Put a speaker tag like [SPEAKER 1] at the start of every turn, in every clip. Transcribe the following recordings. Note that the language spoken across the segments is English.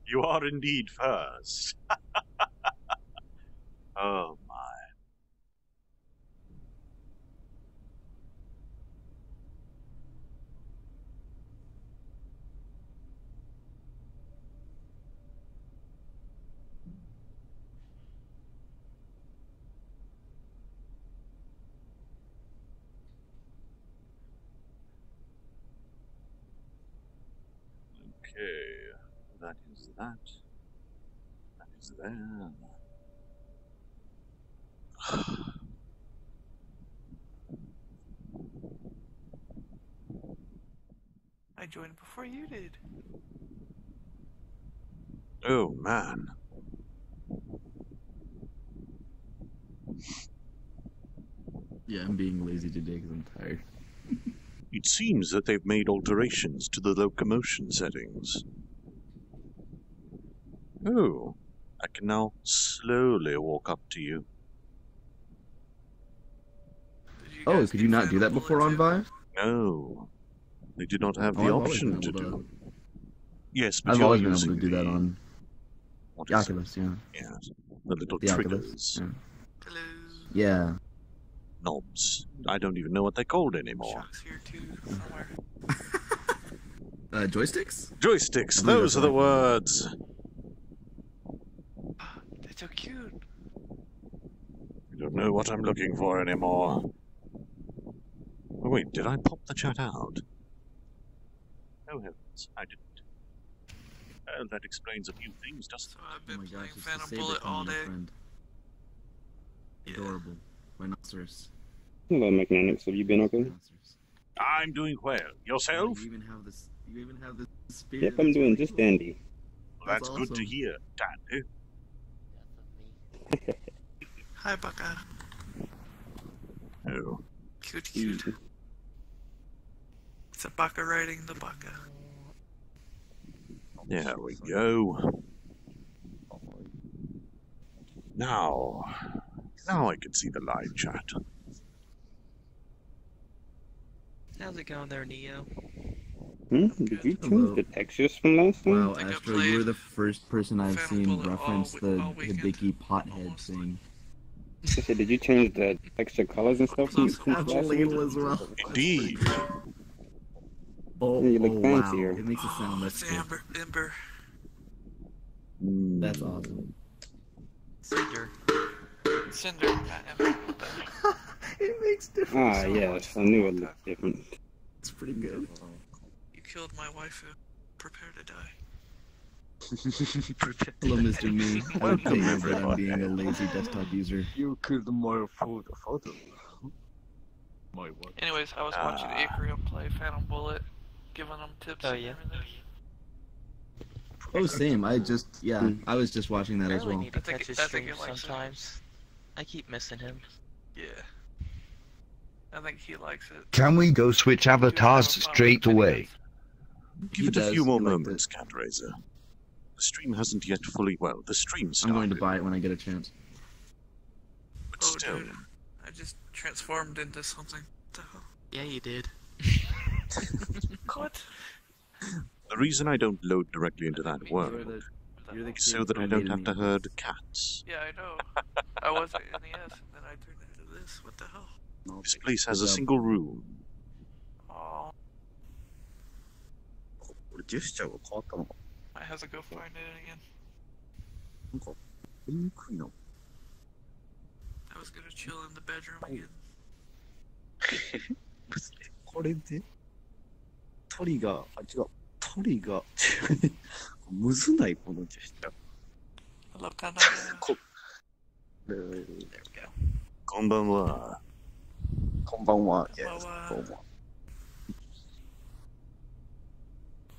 [SPEAKER 1] You are indeed first. Oh my. Okay, that is that. That is there.
[SPEAKER 2] I joined before you did.
[SPEAKER 1] Oh man.
[SPEAKER 3] Yeah, I'm being lazy today because I'm tired.
[SPEAKER 1] It seems that they've made alterations to the locomotion settings. Oh, I can now slowly walk up to you.
[SPEAKER 3] Oh, could you not do that before on Vive?
[SPEAKER 1] No, they did not have the
[SPEAKER 3] I've always
[SPEAKER 1] option
[SPEAKER 3] been
[SPEAKER 1] to
[SPEAKER 3] able
[SPEAKER 1] do. Yes, but
[SPEAKER 3] I've
[SPEAKER 1] you're
[SPEAKER 3] always been able
[SPEAKER 1] using
[SPEAKER 3] to do that on
[SPEAKER 1] what
[SPEAKER 3] the
[SPEAKER 1] is it?
[SPEAKER 3] Oculus, yeah.
[SPEAKER 1] Yes, the little
[SPEAKER 3] The
[SPEAKER 1] triggers.
[SPEAKER 3] Oculus, yeah.
[SPEAKER 2] Hello.
[SPEAKER 3] Yeah.
[SPEAKER 1] Knobs. I don't even know what they're called anymore.
[SPEAKER 2] Shock's here too, somewhere.
[SPEAKER 3] Joysticks?
[SPEAKER 1] Joysticks,
[SPEAKER 3] I believe
[SPEAKER 1] those
[SPEAKER 3] that's
[SPEAKER 1] are the
[SPEAKER 3] what I call them.
[SPEAKER 1] words.
[SPEAKER 2] They're so cute.
[SPEAKER 1] I don't know what I'm looking for anymore. Oh wait, did I pop the chat out? Oh heavens, I didn't. Well, that explains a few things, doesn't
[SPEAKER 2] So I've
[SPEAKER 3] Oh
[SPEAKER 2] been
[SPEAKER 3] my gosh,
[SPEAKER 2] playing
[SPEAKER 3] it's
[SPEAKER 2] Phantom
[SPEAKER 3] the saber
[SPEAKER 2] Bullet all
[SPEAKER 3] coming, my
[SPEAKER 2] day.
[SPEAKER 3] friend.
[SPEAKER 2] Yeah.
[SPEAKER 3] Adorable. Rhinoceros.
[SPEAKER 4] Hello, Magnanix. Have you been okay?
[SPEAKER 3] Rhinoceros.
[SPEAKER 1] I'm doing well. Yourself?
[SPEAKER 3] You even have this. You even have this spear.
[SPEAKER 4] Yep, I'm
[SPEAKER 3] that's
[SPEAKER 4] doing
[SPEAKER 3] really
[SPEAKER 4] just
[SPEAKER 3] cool.
[SPEAKER 4] dandy.
[SPEAKER 1] Well, that's
[SPEAKER 3] That's
[SPEAKER 1] good to
[SPEAKER 3] awesome.
[SPEAKER 1] hear, Dandy.
[SPEAKER 2] Hi, Bucka.
[SPEAKER 1] Oh.
[SPEAKER 2] Cute, cute. It's a Bucka riding the Bucka.
[SPEAKER 1] There we go. Now I can see the live chat.
[SPEAKER 5] How's it going there, Neo?
[SPEAKER 4] Did you
[SPEAKER 3] Hello.
[SPEAKER 4] change the textures from last time?
[SPEAKER 3] Wow,
[SPEAKER 2] think I
[SPEAKER 3] Astro, you were
[SPEAKER 2] played
[SPEAKER 3] the first person I've
[SPEAKER 2] Phantom
[SPEAKER 3] seen
[SPEAKER 2] Bullet
[SPEAKER 3] reference
[SPEAKER 2] all
[SPEAKER 3] the
[SPEAKER 2] weekend.
[SPEAKER 3] Hibiki pothead
[SPEAKER 2] Almost.
[SPEAKER 3] thing.
[SPEAKER 4] I said, did you change the texture colors and stuff
[SPEAKER 2] Also,
[SPEAKER 4] since last week?
[SPEAKER 3] as well.
[SPEAKER 1] Indeed.
[SPEAKER 3] Oh,
[SPEAKER 4] Yeah, you look
[SPEAKER 3] wow.
[SPEAKER 4] fancier.
[SPEAKER 3] It makes it sound less
[SPEAKER 2] it's
[SPEAKER 3] good.
[SPEAKER 2] Ember.
[SPEAKER 3] That's awesome.
[SPEAKER 5] Cinder.
[SPEAKER 2] Cinder, not Ember. What the heck?
[SPEAKER 3] It makes different
[SPEAKER 4] Ah, yes, I knew it looked different.
[SPEAKER 3] It's pretty good.
[SPEAKER 2] You killed my waifu. Prepare to die.
[SPEAKER 3] Hello, Mr. Me. I would pay
[SPEAKER 1] Welcome,
[SPEAKER 3] you that
[SPEAKER 1] everyone.
[SPEAKER 3] I'm being a lazy desktop user.
[SPEAKER 6] You killed my photo. My what?
[SPEAKER 2] Anyways, I was watching Acreum play Phantom Bullet, giving them tips
[SPEAKER 5] Oh,
[SPEAKER 2] and
[SPEAKER 5] yeah.
[SPEAKER 2] everything.
[SPEAKER 3] Oh, same. I was just watching that
[SPEAKER 5] I
[SPEAKER 3] as
[SPEAKER 5] really
[SPEAKER 3] well.
[SPEAKER 5] need to
[SPEAKER 2] I think-
[SPEAKER 5] catch his
[SPEAKER 2] I think
[SPEAKER 5] stream
[SPEAKER 2] he likes it.
[SPEAKER 5] sometimes. I keep missing him.
[SPEAKER 2] Yeah. I think he likes it.
[SPEAKER 7] Can we go switch avatars straight away?
[SPEAKER 1] Give
[SPEAKER 3] He
[SPEAKER 1] it a
[SPEAKER 3] does,
[SPEAKER 1] few more
[SPEAKER 3] he liked
[SPEAKER 1] moments, Catraiser. The stream hasn't yet fully, well, the stream
[SPEAKER 3] I'm
[SPEAKER 1] started.
[SPEAKER 3] going to buy it when I get a chance.
[SPEAKER 1] But
[SPEAKER 2] Oh,
[SPEAKER 1] still,
[SPEAKER 2] dude. I just transformed into something. What the hell?
[SPEAKER 5] Yeah, you did.
[SPEAKER 2] What?
[SPEAKER 1] the reason I don't load directly into that world
[SPEAKER 3] You're the
[SPEAKER 1] is so that I don't have to herd cats.
[SPEAKER 2] Yeah, I know. I wasn't in the S, and then I turned into this. What the hell?
[SPEAKER 1] This place has a
[SPEAKER 3] Good job.
[SPEAKER 1] single room.
[SPEAKER 2] Oh,
[SPEAKER 6] 俺ジェスチャーが変わったのか
[SPEAKER 2] I have to go find it again.
[SPEAKER 6] なんか言いにくいな
[SPEAKER 2] I was gonna chill in the bedroom again.
[SPEAKER 6] これでトリガー、あ、違う、トリガーむずないこのジェスチャー
[SPEAKER 2] I love kind
[SPEAKER 6] こ
[SPEAKER 2] There we go.
[SPEAKER 1] こんばんは。
[SPEAKER 6] こんばんは。
[SPEAKER 2] こんばんは。
[SPEAKER 6] どうも。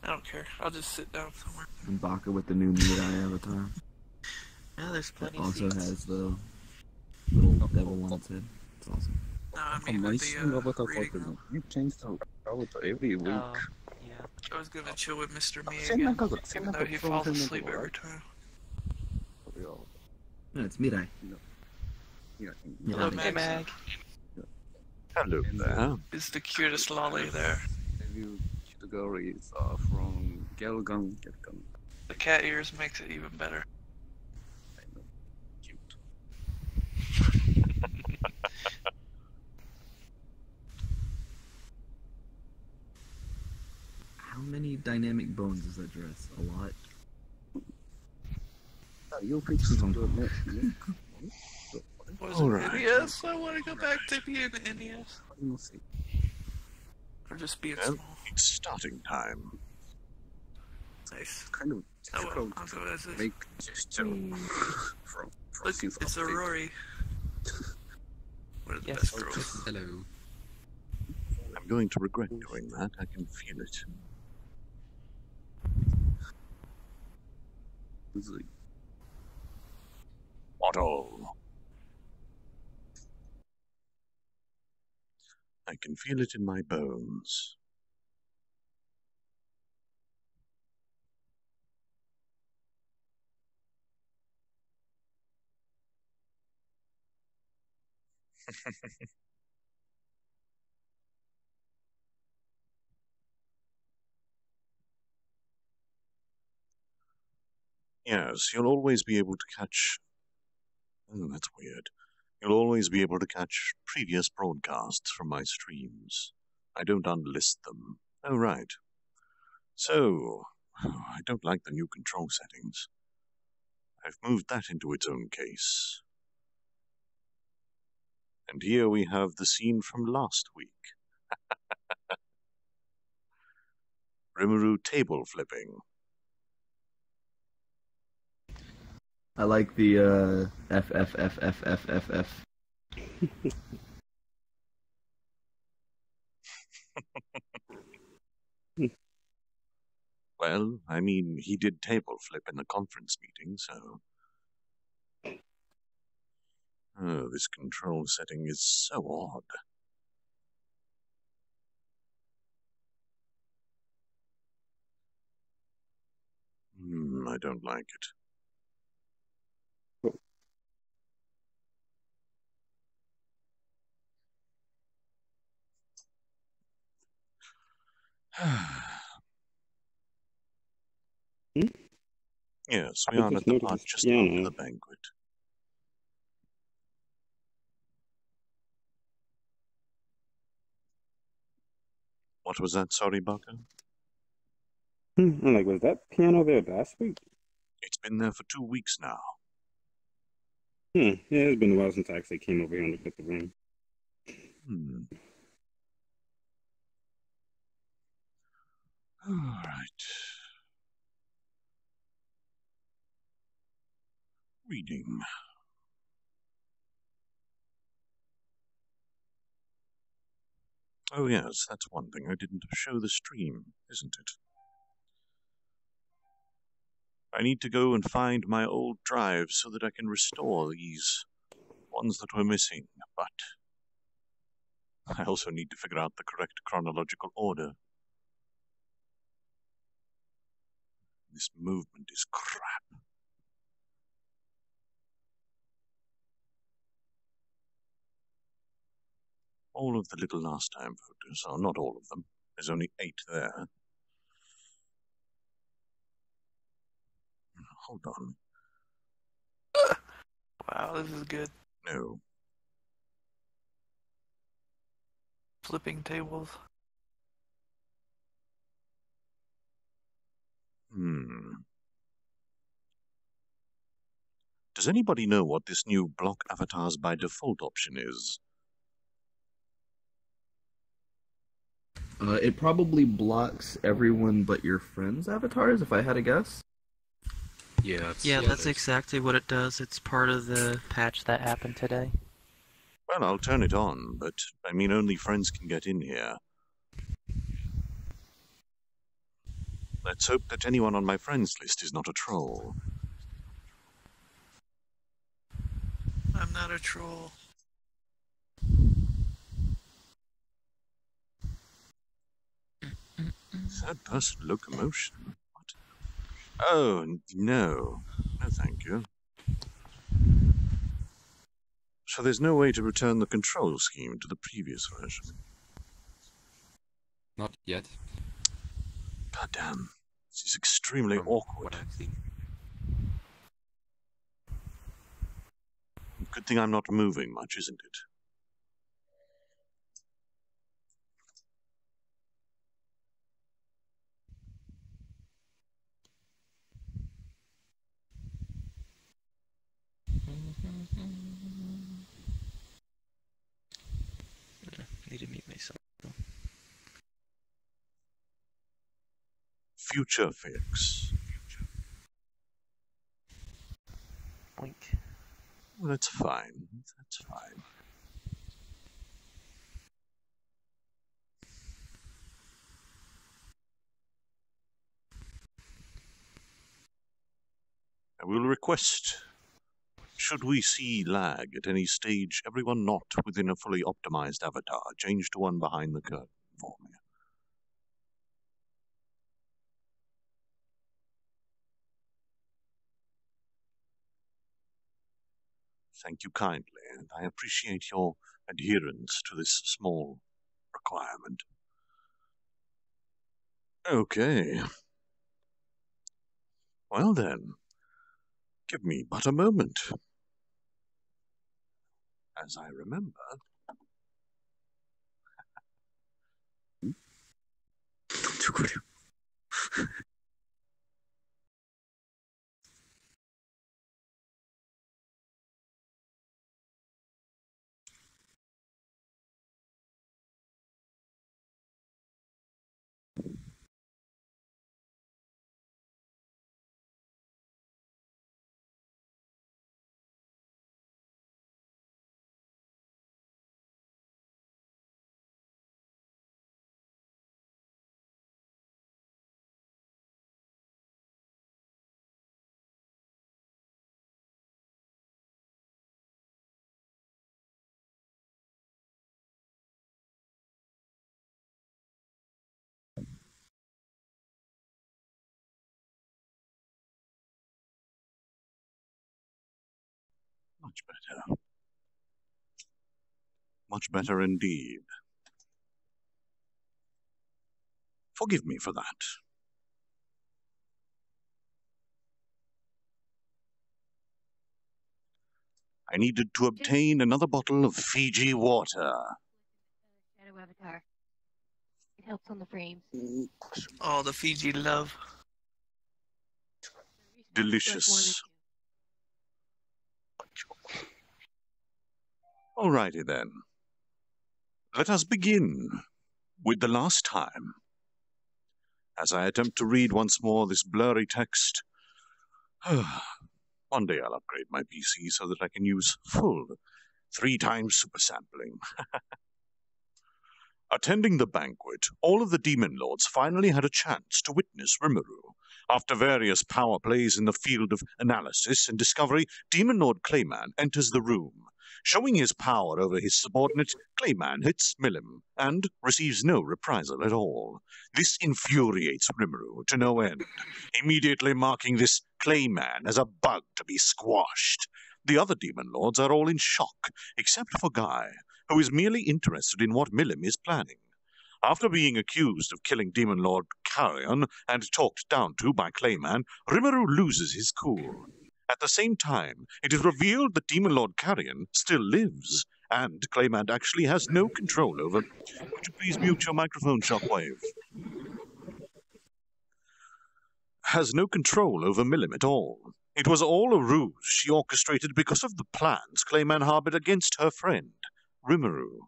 [SPEAKER 2] I don't care. I'll just sit down somewhere.
[SPEAKER 3] And Baka with the new Mirai avatar.
[SPEAKER 5] Yeah, there's
[SPEAKER 3] It
[SPEAKER 5] plenty
[SPEAKER 3] also
[SPEAKER 5] seats.
[SPEAKER 3] has the little devil on its head. It's awesome.
[SPEAKER 2] No, I
[SPEAKER 6] なんか
[SPEAKER 2] mean
[SPEAKER 6] 毎
[SPEAKER 2] with
[SPEAKER 6] 週
[SPEAKER 2] the
[SPEAKER 6] アバター変わって
[SPEAKER 2] reading
[SPEAKER 6] るの
[SPEAKER 2] room.
[SPEAKER 6] You change the avatar every week.
[SPEAKER 5] Oh, yeah.
[SPEAKER 2] I was gonna chill with Mr. Me
[SPEAKER 6] 1000
[SPEAKER 2] again,
[SPEAKER 6] なんかぐらい、
[SPEAKER 2] even
[SPEAKER 6] 1000
[SPEAKER 2] though he falls
[SPEAKER 6] 1000
[SPEAKER 2] asleep
[SPEAKER 6] ぐらい
[SPEAKER 2] every time.
[SPEAKER 6] これは
[SPEAKER 3] No, it's Mirai.
[SPEAKER 6] いや
[SPEAKER 2] Hello,
[SPEAKER 3] Mirai.
[SPEAKER 5] Hey,
[SPEAKER 2] Max.
[SPEAKER 5] Mag.
[SPEAKER 1] Hello there.
[SPEAKER 2] Is the cutest lolly there.
[SPEAKER 6] Review categories are from Galgan.
[SPEAKER 2] The cat ears makes it even better.
[SPEAKER 6] Cute.
[SPEAKER 3] How many dynamic bones is that dress? A lot.
[SPEAKER 6] You'll fix it on the
[SPEAKER 2] Was
[SPEAKER 1] All
[SPEAKER 2] it
[SPEAKER 1] right.
[SPEAKER 2] NES? I want to go back to being NES. Or just being
[SPEAKER 1] Well,
[SPEAKER 2] small.
[SPEAKER 1] it's starting time.
[SPEAKER 2] Nice.
[SPEAKER 6] kind of
[SPEAKER 2] Oh,
[SPEAKER 6] difficult
[SPEAKER 2] I'll go as
[SPEAKER 6] to
[SPEAKER 2] is.
[SPEAKER 6] make gesture from
[SPEAKER 2] Look,
[SPEAKER 6] since
[SPEAKER 2] it's a
[SPEAKER 6] update.
[SPEAKER 2] Rory. One of the
[SPEAKER 5] Yes.
[SPEAKER 2] best girls.
[SPEAKER 8] Hello.
[SPEAKER 1] I'm going to regret doing that. I can feel it.
[SPEAKER 6] It's like,
[SPEAKER 1] Otto. I can feel it in my bones. Yes, you'll always be able to catch... Oh, that's weird. You'll always be able to catch previous broadcasts from my streams. I don't unlist them. Oh, right. So, I don't like the new control settings. I've moved that into its own case. And here we have the scene from last week. Rimuru table flipping.
[SPEAKER 3] I like the F F F F F F F.
[SPEAKER 1] Well, I mean, he did table flip in the conference meeting, so... Oh, this control setting is so odd. I don't like it. Yes, we
[SPEAKER 4] I
[SPEAKER 1] are
[SPEAKER 4] just
[SPEAKER 1] at the
[SPEAKER 4] noticed
[SPEAKER 1] part
[SPEAKER 4] this
[SPEAKER 1] just
[SPEAKER 4] piano.
[SPEAKER 1] after the banquet. What was that, sorry, Bucko?
[SPEAKER 4] I'm like, was that piano there last week?
[SPEAKER 1] It's been there for 2 weeks now.
[SPEAKER 4] Yeah, it's been a while since I actually came over here and looked at the room.
[SPEAKER 1] All right. Reading. Oh yes, that's one thing I didn't show the stream, isn't it? I need to go and find my old drives so that I can restore these ones that were missing, but I also need to figure out the correct chronological order. This movement is crap. All of the little last time photos are not all of them. There's only 8 there. Hold on.
[SPEAKER 2] Wow, this is good.
[SPEAKER 1] No.
[SPEAKER 2] Flipping tables.
[SPEAKER 1] Does anybody know what this new block avatars by default option is?
[SPEAKER 3] It probably blocks everyone but your friends' avatars, if I had a guess.
[SPEAKER 8] Yeah,
[SPEAKER 5] Yeah, that's exactly what it does. It's part of the patch that happened today.
[SPEAKER 1] Well, I'll turn it on, but I mean only friends can get in here. Let's hope that anyone on my friends list is not a troll.
[SPEAKER 2] I'm not a troll.
[SPEAKER 1] Third-person locomotion? What? Oh, no. No, thank you. So there's no way to return the control scheme to the previous version?
[SPEAKER 8] Not yet.
[SPEAKER 1] Goddamn. This is extremely
[SPEAKER 8] from
[SPEAKER 1] awkward.
[SPEAKER 8] what I've seen.
[SPEAKER 1] Good thing I'm not moving much, isn't it?
[SPEAKER 5] Need to mute myself.
[SPEAKER 1] Future fix.
[SPEAKER 5] Boink.
[SPEAKER 1] Well, that's fine. That's fine. I will request, should we see lag at any stage, everyone not within a fully optimized avatar, change to one behind the curtain for me. Thank you kindly, and I appreciate your adherence to this small requirement. Okay. Well then, give me but a moment. As I remember... Much better. Much better indeed. Forgive me for that. I needed to obtain another bottle of Fiji water.
[SPEAKER 9] Shadow avatar. It helps on the frames.
[SPEAKER 2] Oh, the Fiji love.
[SPEAKER 1] Delicious. Alrighty then. Let us begin with the last time. As I attempt to read once more this blurry text, one day I'll upgrade my PC so that I can use full 3 times super sampling. Attending the banquet, all of the demon lords finally had a chance to witness Rimuru. After various power plays in the field of analysis and discovery, Demon Lord Clayman enters the room. Showing his power over his subordinate, Clayman hits Milim and receives no reprisal at all. This infuriates Rimuru to no end, immediately marking this Clayman as a bug to be squashed. The other demon lords are all in shock, except for Guy, who is merely interested in what Milim is planning. After being accused of killing Demon Lord Carrion and talked down to by Clayman, Rimuru loses his cool. At the same time, it is revealed that Demon Lord Carrion still lives, and Clayman actually has no control over... Would you please mute your microphone, Shockwave? Has no control over Milim at all. It was all a ruse she orchestrated because of the plans Clayman harbored against her friend, Rimuru.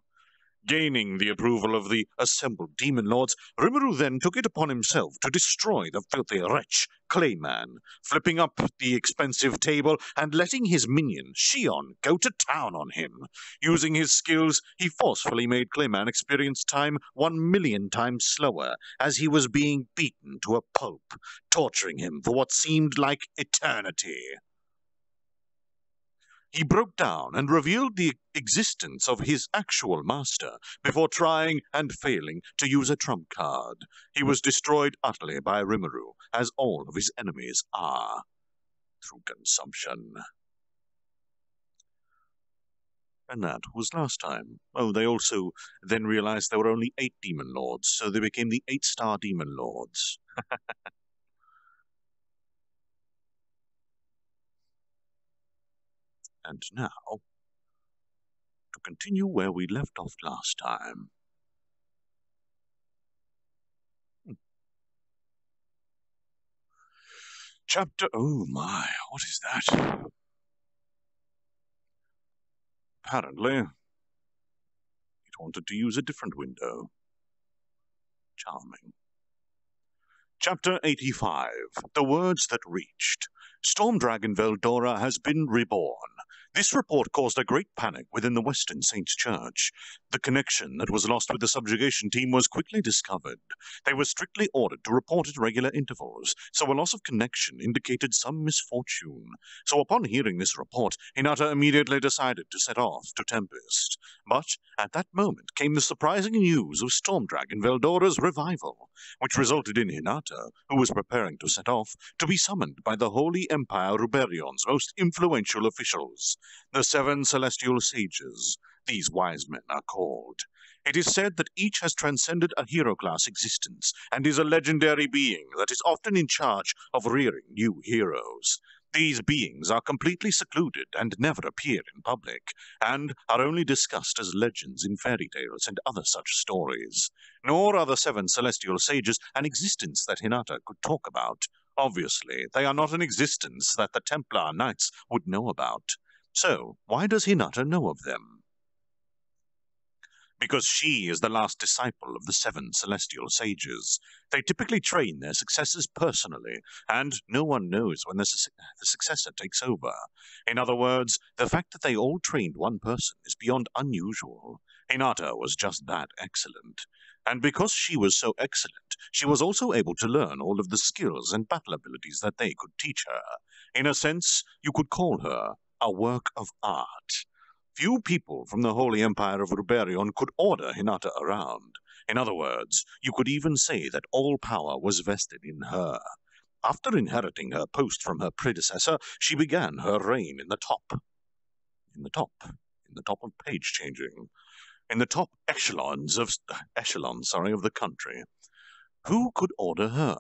[SPEAKER 1] Gaining the approval of the assembled demon lords, Rimuru then took it upon himself to destroy the filthy wretch, Clayman, flipping up the expensive table and letting his minion, Shion, go to town on him. Using his skills, he forcefully made Clayman experience time 1,000,000 times slower as he was being beaten to a pulp, torturing him for what seemed like eternity. He broke down and revealed the existence of his actual master before trying and failing to use a trump card. He was destroyed utterly by Rimuru, as all of his enemies are, through consumption. And that was last time. Oh, they also then realized there were only 8 demon lords, so they became the 8-star demon lords. And now, to continue where we left off last time. Chapter... Oh my, what is that? Apparently, it wanted to use a different window. Charming. Chapter 85. The Words That Reached. Storm Dragon Veldora has been reborn. This report caused a great panic within the Western Saints Church. The connection that was lost with the subjugation team was quickly discovered. They were strictly ordered to report at regular intervals, so a loss of connection indicated some misfortune. So upon hearing this report, Hinata immediately decided to set off to Tempest. But at that moment came the surprising news of Storm Dragon Veldora's revival, which resulted in Hinata, who was preparing to set off, to be summoned by the Holy Empire Ruberion's most influential officials, the 7 Celestial Sages. These wise men are called. It is said that each has transcended a hero-class existence and is a legendary being that is often in charge of rearing new heroes. These beings are completely secluded and never appear in public, and are only discussed as legends in fairy tales and other such stories. Nor are the 7 Celestial Sages an existence that Hinata could talk about. Obviously, they are not an existence that the Templar Knights would know about. So, why does Hinata know of them? Because she is the last disciple of the 7 Celestial Sages. They typically train their successors personally, and no one knows when the successor takes over. In other words, the fact that they all trained one person is beyond unusual. Hinata was just that excellent. And because she was so excellent, she was also able to learn all of the skills and battle abilities that they could teach her. In a sense, you could call her a work of art. Few people from the Holy Empire of Ruberion could order Hinata around. In other words, you could even say that all power was vested in her. After inheriting her post from her predecessor, she began her reign in the top of page changing, in the top echelons of the country. Who could order her?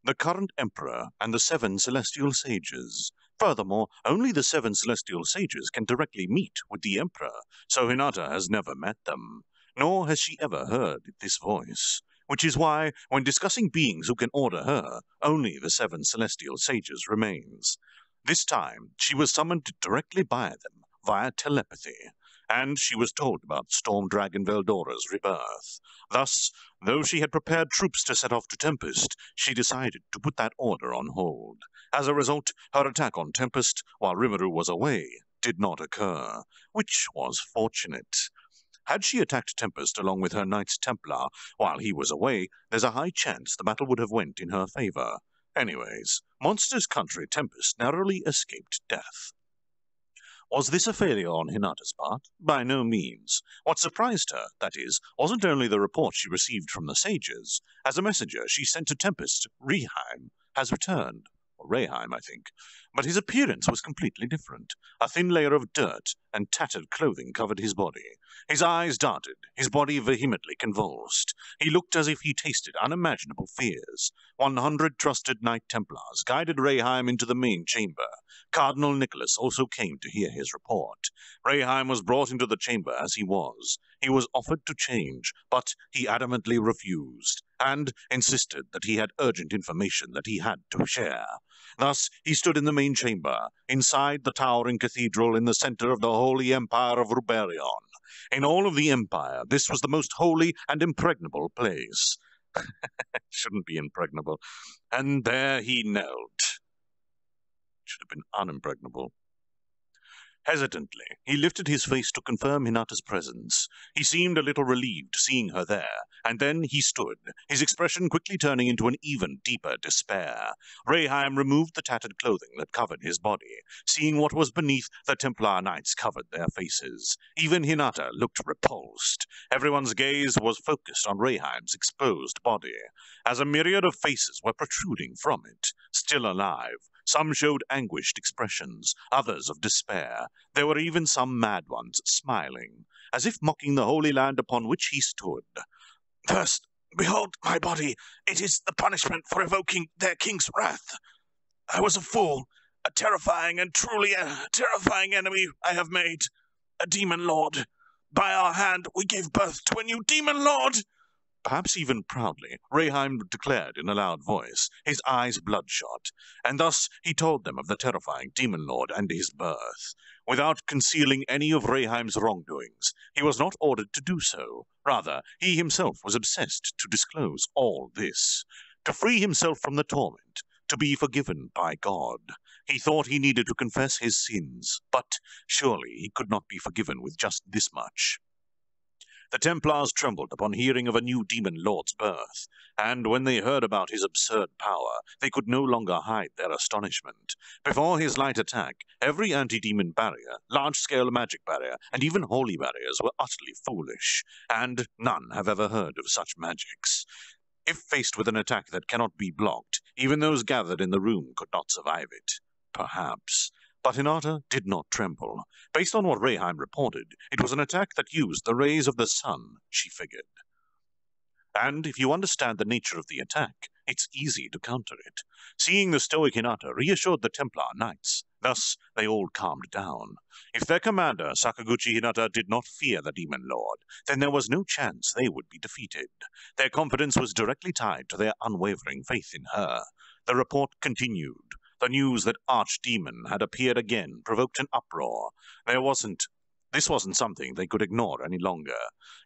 [SPEAKER 1] The current emperor and the 7 Celestial Sages. Furthermore, only the 7 Celestial Sages can directly meet with the Emperor, so Hinata has never met them, nor has she ever heard this voice. Which is why, when discussing beings who can order her, only the 7 Celestial Sages remains. This time, she was summoned directly by them, via telepathy, and she was told about Storm Dragon Veldora's rebirth. Thus, though she had prepared troops to set off to Tempest, she decided to put that order on hold. As a result, her attack on Tempest, while Rimuru was away, did not occur, which was fortunate. Had she attacked Tempest along with her Knights Templar while he was away, there's a high chance the battle would have went in her favor. Anyways, Monster's country Tempest narrowly escaped death. Was this a failure on Hinata's part? By no means. What surprised her, that is, wasn't only the report she received from the sages. As a messenger she sent to Tempest, Reheim has returned. Or Reheim, I think. But his appearance was completely different. A thin layer of dirt and tattered clothing covered his body. His eyes darted, his body vehemently convulsed. He looked as if he tasted unimaginable fears. 100 trusted Knight Templars guided Reheim into the main chamber. Cardinal Nicholas also came to hear his report. Reheim was brought into the chamber as he was. He was offered to change, but he adamantly refused, and insisted that he had urgent information that he had to share. Thus, he stood in the main chamber, inside the towering cathedral in the center of the Holy Empire of Ruberion. In all of the Empire, this was the most holy and impregnable place. Shouldn't be impregnable. And there he knelt. Should have been unimpregnable. Hesitantly, he lifted his face to confirm Hinata's presence. He seemed a little relieved seeing her there, and then he stood, his expression quickly turning into an even deeper despair. Reheim removed the tattered clothing that covered his body. Seeing what was beneath, the Templar Knights covered their faces. Even Hinata looked repulsed. Everyone's gaze was focused on Reheim's exposed body, as a myriad of faces were protruding from it, still alive. Some showed anguished expressions, others of despair. There were even some mad ones, smiling, as if mocking the holy land upon which he stood. "First, behold my body. It is the punishment for evoking their king's wrath. I was a fool. A terrifying and truly terrifying enemy I have made. A demon lord. By our hand, we gave birth to a new demon lord! Perhaps even proudly, Rayheim declared in a loud voice, his eyes bloodshot, and thus he told them of the terrifying demon lord and his birth. Without concealing any of Rayheim's wrongdoings, he was not ordered to do so. Rather, he himself was obsessed to disclose all this, to free himself from the torment, to be forgiven by God. He thought he needed to confess his sins, but surely he could not be forgiven with just this much. The Templars trembled upon hearing of a new demon lord's birth, and when they heard about his absurd power, they could no longer hide their astonishment. Before his light attack, every anti-demon barrier, large-scale magic barrier, and even holy barriers were utterly foolish, and none have ever heard of such magics. If faced with an attack that cannot be blocked, even those gathered in the room could not survive it. Perhaps. But Hinata did not tremble. Based on what Rayheim reported, it was an attack that used the rays of the sun, she figured. And if you understand the nature of the attack, it's easy to counter it. Seeing the stoic Hinata reassured the Templar knights. Thus, they all calmed down. If their commander, Sakaguchi Hinata, did not fear the Demon Lord, then there was no chance they would be defeated. Their confidence was directly tied to their unwavering faith in her. The report continued. The news that Archdemon had appeared again provoked an uproar. This wasn't something they could ignore any longer.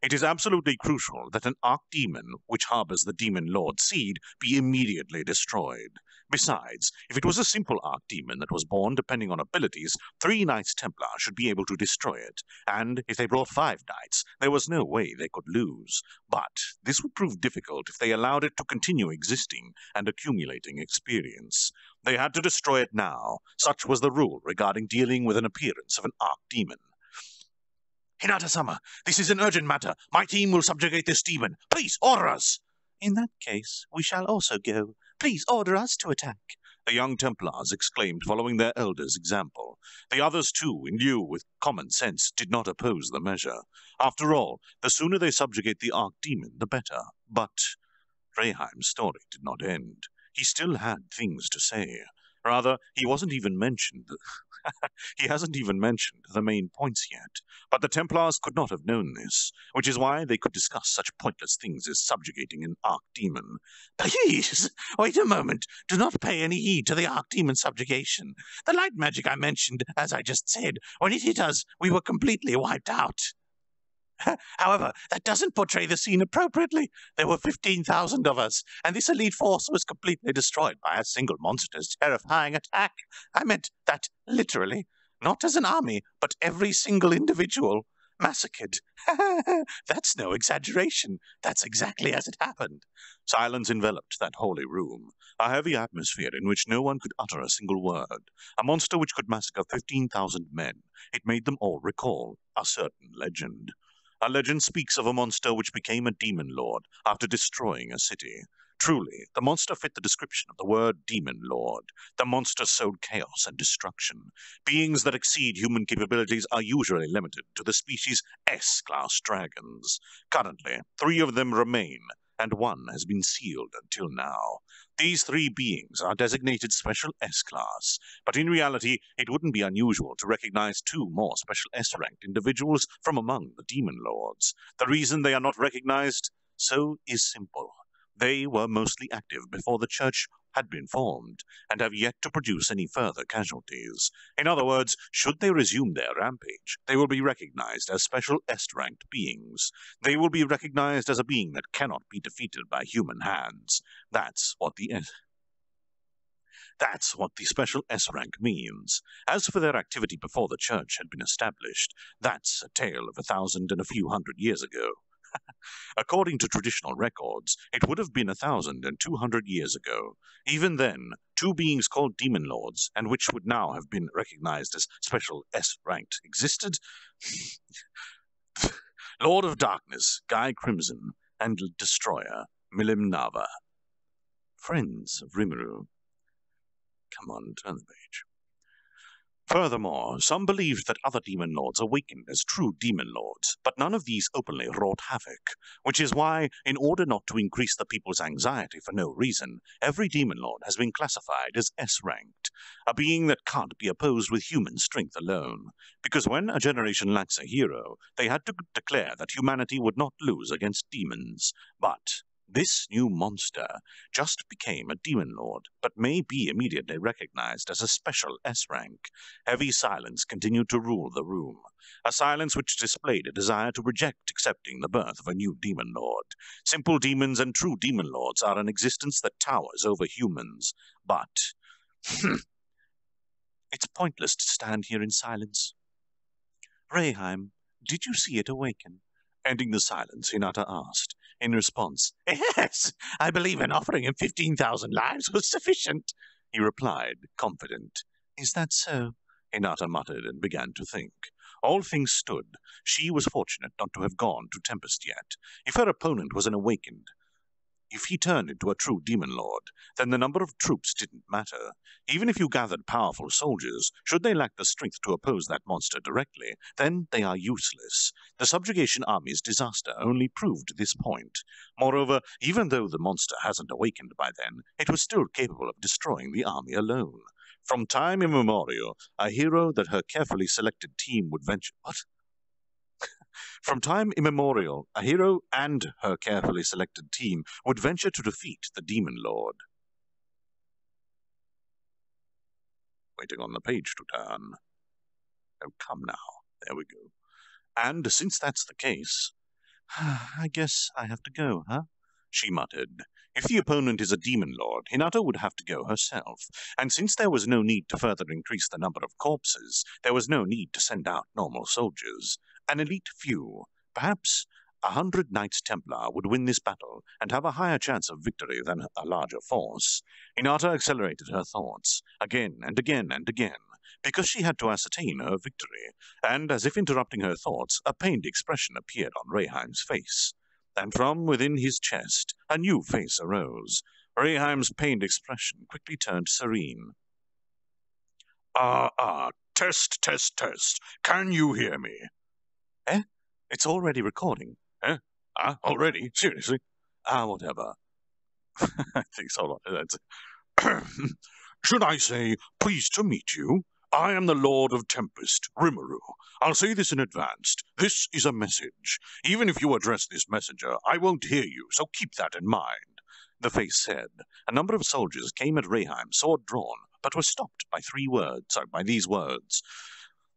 [SPEAKER 1] It is absolutely crucial that an Archdemon, which harbors the Demon Lord's seed, be immediately destroyed. Besides, if it was a simple Archdemon that was born depending on abilities, 3 Knights Templar should be able to destroy it, and if they brought 5 Knights, there was no way they could lose. But this would prove difficult if they allowed it to continue existing and accumulating experience. They had to destroy it now. Such was the rule regarding dealing with an appearance of an Archdemon. Hinata-sama, this is an urgent matter. My team will subjugate this demon. Please, order us! In that case, we shall also go. Please order us to attack. The young Templars exclaimed, following their elder's example. The others, too, imbued with common sense, did not oppose the measure. After all, the sooner they subjugate the Archdemon, the better. But Rayheim's story did not end. He still had things to say. Rather, he hasn't even mentioned the main points yet. But the Templars could not have known this, which is why they could discuss such pointless things as subjugating an Archdemon. Please, wait a moment. Do not pay any heed to the Archdemon subjugation. The light magic I mentioned, as I just said, when it hit us, we were completely wiped out. However, that doesn't portray the scene appropriately. There were 15,000 of us, and this elite force was completely destroyed by a single monster's terrifying attack. I meant that literally, not as an army, but every single individual massacred. That's no exaggeration. That's exactly as it happened. Silence enveloped that holy room, a heavy atmosphere in which no one could utter a single word. A monster which could massacre 15,000 men. It made them all recall a certain legend. A legend speaks of a monster which became a demon lord after destroying a city. Truly, the monster fit the description of the word demon lord. The monster sowed chaos and destruction. Beings that exceed human capabilities are usually limited to the species S-class dragons. Currently, 3 of them remain, and 1 has been sealed until now. These 3 beings are designated Special S-Class, but in reality it wouldn't be unusual to recognize 2 more Special S-ranked individuals from among the Demon Lords. The reason they are not recognized is simple. They were mostly active before the Church had been formed, and have yet to produce any further casualties. In other words, should they resume their rampage, they will be recognized as Special S-ranked beings. They will be recognized as a being that cannot be defeated by human hands. That's what the Special S-rank means. As for their activity before the Church had been established, that's a tale of 1,000 and a few hundred years ago. According to traditional records, it would have been 1,200 years ago. Even then, 2 beings called Demon Lords, and which would now have been recognized as Special S-ranked, existed. Lord of Darkness, Guy Crimson, and Destroyer, Milim Nava. Friends of Rimuru. Come on, turn the page. Furthermore, some believed that other demon lords awakened as true demon lords, but none of these openly wrought havoc, which is why, in order not to increase the people's anxiety for no reason, every demon lord has been classified as S-ranked, a being that can't be opposed with human strength alone, because when a generation lacks a hero, they had to declare that humanity would not lose against demons. But this new monster just became a demon lord, but may be immediately recognized as a special S-rank. Heavy silence continued to rule the room, a silence which displayed a desire to reject accepting the birth of a new demon lord. Simple demons and true demon lords are an existence that towers over humans, but it's pointless to stand here in silence. Rayheim, did you see it awaken? Ending the silence, Hinata asked. In response, "Yes, I believe an offering of 15,000 lives was sufficient," he replied, confident. "Is that so?" Hinata muttered and began to think. All things stood. She was fortunate not to have gone to Tempest yet. If her opponent was an awakened, if he turned into a true demon lord, then the number of troops didn't matter. Even if you gathered powerful soldiers, should they lack the strength to oppose that monster directly, then they are useless. The subjugation army's disaster only proved this point. Moreover, even though the monster hasn't awakened by then, it was still capable of destroying the army alone. From time immemorial, a hero that her carefully selected team would venture... What? From time immemorial, a hero and her carefully selected team would venture to defeat the demon lord. Waiting on the page to turn. Oh, come now. There we go. And since that's the case, I guess I have to go, huh? She muttered. If the opponent is a demon lord, Hinata would have to go herself, and since there was no need to further increase the number of corpses, there was no need to send out normal soldiers. An elite few, perhaps 100 Knights Templar, would win this battle and have a higher chance of victory than a larger force. Hinata accelerated her thoughts, again and again and again, because she had to ascertain her victory, and as if interrupting her thoughts, a pained expression appeared on Rayheim's face. And from within his chest, a new face arose. Rayheim's pained expression quickly turned serene. Test, test, test. Can you hear me? Eh? It's already recording. Eh? Already? Seriously? Whatever. I think so. Should I say, pleased to meet you? I am the Lord of Tempest, Rimuru. I'll say this in advance. This is a message. Even if you address this messenger, I won't hear you, so keep that in mind. The face said. A number of soldiers came at Rayheim, sword drawn, but were stopped by these words.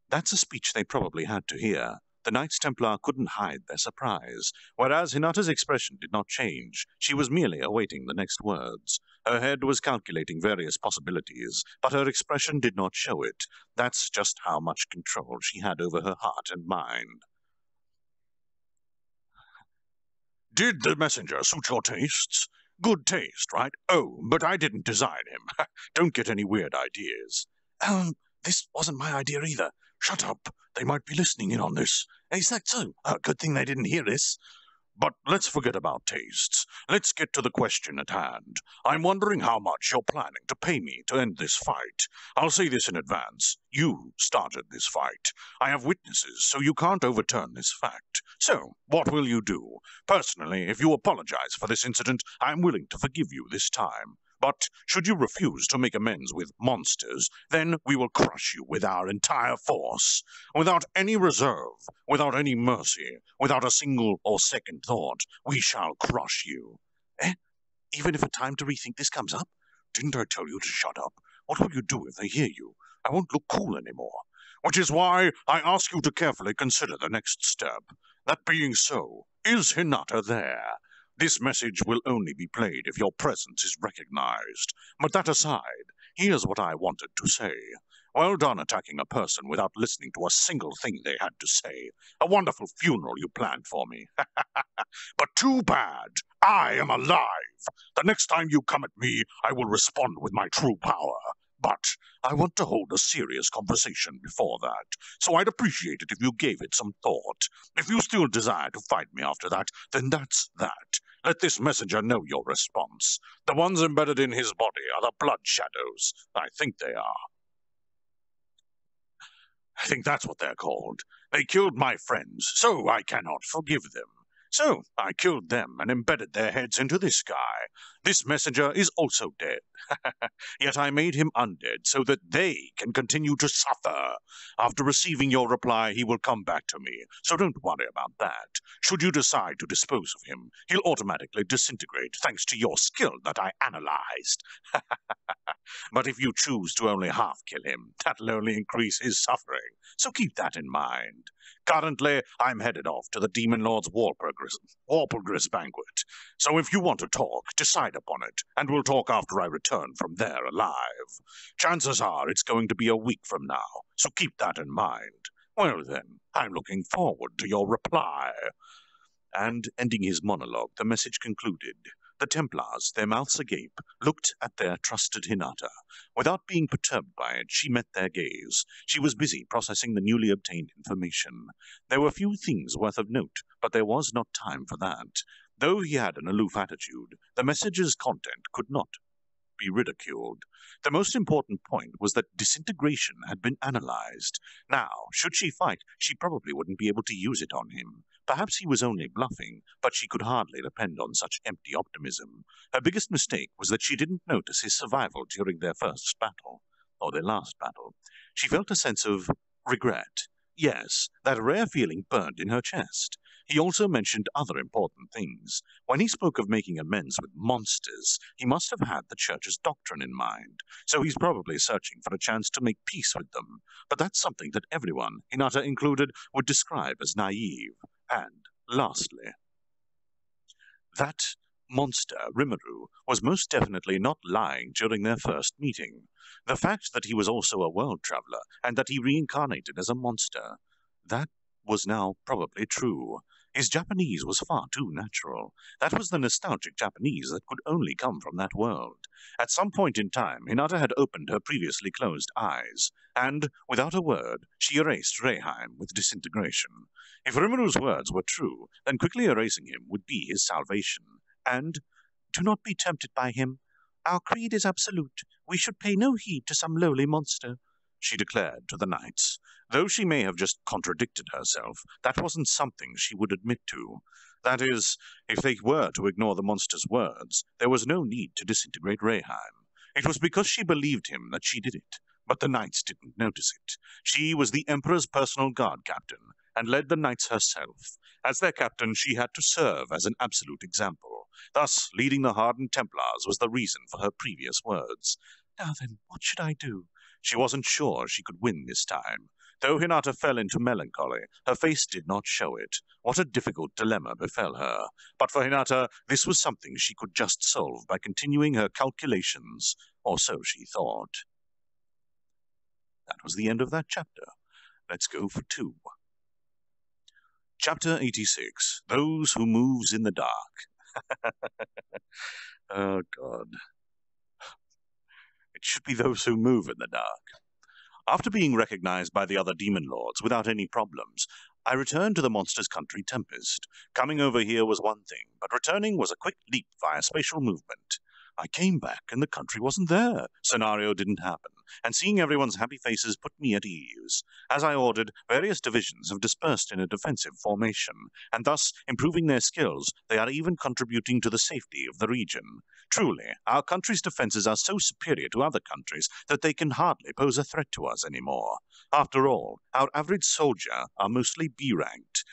[SPEAKER 1] That's a speech they probably had to hear. The Knights Templar couldn't hide their surprise, whereas Hinata's expression did not change. She was merely awaiting the next words. Her head was calculating various possibilities, but her expression did not show it. That's just how much control she had over her heart and mind. Did the messenger suit your tastes? Good taste, right? Oh, but I didn't design him. Don't get any weird ideas. This wasn't my idea either. Shut up. They might be listening in on this. Is that so? Good thing they didn't hear this. But let's forget about tastes. Let's get to the question at hand. I'm wondering how much you're planning to pay me to end this fight. I'll say this in advance. You started this fight. I have witnesses, so you can't overturn this fact. So, what will you do? Personally, if you apologize for this incident, I'm willing to forgive you this time. But should you refuse to make amends with monsters, then we will crush you with our entire force. Without any reserve, without any mercy, without a single or second thought, we shall crush you. Eh? Even if a time to rethink this comes up? Didn't I tell you to shut up? What will you do if they hear you? I won't look cool anymore. Which is why I ask you to carefully consider the next step. That being so, is Hinata there? This message will only be played if your presence is recognized. But that aside, here's what I wanted to say. Well done attacking a person without listening to a single thing they had to say. A wonderful funeral you planned for me. But too bad. I am alive. The next time you come at me, I will respond with my true power. But I want to hold a serious conversation before that, so I'd appreciate it if you gave it some thought. If you still desire to fight me after that, then that's that. Let this messenger know your response. The ones embedded in his body are the blood shadows. I think they are. I think that's what they're called. They killed my friends, so I cannot forgive them. So I killed them and embedded their heads into this guy. This messenger is also dead. Yet I made him undead so that they can continue to suffer. After receiving your reply, he will come back to me, so don't worry about that. Should you decide to dispose of him, he'll automatically disintegrate thanks to your skill that I analyzed. But if you choose to only half kill him, that'll only increase his suffering, so keep that in mind. Currently, I'm headed off to the Demon Lord's Warplegris banquet, so if you want to talk, decide upon it, and we'll talk after I return from there alive. Chances are it's going to be a week from now, so keep that in mind. Well then, I'm looking forward to your reply. And, ending his monologue, the message concluded. The Templars, their mouths agape, looked at their trusted Hinata. Without being perturbed by it, she met their gaze. She was busy processing the newly obtained information. There were few things worth of note, but there was not time for that. Though he had an aloof attitude, the message's content could not be ridiculed. The most important point was that disintegration had been analyzed. Now, should she fight, she probably wouldn't be able to use it on him. Perhaps he was only bluffing, but she could hardly depend on such empty optimism. Her biggest mistake was that she didn't notice his survival during their first battle, or their last battle. She felt a sense of regret. Yes, that rare feeling burned in her chest. He also mentioned other important things. When he spoke of making amends with monsters, he must have had the Church's doctrine in mind, so he's probably searching for a chance to make peace with them. But that's something that everyone, Hinata included, would describe as naive. And, lastly, that monster, Rimuru, was most definitely not lying during their first meeting. The fact that he was also a world traveler, and that he reincarnated as a monster, that was now probably true. His Japanese was far too natural. That was the nostalgic Japanese that could only come from that world. At some point in time, Hinata had opened her previously closed eyes, and, without a word, she erased Reheim with disintegration. If Rimuru's words were true, then quickly erasing him would be his salvation. And, do not be tempted by him. Our creed is absolute. We should pay no heed to some lowly monster, she declared to the knights. Though she may have just contradicted herself, that wasn't something she would admit to. That is, if they were to ignore the monster's words, there was no need to disintegrate Reheim. It was because she believed him that she did it, but the knights didn't notice it. She was the Emperor's personal guard captain, and led the knights herself. As their captain, she had to serve as an absolute example. Thus, leading the hardened Templars was the reason for her previous words. Now then, what should I do? She wasn't sure she could win this time. Though Hinata fell into melancholy, her face did not show it. What a difficult dilemma befell her. But for Hinata, this was something she could just solve by continuing her calculations, or so she thought. That was the end of that chapter. Let's go for 2. Chapter 86, Those Who Moves in the Dark. Oh, God. It should be those who move in the dark. After being recognized by the other demon lords without any problems, I returned to the monster's country, Tempest. Coming over here was one thing, but returning was a quick leap via spatial movement. I came back and the country wasn't there. Scenario didn't happen, and seeing everyone's happy faces put me at ease. As I ordered, various divisions have dispersed in a defensive formation, and thus, improving their skills, they are even contributing to the safety of the region. Truly, our country's defenses are so superior to other countries that they can hardly pose a threat to us anymore. After all, our average soldier are mostly B-ranked,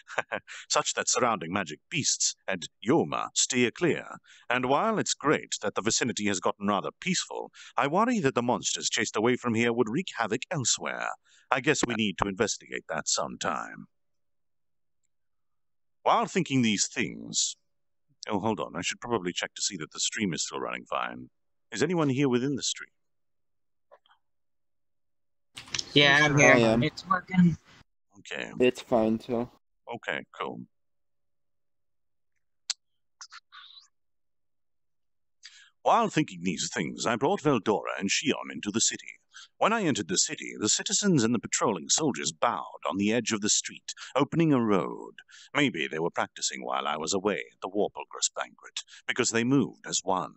[SPEAKER 1] such that surrounding magic beasts and Yoma steer clear. And while it's great that the vicinity has gotten rather peaceful, I worry that the monsters chased away from here would wreak havoc elsewhere. I guess we need to investigate that sometime. While thinking these things... Oh, hold on, I should probably check to see that the stream is still running fine. Is anyone here within the stream?
[SPEAKER 5] Yeah, I'm here.
[SPEAKER 6] I am.
[SPEAKER 5] It's working.
[SPEAKER 1] Okay,
[SPEAKER 10] It's fine too.
[SPEAKER 1] okay, cool. While thinking these things, I brought Veldora and Shion into the city. When I entered the city, the citizens and the patrolling soldiers bowed on the edge of the street, opening a road. Maybe they were practicing while I was away at the Warplegris banquet, because they moved as one.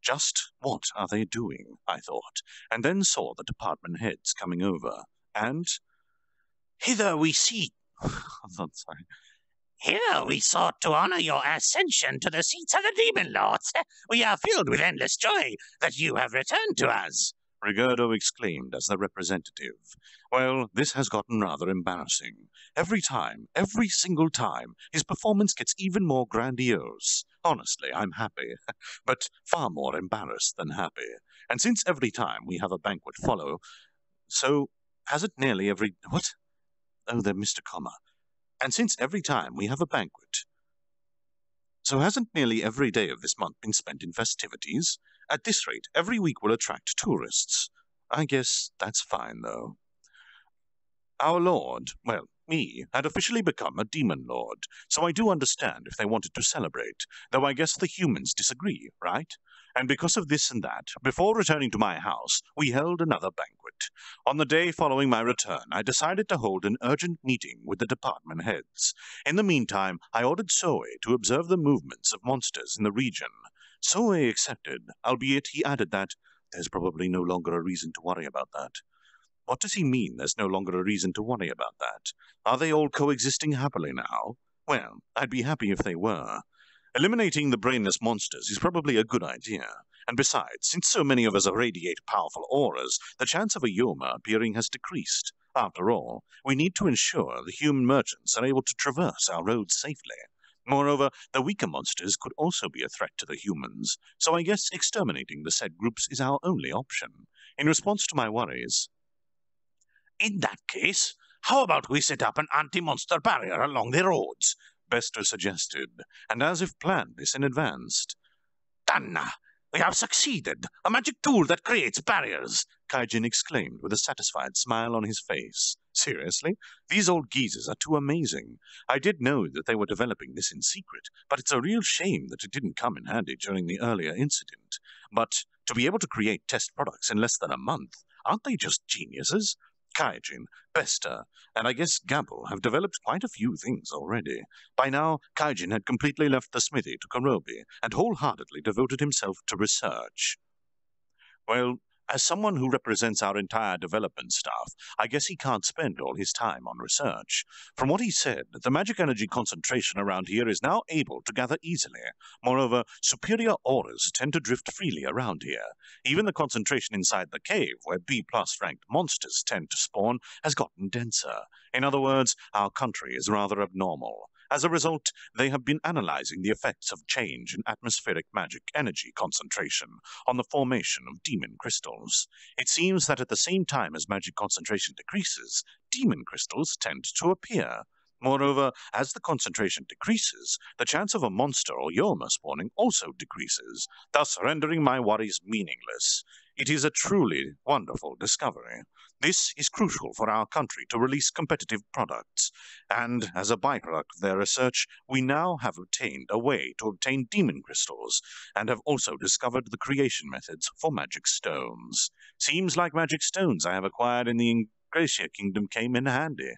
[SPEAKER 1] Just what are they doing, I thought, and then saw the department heads coming over. And Hither we seek. I'm sorry. Here we sought to honor your ascension to the seats of the demon lords. We are filled with endless joy that you have returned to us, Ricardo exclaimed as the representative. Well, this has gotten rather embarrassing. Every single time, his performance gets even more grandiose. Honestly, I'm happy, but far more embarrassed than happy. And since every time we have a banquet follow, so has it nearly every... What? Oh, they're Mr. Comma. And since every time we have a banquet, so hasn't nearly every day of this month been spent in festivities? At this rate, every week will attract tourists. I guess that's fine, though. Our lord, well, me, had officially become a demon lord, so I do understand if they wanted to celebrate, though I guess the humans disagree, right? And because of this and that, before returning to my house, we held another banquet. On the day following my return, I decided to hold an urgent meeting with the department heads. In the meantime, I ordered Soe to observe the movements of monsters in the region. Soe accepted, albeit he added that there's probably no longer a reason to worry about that. What does he mean there's no longer a reason to worry about that? Are they all coexisting happily now? Well, I'd be happy if they were. Eliminating the brainless monsters is probably a good idea, and besides, since so many of us radiate powerful auras, the chance of a Yoma appearing has decreased. After all, we need to ensure the human merchants are able to traverse our roads safely. Moreover, the weaker monsters could also be a threat to the humans, so I guess exterminating the said groups is our only option. In response to my worries, in that case, how about we set up an anti-monster barrier along the roads? Bester suggested, and as if planned this in advance. Danna, we have succeeded! A magic tool that creates barriers! Kaijin exclaimed with a satisfied smile on his face. Seriously? These old geezers are too amazing. I did know that they were developing this in secret, but it's a real shame that it didn't come in handy during the earlier incident. But to be able to create test products in less than a month, aren't they just geniuses? Kaijin, Bester, and I guess Gabble have developed quite a few things already. By now, Kaijin had completely left the smithy to Kurobi and wholeheartedly devoted himself to research. Well, as someone who represents our entire development staff, I guess he can't spend all his time on research. From what he said, the magic energy concentration around here is now able to gather easily. Moreover, superior auras tend to drift freely around here. Even the concentration inside the cave, where B-plus ranked monsters tend to spawn, has gotten denser. In other words, our country is rather abnormal. As a result, they have been analyzing the effects of change in atmospheric magic energy concentration on the formation of demon crystals. It seems that at the same time as magic concentration decreases, demon crystals tend to appear. Moreover, as the concentration decreases, the chance of a monster or Yoma spawning also decreases, thus rendering my worries meaningless. It is a truly wonderful discovery. This is crucial for our country to release competitive products, and as a byproduct of their research, we now have obtained a way to obtain demon crystals, and have also discovered the creation methods for magic stones. Seems like magic stones I have acquired in the Ingratia Kingdom came in handy.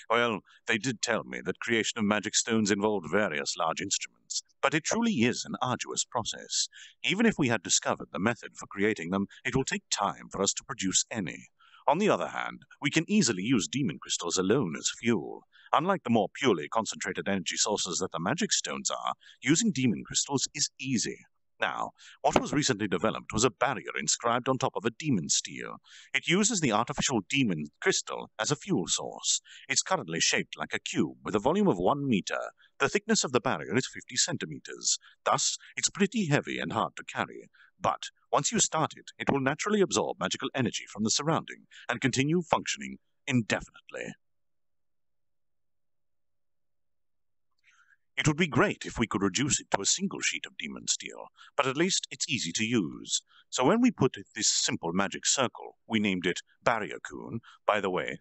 [SPEAKER 1] Well, they did tell me that creation of magic stones involved various large instruments, but it truly is an arduous process. Even if we had discovered the method for creating them, it will take time for us to produce any. On the other hand, we can easily use demon crystals alone as fuel. Unlike the more purely concentrated energy sources that the magic stones are, using demon crystals is easy. Now, what was recently developed was a barrier inscribed on top of a demon steel. It uses the artificial demon crystal as a fuel source. It's currently shaped like a cube with a volume of 1 meter. The thickness of the barrier is 50 centimeters. Thus, it's pretty heavy and hard to carry. But once you start it, it will naturally absorb magical energy from the surrounding and continue functioning indefinitely. It would be great if we could reduce it to a single sheet of demon steel, but at least it's easy to use. So when we put this simple magic circle, we named it Barrier-kun, by the way,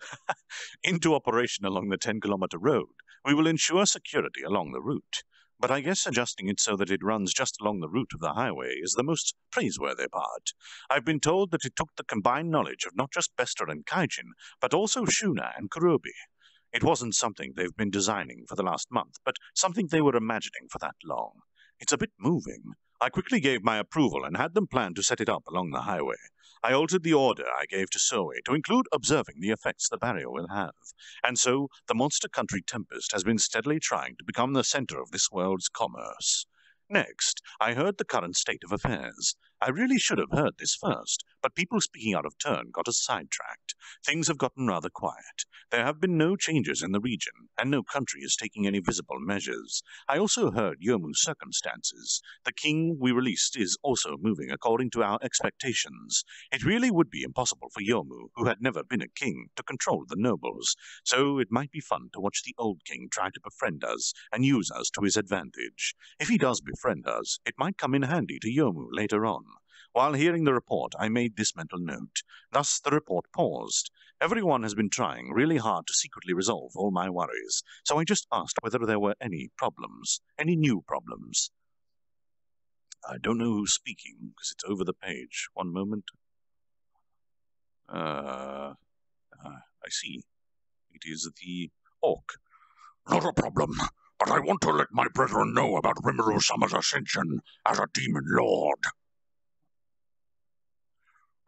[SPEAKER 1] into operation along the 10-kilometer road, we will ensure security along the route. But I guess adjusting it so that it runs just along the route of the highway is the most praiseworthy part. I've been told that it took the combined knowledge of not just Bester and Kaijin, but also Shuna and Kurobi. It wasn't something they've been designing for the last month, but something they were imagining for that long. It's a bit moving. I quickly gave my approval and had them plan to set it up along the highway. I altered the order I gave to Zoe to include observing the effects the barrier will have, and so the monster country Tempest has been steadily trying to become the center of this world's commerce. Next, I heard the current state of affairs. I really should have heard this first, but people speaking out of turn got us sidetracked. Things have gotten rather quiet. There have been no changes in the region, and no country is taking any visible measures. I also heard Yomu's circumstances. The king we released is also moving according to our expectations. It really would be impossible for Yomu, who had never been a king, to control the nobles, so it might be fun to watch the old king try to befriend us and use us to his advantage. If he does befriend us, it might come in handy to Yomu later on. While hearing the report, I made this mental note. Thus the report paused. Everyone has been trying really hard to secretly resolve all my worries, so I just asked whether there were any problems, any new problems. I don't know who's speaking, because it's over the page. One moment. I see. It is the orc.
[SPEAKER 10] Not a problem, but I want to let my brethren know about Rimuru-sama's ascension as a demon lord.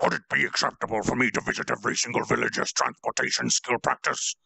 [SPEAKER 10] Would it be acceptable for me to visit every single village's transportation skill practice?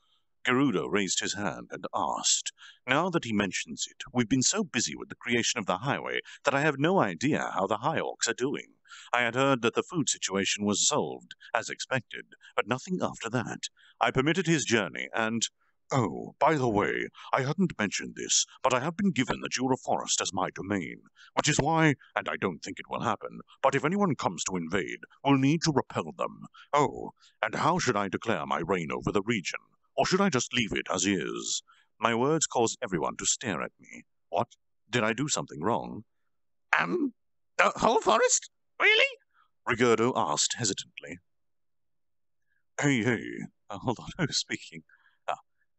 [SPEAKER 1] Gerudo raised his hand and asked. Now that he mentions it, we've been so busy with the creation of the highway that I have no idea how the High Orcs are doing. I had heard that the food situation was solved, as expected, but nothing after that. I permitted his journey and...
[SPEAKER 10] Oh, by the way, I hadn't mentioned this, but I have been given the Jura Forest as my domain, which is why, and I don't think it will happen, but if anyone comes to invade, we'll need to repel them. Oh, and how should I declare my reign over the region? Or should I just leave it as is?
[SPEAKER 1] My words caused everyone to stare at me. What? Did I do something wrong?
[SPEAKER 10] The whole forest? Really?
[SPEAKER 1] Ricardo asked hesitantly. Hey, hold on, who's speaking?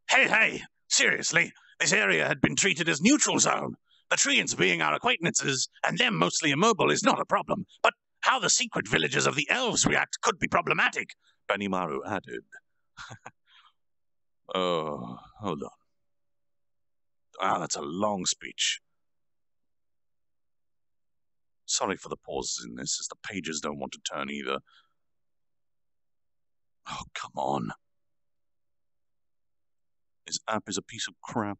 [SPEAKER 10] Hey, seriously, this area had been treated as neutral zone. The treants being our acquaintances, and them mostly immobile, is not a problem, but how the secret villages of the elves react could be problematic,
[SPEAKER 1] Benimaru added. Oh, hold on. That's a long speech. Sorry for the pauses in this, as the pages don't want to turn either. Oh, come on. This app is a piece of crap.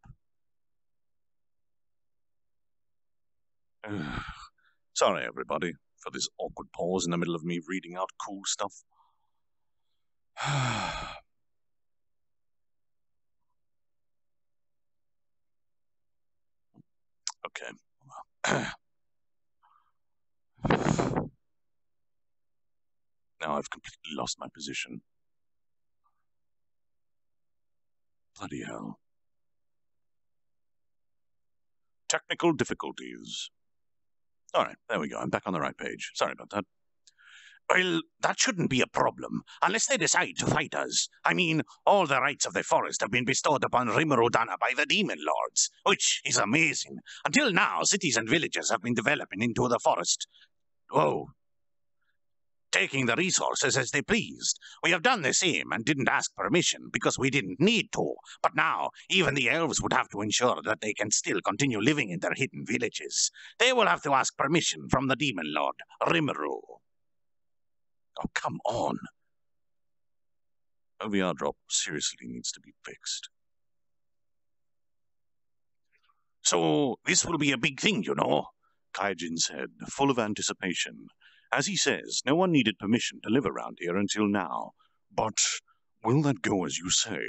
[SPEAKER 1] Sorry, everybody, for this awkward pause in the middle of me reading out cool stuff. Okay. Now I've completely lost my position. Bloody hell. Technical difficulties. Alright, there we go. I'm back on the right page. Sorry about that.
[SPEAKER 10] Well, that shouldn't be a problem, unless they decide to fight us. I mean, all the rights of the forest have been bestowed upon Rimuru-dana by the demon lords, which is amazing. Until now, cities and villages have been developing into the forest. Taking the resources as they pleased. We have done the same and didn't ask permission because we didn't need to. But now, even the elves would have to ensure that they can still continue living in their hidden villages. They will have to ask permission from the demon lord, Rimuru.
[SPEAKER 1] Oh, come on. OVRDrop seriously needs to be fixed.
[SPEAKER 10] So, this will be a big thing, you know,
[SPEAKER 1] Kaijin said, full of anticipation. As he says, no one needed permission to live around here until now.
[SPEAKER 10] But will that go as you say?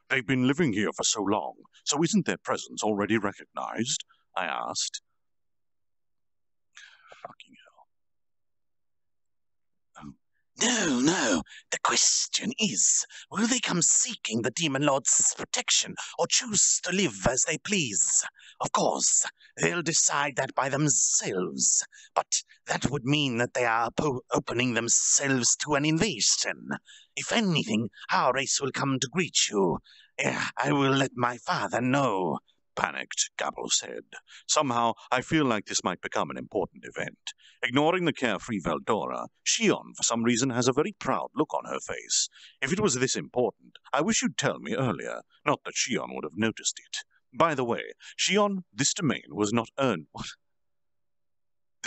[SPEAKER 10] They've been living here for so long, so isn't their presence already recognized?
[SPEAKER 1] I asked. Fucking hell.
[SPEAKER 10] No. The question is, will they come seeking the Demon Lord's protection or choose to live as they please? Of course, they'll decide that by themselves, but that would mean that they are opening themselves to an invasion. If anything, our race will come to greet you. I will let my father know.
[SPEAKER 1] Panicked, Gabble said. Somehow, I feel like this might become an important event. Ignoring the carefree Veldora, Shion, for some reason, has a very proud look on her face. If it was this important, I wish you'd tell me earlier. Not that Shion would have noticed it. By the way, Shion, this domain was not earned... What?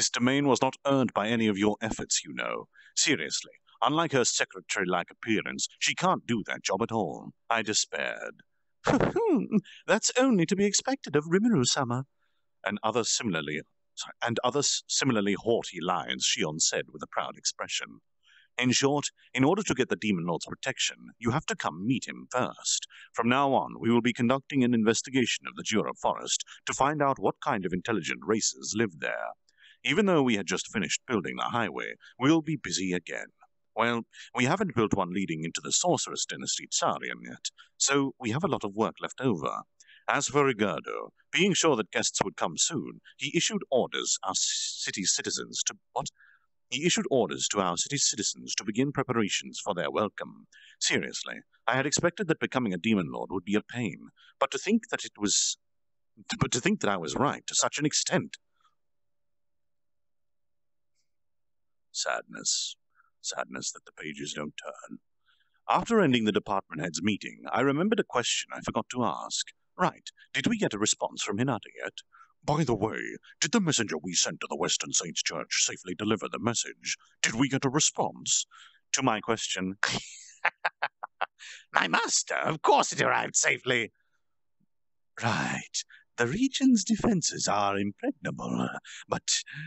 [SPEAKER 1] This domain was not earned by any of your efforts, you know. Seriously, unlike her secretary-like appearance, she can't do that job at all. I despaired. That's only to be expected of Rimuru-sama. And other similarly haughty lines Shion said with a proud expression. In short, in order to get the Demon Lord's protection, you have to come meet him first. From now on, we will be conducting an investigation of the Jura forest to find out what kind of intelligent races live there. Even though we had just finished building the highway, we'll be busy again. Well, we haven't built one leading into the Sorceress Dynasty Tsarian yet, so we have a lot of work left over. As for Rigardo, being sure that guests would come soon, he issued orders to our city's citizens to begin preparations for their welcome. Seriously, I had expected that becoming a Demon Lord would be a pain, but to think that I was right to such an extent. Sadness that the pages don't turn. After ending the department head's meeting, I remembered a question I forgot to ask. Right, did we get a response from Hinata yet? By the way, did the messenger we sent to the Western Saints Church safely deliver the message? Did we get a response? To my question,
[SPEAKER 10] My master, of course it arrived safely.
[SPEAKER 1] right, the region's defenses are impregnable, but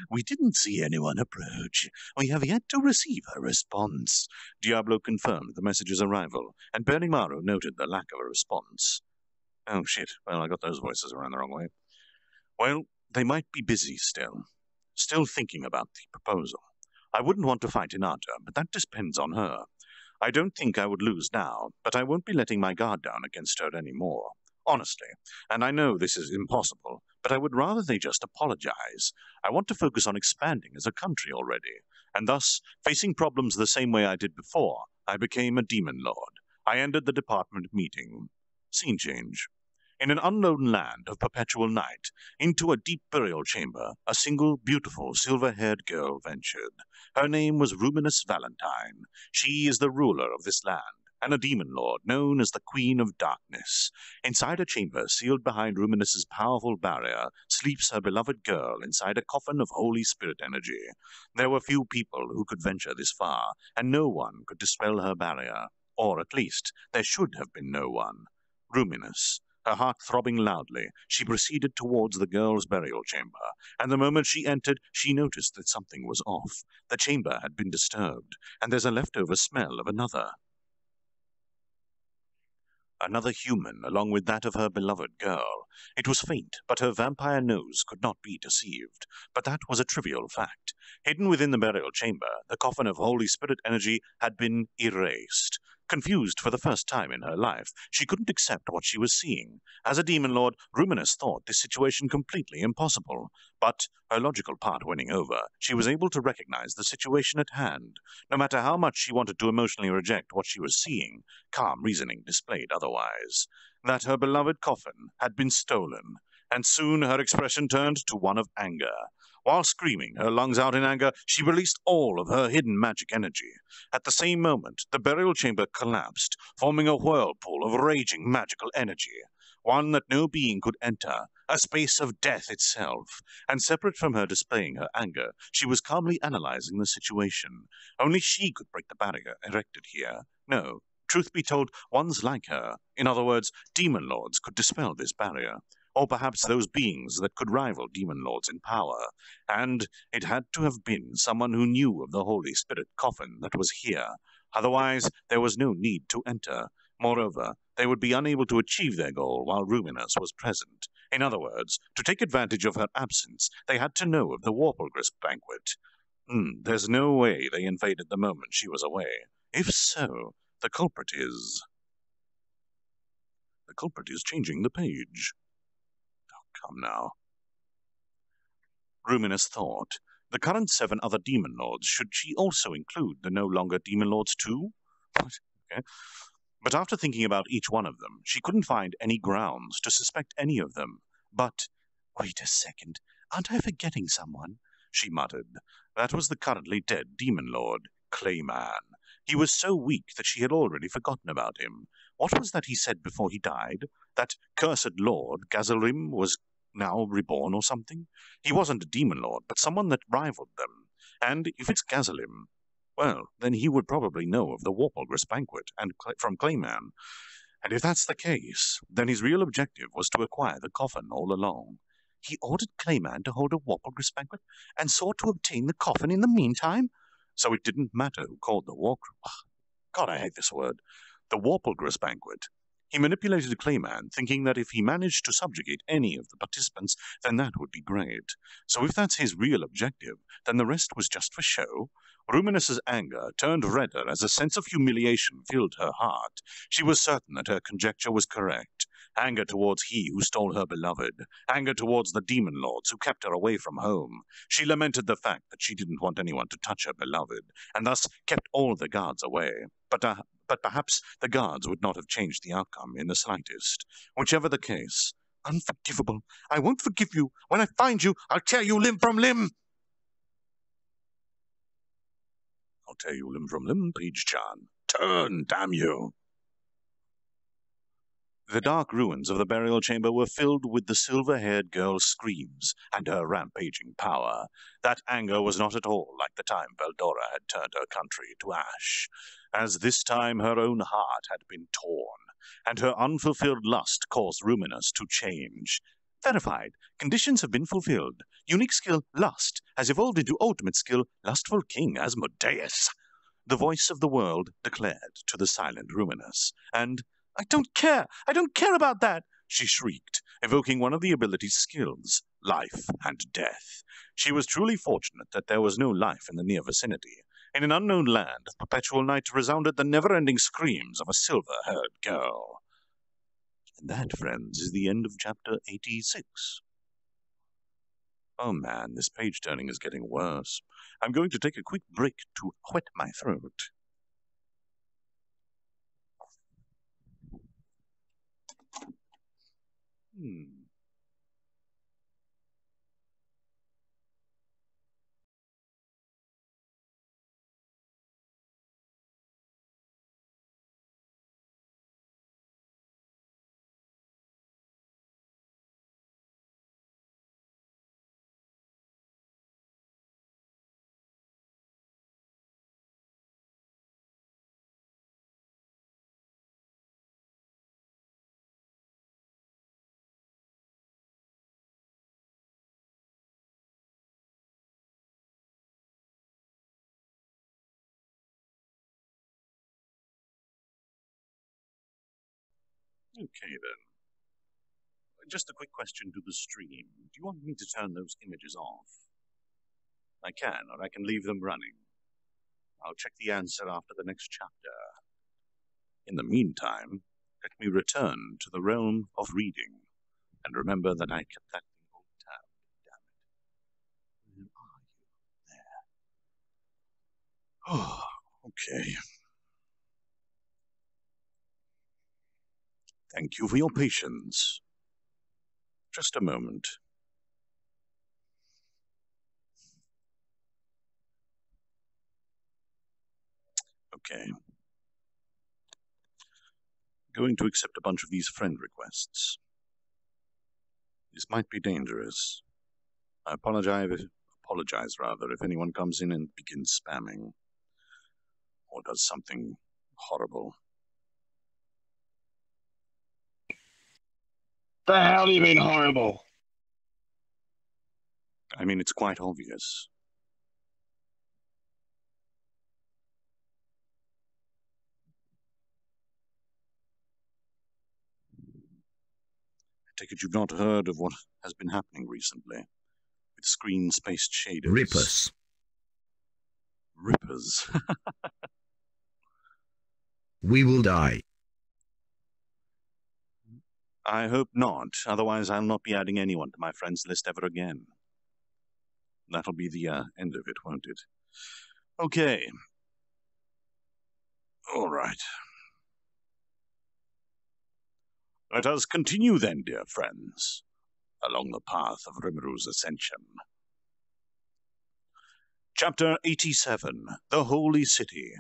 [SPEAKER 1] we didn't see anyone approach. We have yet to receive a response. Diablo confirmed the message's arrival, and Berimaru noted the lack of a response. Oh shit, well, I got those voices around the wrong way. Well, they might be busy still thinking about the proposal. I wouldn't want to fight Hinata, but that depends on her. I don't think I would lose now, but I won't be letting my guard down against her any more. Honestly, and I know this is impossible, but I would rather they just apologize. I want to focus on expanding as a country already, and thus, facing problems the same way I did before, I became a Demon Lord. I ended the department meeting. Scene change. In an unknown land of perpetual night, into a deep burial chamber, a single beautiful silver-haired girl ventured. Her name was Luminus Valentine. She is the ruler of this land, and a demon lord known as the Queen of Darkness. Inside a chamber sealed behind Ruminus's powerful barrier sleeps her beloved girl inside a coffin of Holy Spirit energy. There were few people who could venture this far, and no one could dispel her barrier. Or at least, there should have been no one. Ruminus. Her heart throbbing loudly, she proceeded towards the girl's burial chamber, and the moment she entered, she noticed that something was off. The chamber had been disturbed, and there's a leftover smell of another human, along with that of her beloved girl. It was faint, but her vampire nose could not be deceived. But that was a trivial fact. Hidden within the burial chamber, the coffin of Holy Spirit energy had been erased. Confused for the first time in her life, she couldn't accept what she was seeing. As a demon lord, Ruminus thought this situation completely impossible. But, her logical part winning over, she was able to recognize the situation at hand. No matter how much she wanted to emotionally reject what she was seeing, calm reasoning displayed otherwise. That her beloved coffin had been stolen, and soon her expression turned to one of anger. While screaming her lungs out in anger, she released all of her hidden magic energy. At the same moment, the burial chamber collapsed, forming a whirlpool of raging magical energy, one that no being could enter, a space of death itself. And separate from her displaying her anger, she was calmly analyzing the situation. Only she could break the barrier erected here. No, truth be told, ones like her, in other words, demon lords, could dispel this barrier. Or perhaps those beings that could rival demon lords in power, and it had to have been someone who knew of the Holy Spirit coffin that was here. Otherwise, there was no need to enter. Moreover, they would be unable to achieve their goal while Ruminus was present. In other words, to take advantage of her absence, they had to know of the Warplegris banquet. There's no way they invaded the moment she was away. If so, the culprit is changing the page. Come now. Ruminus thought. The current 7 other demon lords, should she also include the no longer demon lords too? Okay. But after thinking about each one of them, she couldn't find any grounds to suspect any of them. But, wait a second, aren't I forgetting someone? She muttered. That was the currently dead demon lord, Clayman. He was so weak that she had already forgotten about him. What was that he said before he died? That cursed lord, Gazarim, was now reborn or something? He wasn't a demon lord, but someone that rivaled them. And if it's Gazalim, well, then he would probably know of the Warpulgris banquet and from Clayman. And if that's the case, then his real objective was to acquire the coffin all along. He ordered Clayman to hold a Warpulgris banquet and sought to obtain the coffin in the meantime? So it didn't matter who called the God, I hate this word. The Warpulgris banquet. He manipulated Clayman, thinking that if he managed to subjugate any of the participants, then that would be great. So if that's his real objective, then the rest was just for show. Ruminus's anger turned redder as a sense of humiliation filled her heart. She was certain that her conjecture was correct. Anger towards he who stole her beloved. Anger towards the demon lords who kept her away from home. She lamented the fact that she didn't want anyone to touch her beloved, and thus kept all the guards away. But perhaps the guards would not have changed the outcome in the slightest. Whichever the case, unforgivable. I won't forgive you. When I find you, I'll tear you limb from limb. I'll tear you limb from limb, Page-chan. Turn, damn you. The dark ruins of the burial chamber were filled with the silver-haired girl's screams and her rampaging power. That anger was not at all like the time Veldora had turned her country to ash, as this time her own heart had been torn, and her unfulfilled lust caused Ruminus to change. Verified. Conditions have been fulfilled. Unique skill, Lust, has evolved into ultimate skill, Lustful King Asmodeus. The voice of the world declared to the silent Ruminus, and I don't care about that, she shrieked, evoking one of the ability's skills, life and death. She was truly fortunate that there was no life in the near vicinity. In an unknown land of perpetual night resounded the never-ending screams of a silver-haired girl. And that, friends, is the end of chapter 86. Oh man, this page-turning is getting worse. I'm going to take a quick break to wet my throat. Okay, then. Just a quick question to the stream. Do you want me to turn those images off? I can, or I can leave them running. I'll check the answer after the next chapter. In the meantime, let me return to the realm of reading, and remember that I kept that thing all tabbed. Damn it. Where are you? There. Oh, okay. Thank you for your patience. Just a moment. Okay. Going to accept a bunch of these friend requests. This might be dangerous. I apologize if anyone comes in and begins spamming, or does something horrible.
[SPEAKER 4] The hell do you mean horrible?
[SPEAKER 1] I mean, it's quite obvious. I take it you've not heard of what has been happening recently, with screen-spaced shaders.
[SPEAKER 7] Rippers.
[SPEAKER 1] Rippers.
[SPEAKER 7] We will die.
[SPEAKER 1] I hope not, otherwise I'll not be adding anyone to my friends list ever again. That'll be the end of it, won't it? Okay. All right. Let us continue then, dear friends, along the path of Rimuru's ascension. Chapter 87, The Holy City.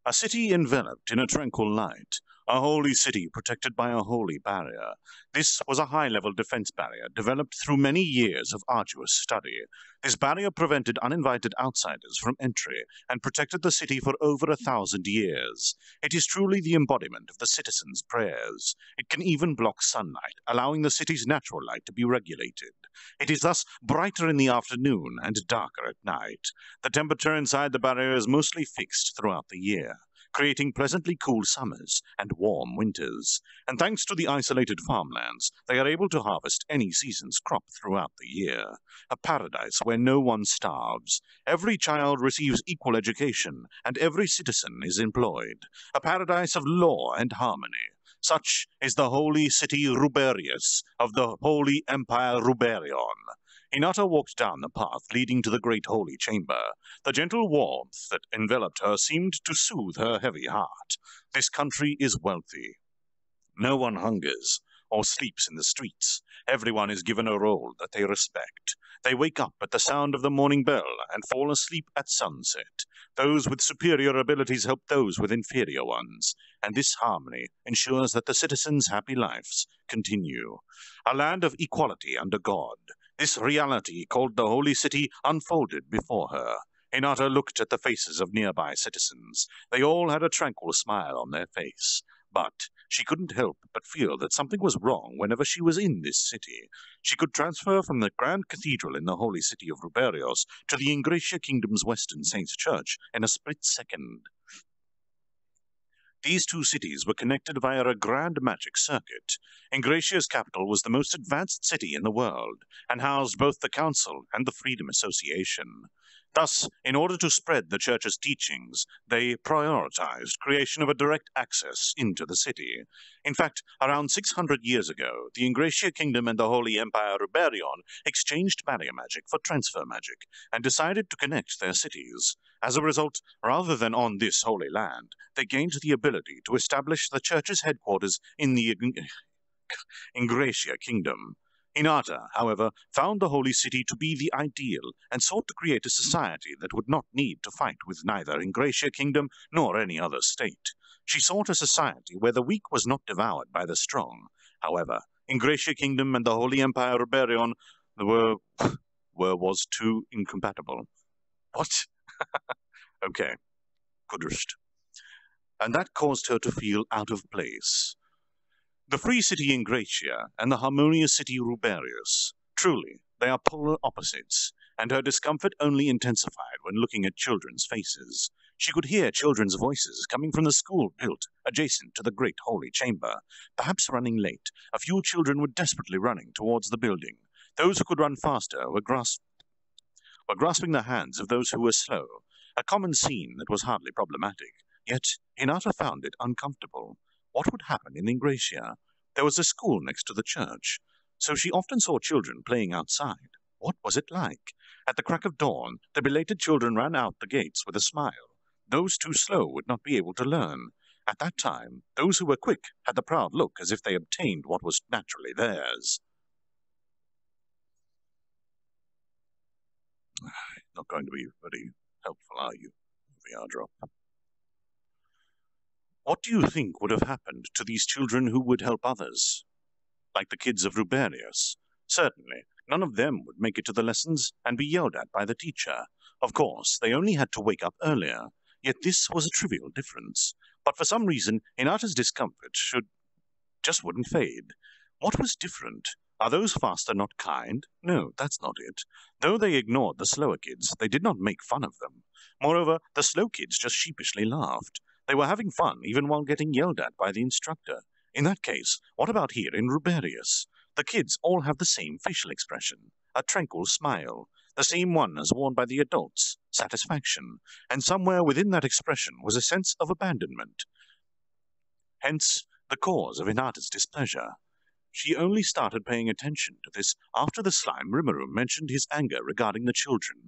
[SPEAKER 1] A city enveloped in a tranquil light. a holy city protected by a holy barrier. This was a high-level defense barrier developed through many years of arduous study. This barrier prevented uninvited outsiders from entry and protected the city for over 1,000 years. It is truly the embodiment of the citizens' prayers. It can even block sunlight, allowing the city's natural light to be regulated. It is thus brighter in the afternoon and darker at night. The temperature inside the barrier is mostly fixed throughout the year, creating pleasantly cool summers and warm winters. And thanks to the isolated farmlands, they are able to harvest any season's crop throughout the year. A paradise where no one starves. Every child receives equal education, and every citizen is employed. A paradise of law and harmony. Such is the holy city Ruberios of the Holy Empire Ruberion. Hinata walked down the path leading to the great holy chamber. The gentle warmth that enveloped her seemed to soothe her heavy heart. This country is wealthy. No one hungers or sleeps in the streets. Everyone is given a role that they respect. They wake up at the sound of the morning bell and fall asleep at sunset. Those with superior abilities help those with inferior ones, and this harmony ensures that the citizens' happy lives continue. A land of equality under God. This reality, called the Holy City, unfolded before her. Hinata looked at the faces of nearby citizens. They all had a tranquil smile on their face. But she couldn't help but feel that something was wrong whenever she was in this city. She could transfer from the grand cathedral in the holy city of Ruberios to the Ingratia Kingdom's Western Saints Church in a split second. These two cities were connected via a grand magic circuit. Ingratia's capital was the most advanced city in the world, and housed both the Council and the Freedom Association. Thus, in order to spread the Church's teachings, they prioritized creation of a direct access into the city. In fact, around 600 years ago, the Ingratia Kingdom and the Holy Empire Ruberion exchanged barrier magic for transfer magic, and decided to connect their cities. As a result, rather than on this holy land, they gained the ability to establish the Church's headquarters in the Ingratia Kingdom. Hinata, however, found the holy city to be the ideal, and sought to create a society that would not need to fight with neither Ingratia Kingdom nor any other state. She sought a society where the weak was not devoured by the strong. However, Ingratia Kingdom and the Holy Empire Ruberion was too incompatible. What? Okay. Kudrst. And that caused her to feel out of place. The free city Ingratia and the harmonious city Ruberios. Truly, they are polar opposites, and her discomfort only intensified when looking at children's faces. She could hear children's voices coming from the school built adjacent to the great holy chamber. Perhaps running late, a few children were desperately running towards the building. Those who could run faster were grasping the hands of those who were slow, a common scene that was hardly problematic. Yet Hinata found it uncomfortable. What would happen in Ingratia? There was a school next to the church, so she often saw children playing outside. What was it like? At the crack of dawn, the belated children ran out the gates with a smile. Those too slow would not be able to learn. At that time, those who were quick had the proud look as if they obtained what was naturally theirs. Not going to be very helpful, are you, VRDrop? What do you think would have happened to these children who would help others? Like the kids of Ruberios. Certainly, none of them would make it to the lessons and be yelled at by the teacher. Of course, they only had to wake up earlier. Yet this was a trivial difference. But for some reason, Hinata's discomfort just wouldn't fade. What was different? Are those faster not kind? No, that's not it. Though they ignored the slower kids, they did not make fun of them. Moreover, the slow kids just sheepishly laughed. They were having fun even while getting yelled at by the instructor. In that case, what about here in Ruberios? The kids all have the same facial expression, a tranquil smile, the same one as worn by the adults, satisfaction, and somewhere within that expression was a sense of abandonment. Hence, the cause of Hinata's displeasure. She only started paying attention to this after the slime Rimuru mentioned his anger regarding the children.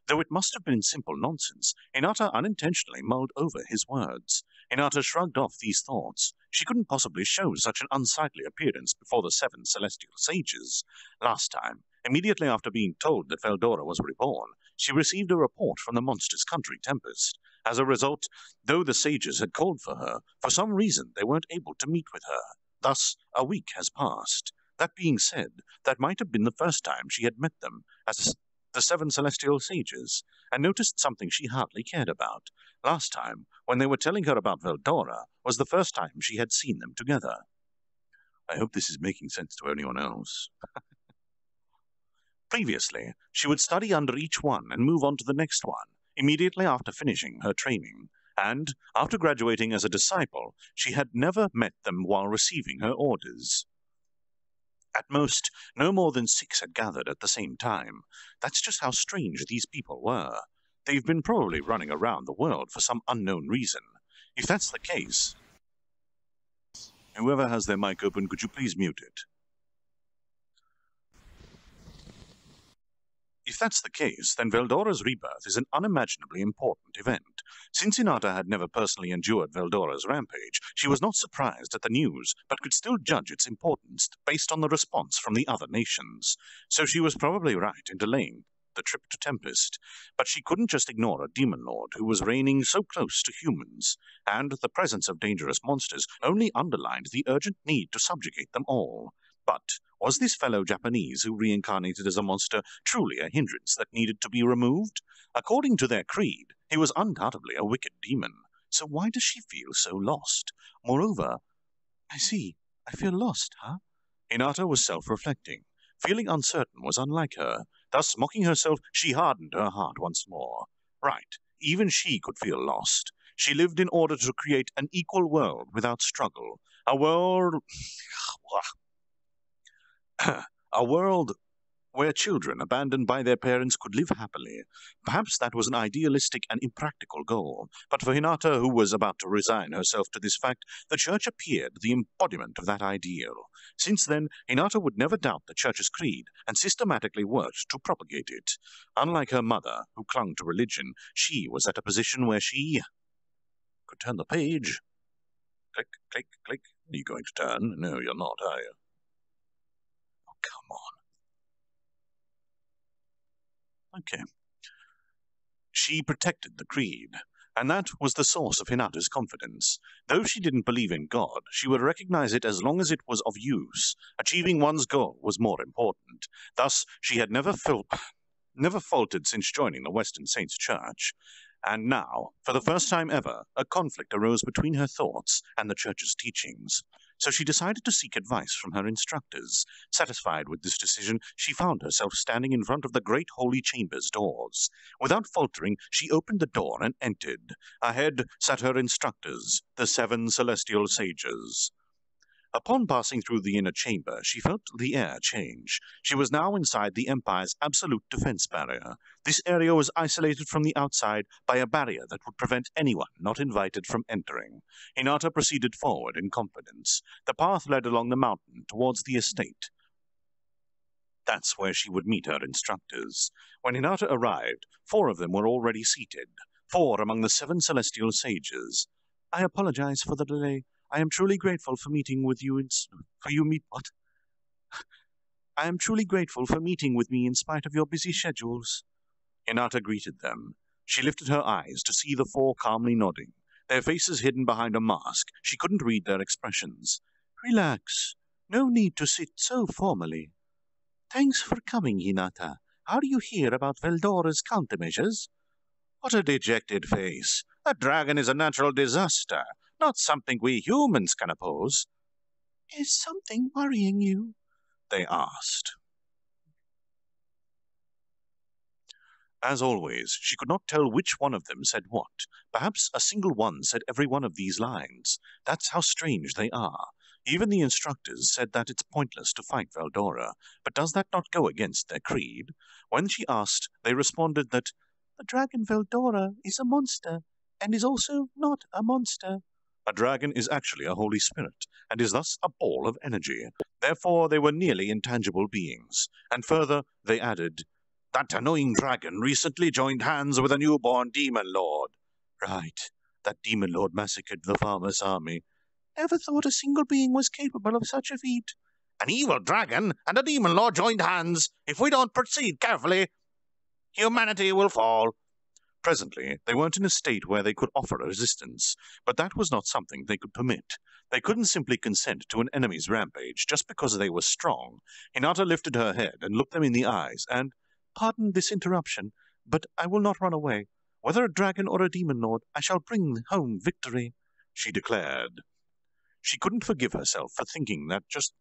[SPEAKER 1] Though it must have been simple nonsense, Hinata unintentionally mulled over his words. Hinata shrugged off these thoughts. She couldn't possibly show such an unsightly appearance before the 7 celestial sages. Last time, immediately after being told that Veldora was reborn, she received a report from the monster's country, Tempest. As a result, though the sages had called for her, for some reason they weren't able to meet with her. Thus, a week has passed. That being said, that might have been the first time she had met them, as the seven celestial sages, and noticed something she hardly cared about. Last time, when they were telling her about Veldora, was the first time she had seen them together. I hope this is making sense to anyone else. Previously, she would study under each one and move on to the next one, immediately after finishing her training, and, after graduating as a disciple, she had never met them while receiving her orders. At most, no more than 6 had gathered at the same time. That's just how strange these people were. They've been probably running around the world for some unknown reason. If that's the case... Whoever has their mic open, could you please mute it? If that's the case, then Veldora's rebirth is an unimaginably important event. Since Hinata had never personally endured Veldora's rampage, she was not surprised at the news, but could still judge its importance based on the response from the other nations. So she was probably right in delaying the trip to Tempest, but she couldn't just ignore a demon lord who was reigning so close to humans, and the presence of dangerous monsters only underlined the urgent need to subjugate them all. But was this fellow Japanese who reincarnated as a monster truly a hindrance that needed to be removed? According to their creed, he was undoubtedly a wicked demon. So why does she feel so lost? Moreover, I see, I feel lost, huh? Hinata was self-reflecting. Feeling uncertain was unlike her. Thus, mocking herself, she hardened her heart once more. Right, even she could feel lost. She lived in order to create an equal world without struggle. A world... a world where children abandoned by their parents could live happily. Perhaps that was an idealistic and impractical goal, but for Hinata, who was about to resign herself to this fact, the Church appeared the embodiment of that ideal. Since then, Hinata would never doubt the Church's creed, and systematically worked to propagate it. Unlike her mother, who clung to religion, she was at a position where she could turn the page. Click, click, click. Are you going to turn? No, you're not, are you? Come on. Okay. She protected the creed, and that was the source of Hinata's confidence. Though she didn't believe in God, she would recognize it as long as it was of use. Achieving one's goal was more important. Thus, she had never faltered since joining the Western Saints' Church. And now, for the first time ever, a conflict arose between her thoughts and the Church's teachings. So she decided to seek advice from her instructors. Satisfied with this decision, she found herself standing in front of the great holy chamber's doors. Without faltering, she opened the door and entered. Ahead sat her instructors, the 7 celestial sages. Upon passing through the inner chamber, she felt the air change. She was now inside the Empire's absolute defense barrier. This area was isolated from the outside by a barrier that would prevent anyone not invited from entering. Hinata proceeded forward in confidence. The path led along the mountain towards the estate. That's where she would meet her instructors. When Hinata arrived, 4 of them were already seated. 4 among the 7 celestial sages. I apologize for the delay. I am truly grateful for meeting with you I am truly grateful for meeting with me in spite of your busy schedules. Hinata greeted them. She lifted her eyes to see the 4 calmly nodding. Their faces hidden behind a mask, she couldn't read their expressions. Relax. No need to sit so formally. Thanks for coming, Hinata. How do you hear about Veldora's countermeasures? What a dejected face. That dragon is a natural disaster. Not something we humans can oppose. Is something worrying you? They asked. As always, she could not tell which one of them said what. Perhaps a single one said every one of these lines. That's how strange they are. Even the instructors said that it's pointless to fight Veldora, but does that not go against their creed? When she asked, they responded that the dragon Veldora is a monster, and is also not a monster. A dragon is actually a holy spirit, and is thus a ball of energy. Therefore, they were nearly intangible beings. And further, they added, that annoying dragon recently joined hands with a newborn demon lord. Right, that demon lord massacred the farmer's army. Never thought a single being was capable of such a feat. An evil dragon and a demon lord joined hands. If we don't proceed carefully... Humanity will fall. Presently, they weren't in a state where they could offer a resistance, but that was not something they could permit. They couldn't simply consent to an enemy's rampage just because they were strong. Hinata lifted her head and looked them in the eyes, and, "Pardon this interruption, but I will not run away. Whether a dragon or a demon lord, I shall bring home victory," she declared. She couldn't forgive herself for thinking that just...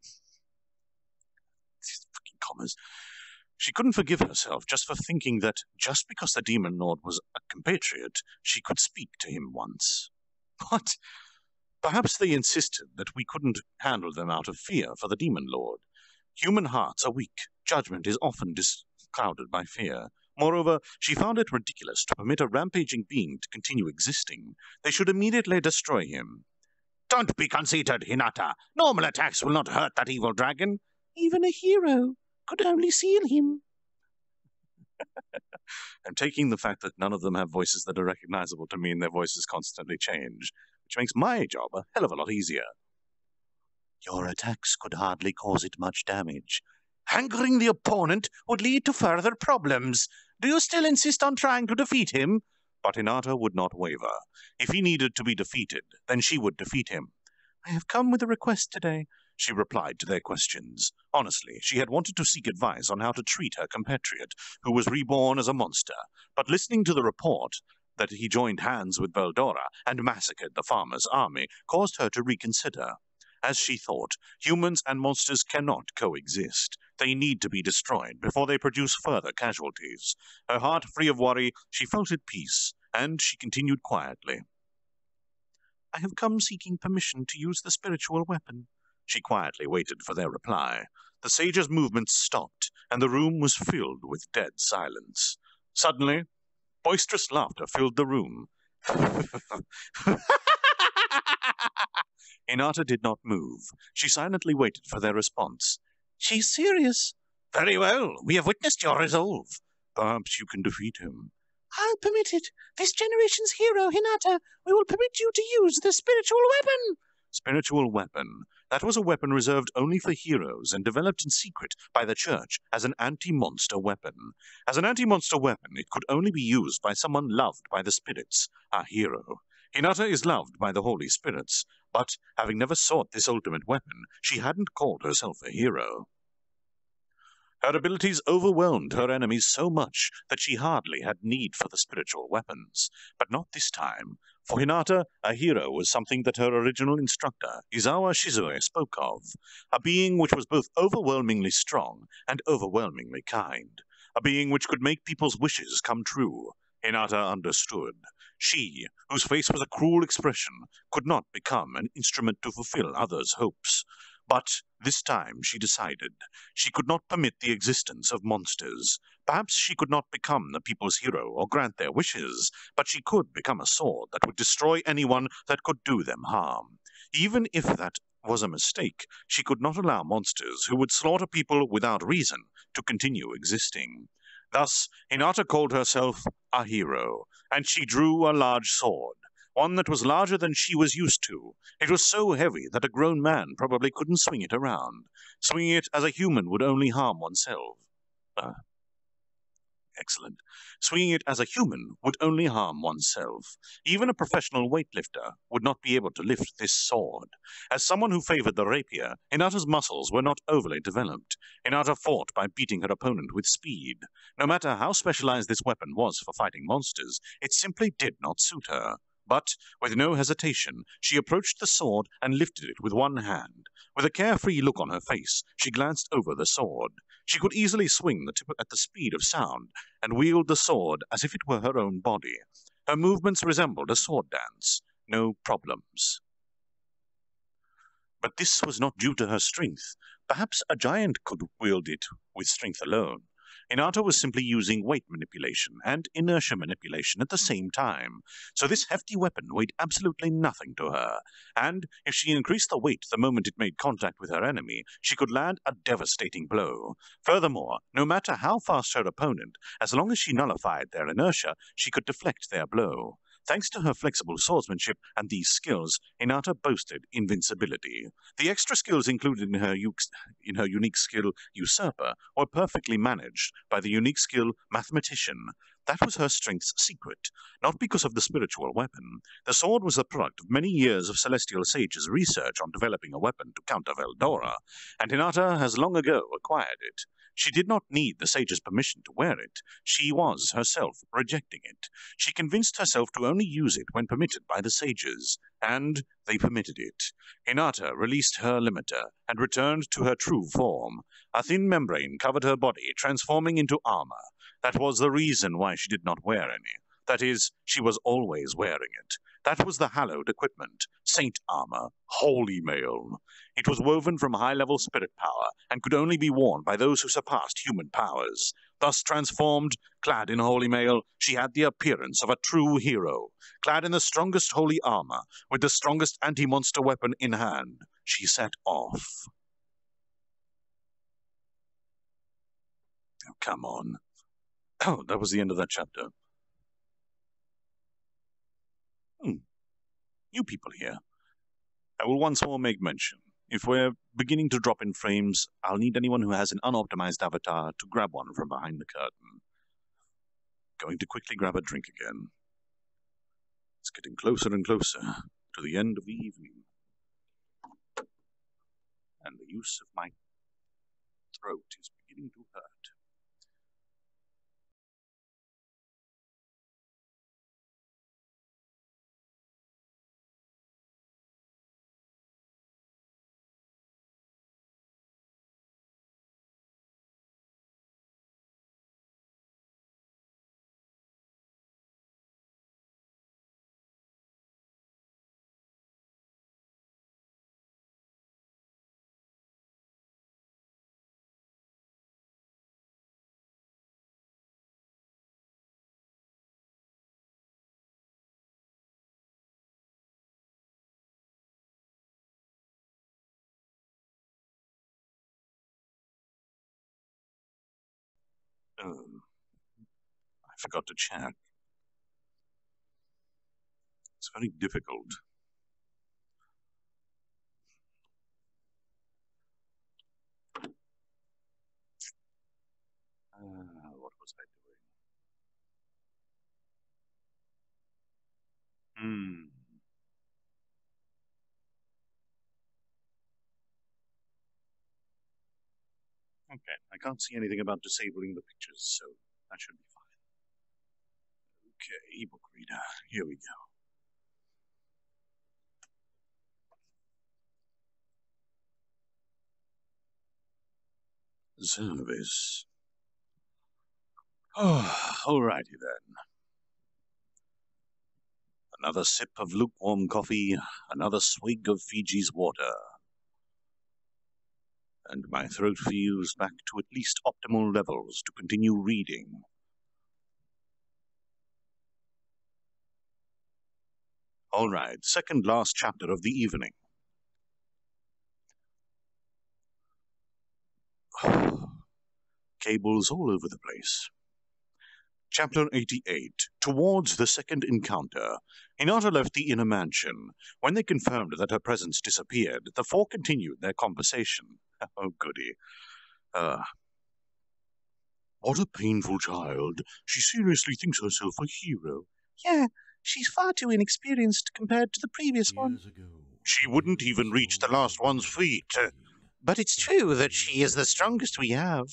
[SPEAKER 1] These fucking commas. She couldn't forgive herself just for thinking that just because the demon lord was a compatriot, she could speak to him once. What? Perhaps they insisted that we couldn't handle them out of fear for the demon lord. Human hearts are weak. Judgment is often clouded by fear. Moreover, she found it ridiculous to permit a rampaging being to continue existing. They should immediately destroy him. "Don't be conceited, Hinata. Normal attacks will not hurt that evil dragon. Even a hero could only seal him." I'm taking the fact that none of them have voices that are recognizable to mean their voices constantly change, which makes my job a hell of a lot easier. "Your attacks could hardly cause it much damage. Angering the opponent would lead to further problems. Do you still insist on trying to defeat him?" But Hinata would not waver. If he needed to be defeated, then she would defeat him. "I have come with a request today," she replied to their questions. Honestly, she had wanted to seek advice on how to treat her compatriot, who was reborn as a monster, but listening to the report that he joined hands with Veldora and massacred the farmer's army caused her to reconsider. As she thought, humans and monsters cannot coexist. They need to be destroyed before they produce further casualties. Her heart free of worry, she felt at peace, and she continued quietly. "I have come seeking permission to use the spiritual weapon." She quietly waited for their reply. The sage's movements stopped, and the room was filled with dead silence. Suddenly, boisterous laughter filled the room. Hinata did not move. She silently waited for their response. "She's serious." "Very well. We have witnessed your resolve." "Perhaps you can defeat him." "I'll permit it. This generation's hero, Hinata. We will permit you to use the spiritual weapon." Spiritual weapon. That was a weapon reserved only for heroes and developed in secret by the church as an anti-monster weapon. As an anti-monster weapon, it could only be used by someone loved by the spirits, a hero. Hinata is loved by the holy spirits, but having never sought this ultimate weapon, she hadn't called herself a hero. Her abilities overwhelmed her enemies so much that she hardly had need for the spiritual weapons. But not this time. For Hinata, a hero was something that her original instructor, Izawa Shizue, spoke of. A being which was both overwhelmingly strong and overwhelmingly kind. A being which could make people's wishes come true. Hinata understood. She, whose face was a cruel expression, could not become an instrument to fulfill others' hopes. But this time she decided. She could not permit the existence of monsters. Perhaps she could not become the people's hero or grant their wishes, but she could become a sword that would destroy anyone that could do them harm. Even if that was a mistake, she could not allow monsters who would slaughter people without reason to continue existing. Thus, Hinata called herself a hero, and she drew a large sword. One that was larger than she was used to. It was so heavy that a grown man probably couldn't swing it around. Swinging it as a human would only harm oneself. Excellent. Swinging it as a human would only harm oneself. Even a professional weightlifter would not be able to lift this sword. As someone who favored the rapier, Hinata's muscles were not overly developed. Hinata fought by beating her opponent with speed. No matter how specialized this weapon was for fighting monsters, it simply did not suit her. But, with no hesitation, she approached the sword and lifted it with one hand. With a carefree look on her face, she glanced over the sword. She could easily swing the tip at the speed of sound, and wield the sword as if it were her own body. Her movements resembled a sword dance. No problems. But this was not due to her strength. Perhaps a giant could wield it with strength alone. Hinata was simply using weight manipulation and inertia manipulation at the same time, so this hefty weapon weighed absolutely nothing to her, and if she increased the weight the moment it made contact with her enemy, she could land a devastating blow. Furthermore, no matter how fast her opponent, as long as she nullified their inertia, she could deflect their blow. Thanks to her flexible swordsmanship and these skills, Hinata boasted invincibility. The extra skills included in her unique skill, Usurper, were perfectly managed by the unique skill, Mathematician. That was her strength's secret, not because of the spiritual weapon. The sword was the product of many years of Celestial Sages' research on developing a weapon to counter Veldora, and Hinata has long ago acquired it. She did not need the sage's permission to wear it. She was herself rejecting it. She convinced herself to only use it when permitted by the sages, and they permitted it. Hinata released her limiter and returned to her true form. A thin membrane covered her body, transforming into armor. That was the reason why she did not wear any. That is, she was always wearing it. That was the hallowed equipment, saint armor, holy mail. It was woven from high-level spirit power, and could only be worn by those who surpassed human powers. Thus transformed, clad in holy mail, she had the appearance of a true hero. Clad in the strongest holy armor, with the strongest anti-monster weapon in hand, she set off. Oh, come on. Oh, that was the end of that chapter. You people here. I will once more make mention. If we're beginning to drop in frames, I'll need anyone who has an unoptimized avatar to grab one from behind the curtain. Going to quickly grab a drink again. It's getting closer and closer to the end of the evening. And the use of my throat is beginning to hurt. I forgot to check. It's very difficult. What was I doing? Okay, I can't see anything about disabling the pictures, so that should be fine. Okay, ebook reader, here we go. Service. Oh, alrighty then. Another sip of lukewarm coffee, another swig of Fiji's water. And my throat feels back to at least optimal levels to continue reading. All right, second last chapter of the evening. Cables all over the place. Chapter 88. Towards the second encounter. Hinata left the inner mansion. When they confirmed that her presence disappeared, the four continued their conversation. Oh, goody. What a painful child. She seriously thinks herself a hero.
[SPEAKER 10] Yeah, she's far too inexperienced compared to the previous one.
[SPEAKER 1] She wouldn't even reach the last one's feet.
[SPEAKER 10] But it's true that she is the strongest we have.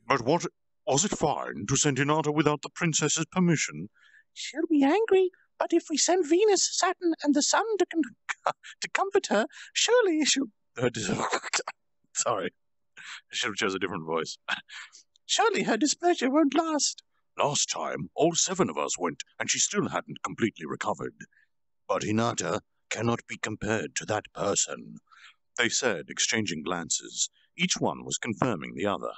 [SPEAKER 1] But what... Was it fine to send Hinata without the princess's permission?
[SPEAKER 10] She'll be angry, but if we send Venus, Saturn, and the Sun to comfort her, surely she'll...
[SPEAKER 1] Sorry. I should have chosen a different voice.
[SPEAKER 10] Surely her displeasure won't last.
[SPEAKER 1] Last time, all 7 of us went, and she still hadn't completely recovered. But Hinata cannot be compared to that person, they said, exchanging glances. Each one was confirming the other.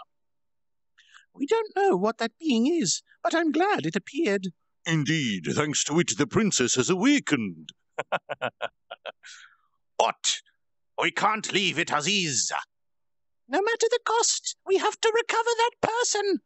[SPEAKER 10] We don't know what that being is, but I'm glad it appeared.
[SPEAKER 1] Indeed, thanks to it, the princess has awakened.
[SPEAKER 10] But we can't leave it as is. No matter the cost, we have to recover that person,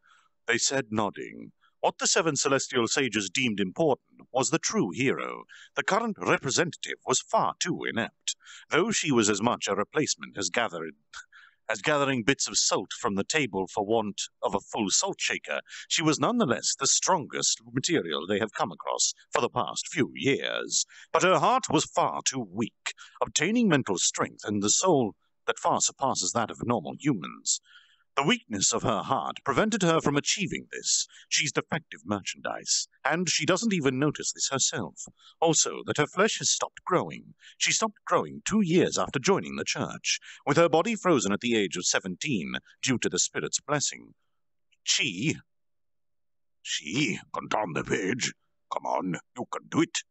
[SPEAKER 1] they said, nodding. What the 7 celestial sages deemed important was the true hero. The current representative was far too inept, though she was as much a replacement as gathering bits of salt from the table for want of a full salt shaker. She was nonetheless the strongest material they have come across for the past few years. But her heart was far too weak, obtaining mental strength and the soul that far surpasses that of normal humans. The weakness of her heart prevented her from achieving this. She's defective merchandise, and she doesn't even notice this herself. Also, that her flesh has stopped growing. She stopped growing 2 years after joining the church, with her body frozen at the age of 17 due to the spirit's blessing. She can turn the page. Come on, you can do it.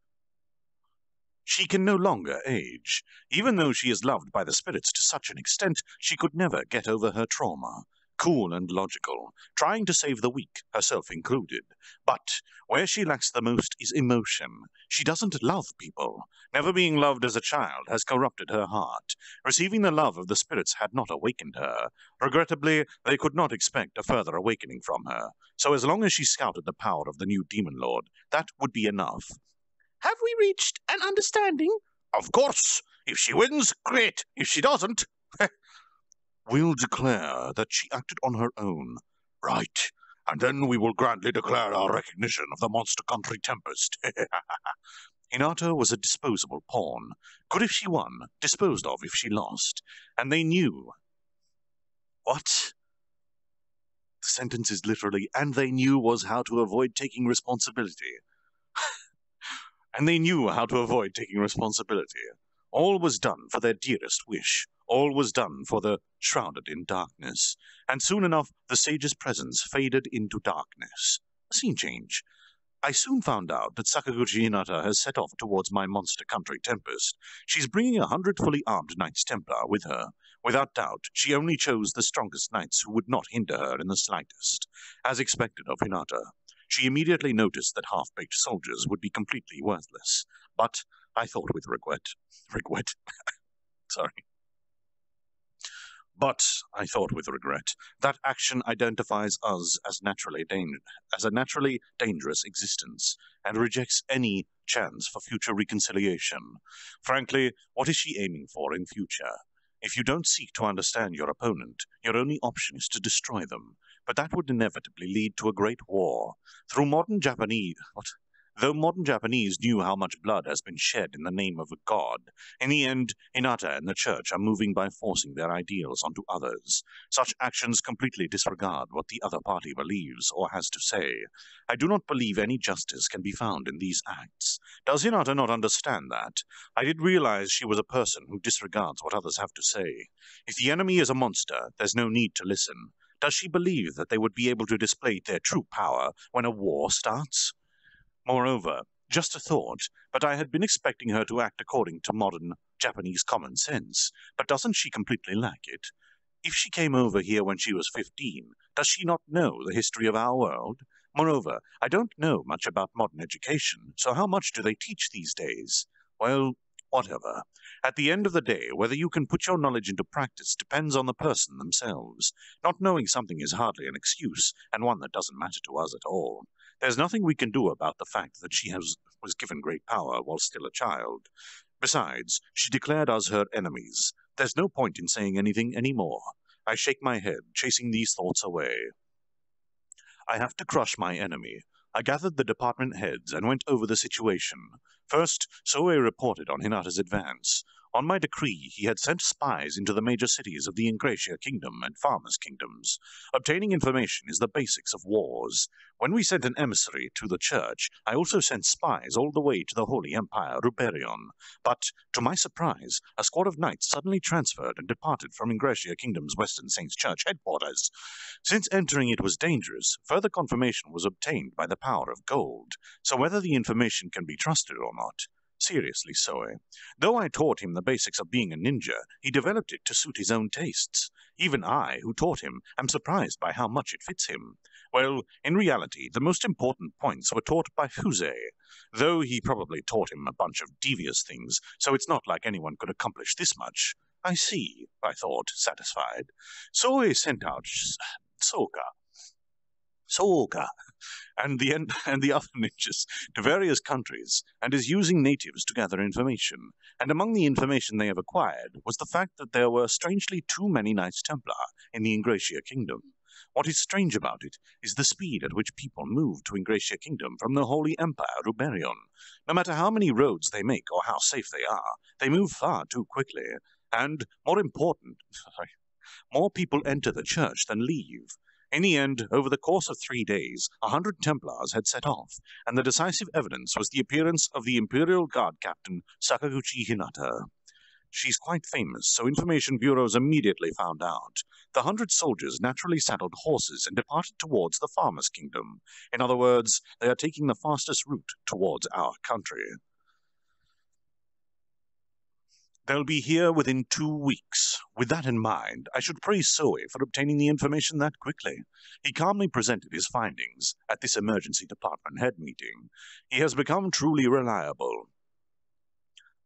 [SPEAKER 1] She can no longer age. Even though she is loved by the spirits to such an extent, she could never get over her trauma. Cool and logical, trying to save the weak, herself included. But where she lacks the most is emotion. She doesn't love people. Never being loved as a child has corrupted her heart. Receiving the love of the spirits had not awakened her. Regrettably, they could not expect a further awakening from her. So as long as she scouted the power of the new demon lord, that would be enough. Have we reached an understanding? Of course. If she wins, great. If she doesn't, we'll declare that she acted on her own. Right. And then we will grandly declare our recognition of the monster country Tempest. Hinata was a disposable pawn. Good if she won, disposed of if she lost. And they knew. What? The sentence is literally, and they knew was how to avoid taking responsibility. And they knew how to avoid taking responsibility. All was done for their dearest wish. All was done for the shrouded in darkness. And soon enough, the sage's presence faded into darkness. A scene change. I soon found out that Sakaguchi Hinata has set off towards my monster country Tempest. She's bringing 100 fully armed Knights Templar with her. Without doubt, she only chose the strongest knights who would not hinder her in the slightest. As expected of Hinata, she immediately noticed that half-baked soldiers would be completely worthless. But I thought with regret. But I thought with regret that action identifies us as a naturally dangerous existence and rejects any chance for future reconciliation. Frankly, what is she aiming for in future? If you don't seek to understand your opponent, your only option is to destroy them. But that would inevitably lead to a great war. Though modern Japanese knew how much blood has been shed in the name of a god, in the end, Hinata and the church are moving by forcing their ideals onto others. Such actions completely disregard what the other party believes or has to say. I do not believe any justice can be found in these acts. Does Hinata not understand that? I did realize she was a person who disregards what others have to say. If the enemy is a monster, there's no need to listen. Does she believe that they would be able to display their true power when a war starts? Moreover, just a thought, but I had been expecting her to act according to modern Japanese common sense, but doesn't she completely lack it? If she came over here when she was 15, does she not know the history of our world? Moreover, I don't know much about modern education, so how much do they teach these days? Well, whatever. At the end of the day, whether you can put your knowledge into practice depends on the person themselves. Not knowing something is hardly an excuse, and one that doesn't matter to us at all. There's nothing we can do about the fact that she was given great power while still a child. Besides, she declared us her enemies. There's no point in saying anything anymore. I shake my head, chasing these thoughts away. I have to crush my enemy. I gathered the department heads and went over the situation. First, Soe reported on Hinata's advance. On my decree, he had sent spies into the major cities of the Ingratia Kingdom and Farmers' Kingdoms. Obtaining information is the basics of wars. When we sent an emissary to the church, I also sent spies all the way to the Holy Empire, Ruberios. But, to my surprise, a squad of knights suddenly transferred and departed from Ingratia Kingdom's Western Saints Church headquarters. Since entering it was dangerous, further confirmation was obtained by the power of gold. So whether the information can be trusted or not. Seriously, Soe. Though I taught him the basics of being a ninja, he developed it to suit his own tastes. Even I, who taught him, am surprised by how much it fits him. Well, in reality, the most important points were taught by Fuse, though he probably taught him a bunch of devious things, so it's not like anyone could accomplish this much. I see, I thought, satisfied. Soe sent out Soka. and the other ninjas to various countries, and is using natives to gather information. And among the information they have acquired was the fact that there were strangely too many Knights Templar in the Ingratia Kingdom. What is strange about it is the speed at which people move to Ingratia Kingdom from the Holy Empire, Ruberion. No matter how many roads they make or how safe they are, they move far too quickly. And, more important, more people enter the church than leave. In the end, over the course of 3 days, 100 Templars had set off, and the decisive evidence was the appearance of the Imperial Guard Captain Sakaguchi Hinata. She's quite famous, so information bureaus immediately found out. The 100 soldiers naturally saddled horses and departed towards the Farmers' Kingdom. In other words, they are taking the fastest route towards our country. They'll be here within 2 weeks. With that in mind, I should praise Zoe for obtaining the information that quickly. He calmly presented his findings at this emergency department head meeting. He has become truly reliable.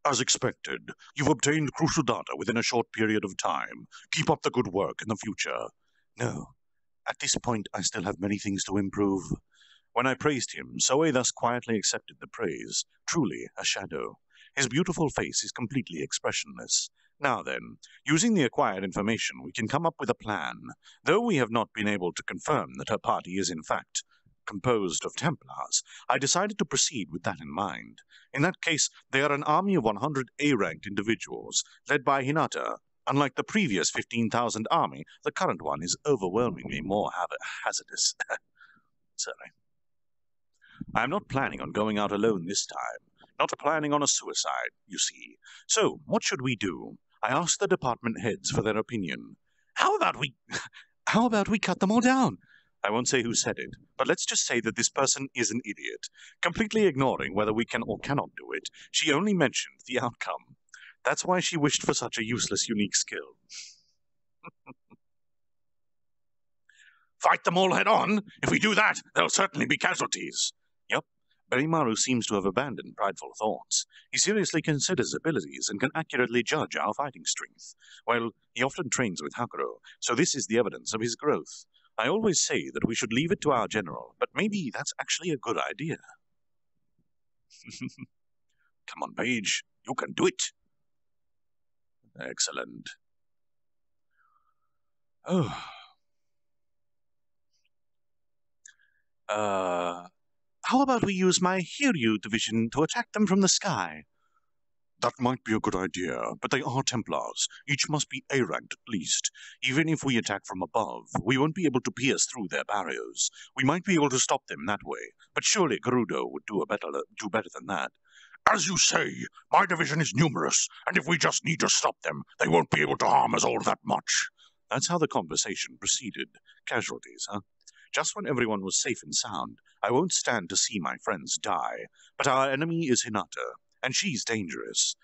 [SPEAKER 1] As expected, you've obtained crucial data within a short period of time. Keep up the good work in the future. No, at this point I still have many things to improve. When I praised him, Zoe thus quietly accepted the praise, truly a shadow. His beautiful face is completely expressionless. Now then, using the acquired information, we can come up with a plan. Though we have not been able to confirm that her party is in fact composed of Templars, I decided to proceed with that in mind. In that case, they are an army of 100 A-ranked individuals, led by Hinata. Unlike the previous 15,000 army, the current one is overwhelmingly more hazardous. Sorry. I am not planning on going out alone this time. Not planning on a suicide, you see. So, what should we do? I asked the department heads for their opinion. How about we cut them all down? I won't say who said it, but let's just say that this person is an idiot. Completely ignoring whether we can or cannot do it, she only mentioned the outcome. That's why she wished for such a useless, unique skill. Fight them all head on? If we do that, there'll certainly be casualties. Yup. Rimuru seems to have abandoned prideful thoughts. He seriously considers abilities and can accurately judge our fighting strength. Well, he often trains with Hakuro, so this is the evidence of his growth. I always say that we should leave it to our general, but maybe that's actually a good idea. Come on, Paige. You can do it. Excellent. Oh. How about we use my Hiryu division to attack them from the sky? That might be a good idea, but they are Templars. Each must be A-ranked at least. Even if we attack from above, we won't be able to pierce through their barriers. We might be able to stop them that way, but surely Gerudo would do better than that. As you say, my division is numerous, and if we just need to stop them, they won't be able to harm us all that much. That's how the conversation proceeded. Casualties, huh? Just when everyone was safe and sound, I won't stand to see my friends die. But our enemy is Hinata, and she's dangerous.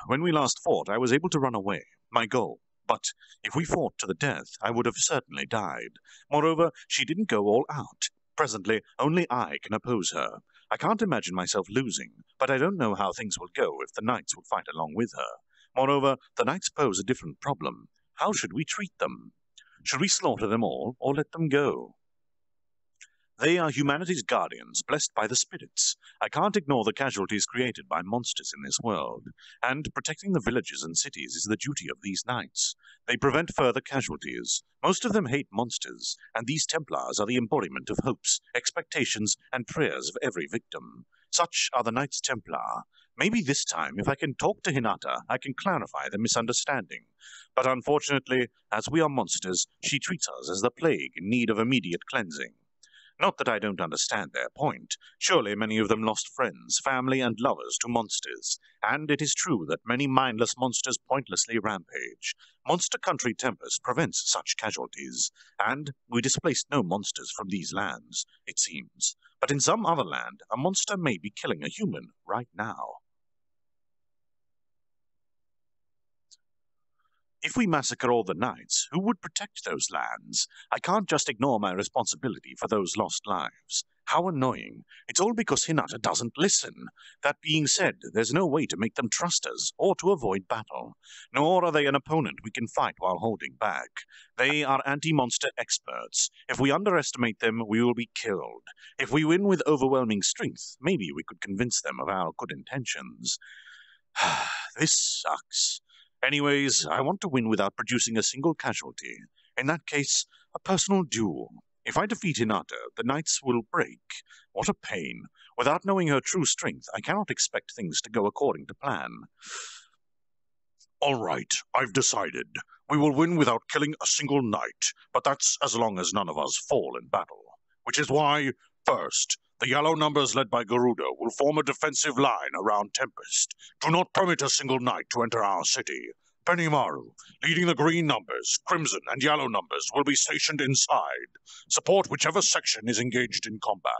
[SPEAKER 1] When we last fought, I was able to run away, my goal. But if we fought to the death, I would have certainly died. Moreover, she didn't go all out. Presently, only I can oppose her. I can't imagine myself losing, but I don't know how things will go if the knights would fight along with her. Moreover, the knights pose a different problem. How should we treat them? Should we slaughter them all, or let them go? They are humanity's guardians, blessed by the spirits. I can't ignore the casualties created by monsters in this world, and protecting the villages and cities is the duty of these knights. They prevent further casualties. Most of them hate monsters, and these Templars are the embodiment of hopes, expectations, and prayers of every victim. Such are the Knights Templar. Maybe this time, if I can talk to Hinata, I can clarify the misunderstanding. But unfortunately, as we are monsters, she treats us as the plague in need of immediate cleansing. Not that I don't understand their point. Surely many of them lost friends, family, and lovers to monsters. And it is true that many mindless monsters pointlessly rampage. Monster Country Tempest prevents such casualties. And we displaced no monsters from these lands, it seems. But in some other land, a monster may be killing a human right now. If we massacre all the knights, who would protect those lands? I can't just ignore my responsibility for those lost lives. How annoying. It's all because Hinata doesn't listen. That being said, there's no way to make them trust us, or to avoid battle. Nor are they an opponent we can fight while holding back. They are anti-monster experts. If we underestimate them, we will be killed. If we win with overwhelming strength, maybe we could convince them of our good intentions. This sucks. Anyways, I want to win without producing a single casualty. In that case, a personal duel. If I defeat Hinata, the knights will break. What a pain. Without knowing her true strength, I cannot expect things to go according to plan. All right, I've decided. We will win without killing a single knight, but that's as long as none of us fall in battle. Which is why, first, the yellow numbers led by Gerudo will form a defensive line around Tempest. Do not permit a single knight to enter our city. Benimaru, leading the green numbers, crimson and yellow numbers, will be stationed inside. Support whichever section is engaged in combat.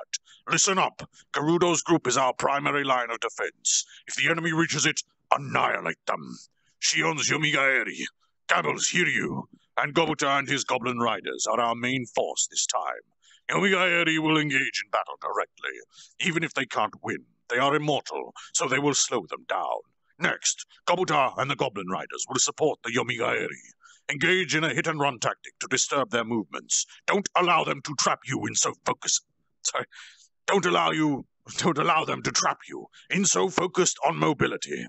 [SPEAKER 1] Listen up. Gerudo's group is our primary line of defense. If the enemy reaches it, annihilate them. Shion's Yomigaeri, Gabel's Hiryu, and Gobuta and his goblin riders are our main force this time. Yomigaeri will engage in battle directly. Even if they can't win, they are immortal, so they will slow them down. Next, Gobuta and the Goblin Riders will support the Yomigaeri. Engage in a hit-and-run tactic to disturb their movements. Don't allow them to trap you in so focused... Sorry. Don't allow them to trap you in so focused on mobility.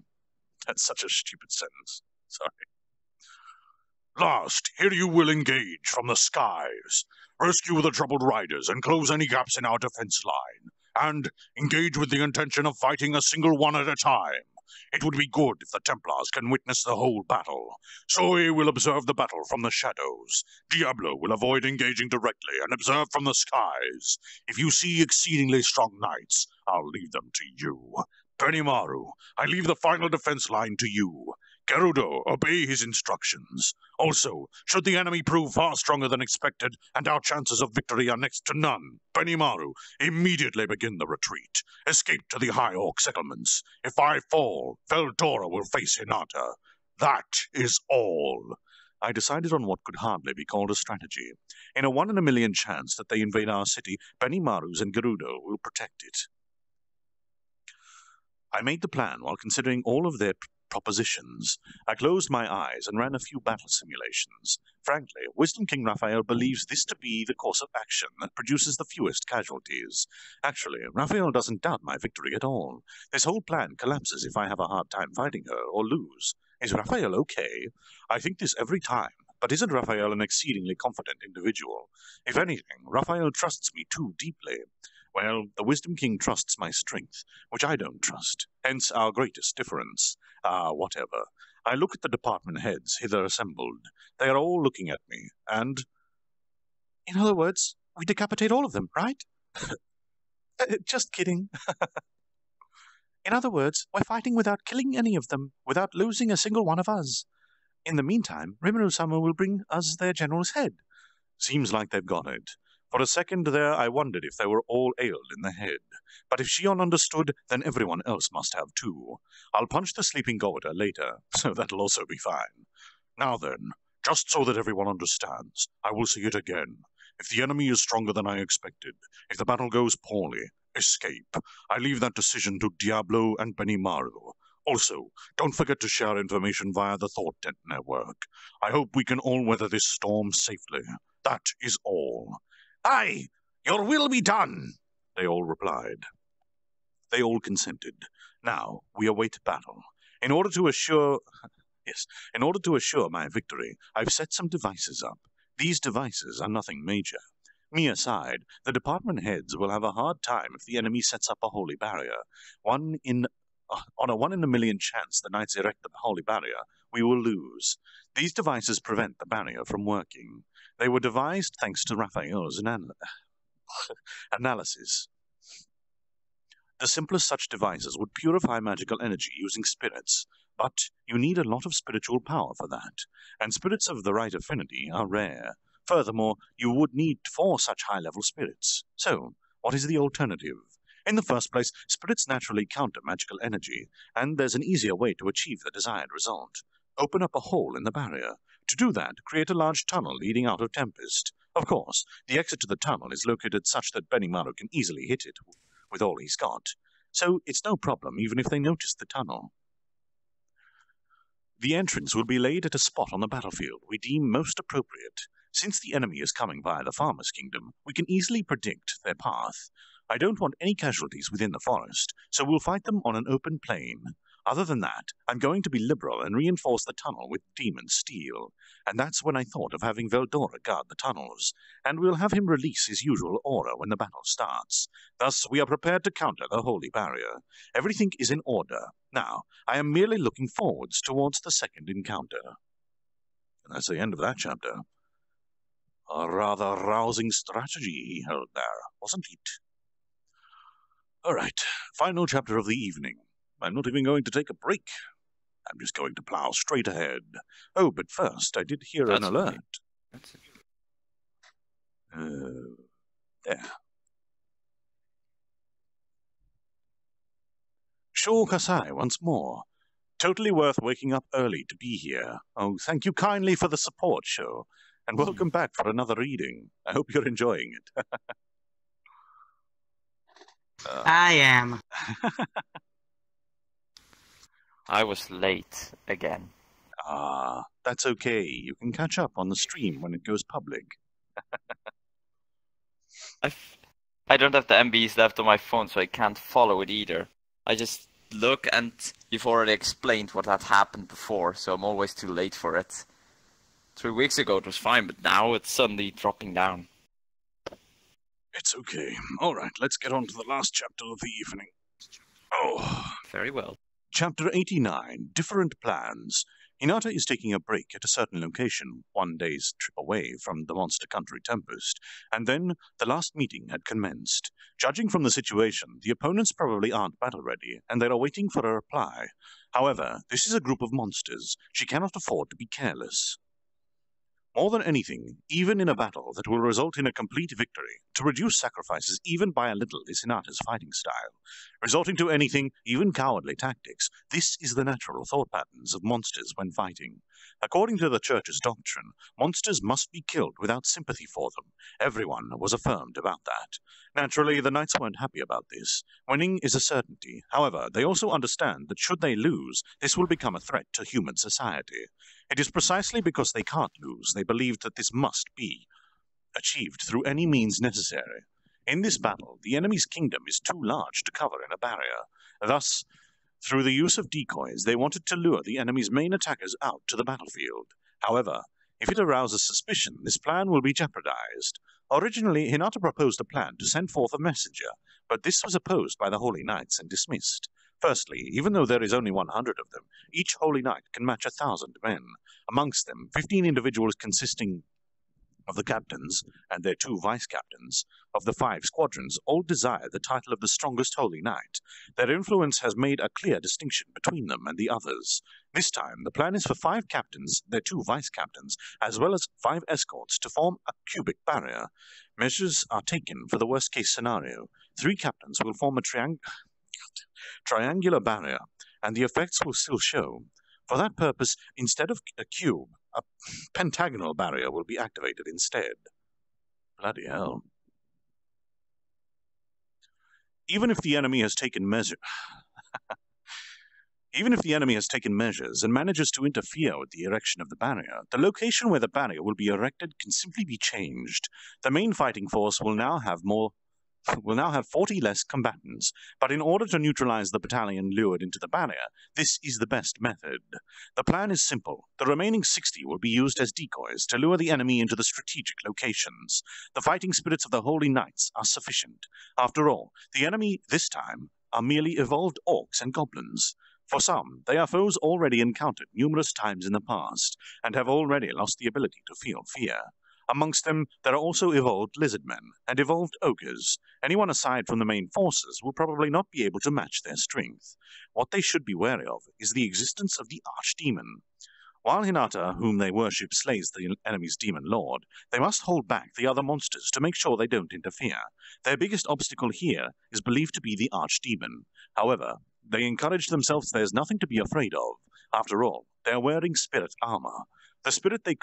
[SPEAKER 1] That's such a stupid sentence. Sorry. Last, here you will engage from the skies. Rescue the troubled riders and close any gaps in our defense line. And engage with the intention of fighting a single one at a time. It would be good if the Templars can witness the whole battle. Zoe will observe the battle from the shadows. Diablo will avoid engaging directly and observe from the skies. If you see exceedingly strong knights, I'll leave them to you. Benimaru, I leave the final defense line to you. Gerudo, obey his instructions. Also, should the enemy prove far stronger than expected, and our chances of victory are next to none, Benimaru, immediately begin the retreat. Escape to the High Orc settlements. If I fall, Veldora will face Hinata. That is all. I decided on what could hardly be called a strategy. In a 1 in a million chance that they invade our city, Benimaru's and Gerudo will protect it. I made the plan while considering all of their propositions. I closed my eyes and ran a few battle simulations. Frankly, Wisdom King Raphael believes this to be the course of action that produces the fewest casualties. Actually, Raphael doesn't doubt my victory at all. This whole plan collapses if I have a hard time fighting her or lose. Is Raphael okay? I think this every time. But isn't Raphael an exceedingly confident individual? If anything, Raphael trusts me too deeply. Well, the Wisdom King trusts my strength, which I don't trust. Hence our greatest difference. Whatever. I look at the department heads hither assembled. They are all looking at me, and... In other words, we decapitate all of them, right? Just kidding. In other words, we're fighting without killing any of them, without losing a single one of us. In the meantime, Rimuru-sama will bring us their general's head. Seems like they've got it. For a second there, I wondered if they were all ailed in the head. But if Shion understood, then everyone else must have too. I'll punch the sleeping Gobuta later, so that'll also be fine. Now then, just so that everyone understands, I will say it again. If the enemy is stronger than I expected, if the battle goes poorly, escape. I leave that decision to Diablo and Benimaru. Also, don't forget to share information via the Thought Tent network. I hope we can all weather this storm safely. That is all. Aye, your will be done, they all replied. They all consented. Now, we await battle. In order to assure my victory, I've set some devices up. These devices are nothing major. Me aside, the department heads will have a hard time if the enemy sets up a holy barrier. On a 1 in a million chance the knights erect the holy barrier, we will lose. These devices prevent the barrier from working. They were devised thanks to Raphael's analysis. The simplest such devices would purify magical energy using spirits, but you need a lot of spiritual power for that, and spirits of the right affinity are rare. Furthermore, you would need 4 such high-level spirits. So, what is the alternative? In the first place, spirits naturally counter magical energy, and there's an easier way to achieve the desired result. Open up a hole in the barrier. To do that, create a large tunnel leading out of Tempest. Of course, the exit to the tunnel is located such that Benimaru can easily hit it with all he's got. So it's no problem even if they notice the tunnel. The entrance will be laid at a spot on the battlefield we deem most appropriate. Since the enemy is coming via the Farmer's Kingdom, we can easily predict their path. I don't want any casualties within the forest, so we'll fight them on an open plain. Other than that, I'm going to be liberal and reinforce the tunnel with demon steel, and that's when I thought of having Veldora guard the tunnels, and we'll have him release his usual aura when the battle starts. Thus, we are prepared to counter the holy barrier. Everything is in order. Now, I am merely looking forwards towards the second encounter. And that's the end of that chapter. A rather rousing strategy he held there, wasn't it? All right, final chapter of the evening. I'm not even going to take a break. I'm just going to plow straight ahead. Oh, but first, I did hear an alert.
[SPEAKER 2] That's it.
[SPEAKER 1] There. Sho Kasai once more. Totally worth waking up early to be here. Oh, thank you kindly for the support, Sho. And welcome back for another reading. I hope you're enjoying it.
[SPEAKER 5] I am.
[SPEAKER 2] I was late again.
[SPEAKER 1] Ah, that's okay. You can catch up on the stream when it goes public.
[SPEAKER 2] I don't have the MBs left on my phone, so I can't follow it either. I just look, and you've already explained what had happened before, so I'm always too late for it. 3 weeks ago it was fine, but now it's suddenly dropping down.
[SPEAKER 1] It's okay. All right, let's get on to the last chapter of the evening. Oh.
[SPEAKER 2] Very well.
[SPEAKER 1] Chapter 89, Different Plans. Hinata is taking a break at a certain location, 1 day's trip away from the monster country Tempest, and then the last meeting had commenced. Judging from the situation, the opponents probably aren't battle-ready, and they are waiting for a reply. However, this is a group of monsters. She cannot afford to be careless. More than anything, even in a battle that will result in a complete victory, to reduce sacrifices even by a little is Hinata's fighting style. Resulting to anything, even cowardly tactics, this is the natural thought patterns of monsters when fighting. According to the Church's doctrine, monsters must be killed without sympathy for them. Everyone was affirmed about that. Naturally, the knights weren't happy about this. Winning is a certainty. However, they also understand that should they lose, this will become a threat to human society. It is precisely because they can't lose they believe that this must be achieved through any means necessary. In this battle, the enemy's kingdom is too large to cover in a barrier. Thus, through the use of decoys, they wanted to lure the enemy's main attackers out to the battlefield. However, if it arouses suspicion, this plan will be jeopardized. Originally, Hinata proposed a plan to send forth a messenger, but this was opposed by the Holy Knights and dismissed. Firstly, even though there is only 100 of them, each Holy Knight can match 1,000 men. Amongst them, 15 individuals consisting of the captains and their 2 vice-captains of the 5 squadrons all desire the title of the strongest Holy Knight. Their influence has made a clear distinction between them and the others. This time, the plan is for 5 captains, their 2 vice-captains, as well as 5 escorts to form a cubic barrier. Measures are taken for the worst-case scenario. 3 captains will form a triangular barrier, and the effects will still show. For that purpose, instead of a cube, a pentagonal barrier will be activated instead. Bloody hell. Even if the enemy has taken measures and manages to interfere with the erection of the barrier, the location where the barrier will be erected can simply be changed. The main fighting force will now have 40 less combatants, but in order to neutralize the battalion lured into the barrier, this is the best method. The plan is simple. The remaining 60 will be used as decoys to lure the enemy into the strategic locations. The fighting spirits of the Holy Knights are sufficient. After all, the enemy this time are merely evolved orcs and goblins. For some, they are foes already encountered numerous times in the past, and have already lost the ability to feel fear. Amongst them, there are also evolved lizardmen and evolved ogres. Anyone aside from the main forces will probably not be able to match their strength. What they should be wary of is the existence of the archdemon. While Hinata, whom they worship, slays the enemy's demon lord, they must hold back the other monsters to make sure they don't interfere. Their biggest obstacle here is believed to be the archdemon. However, they encourage themselves there's nothing to be afraid of. After all, they are wearing spirit armor. The spirit they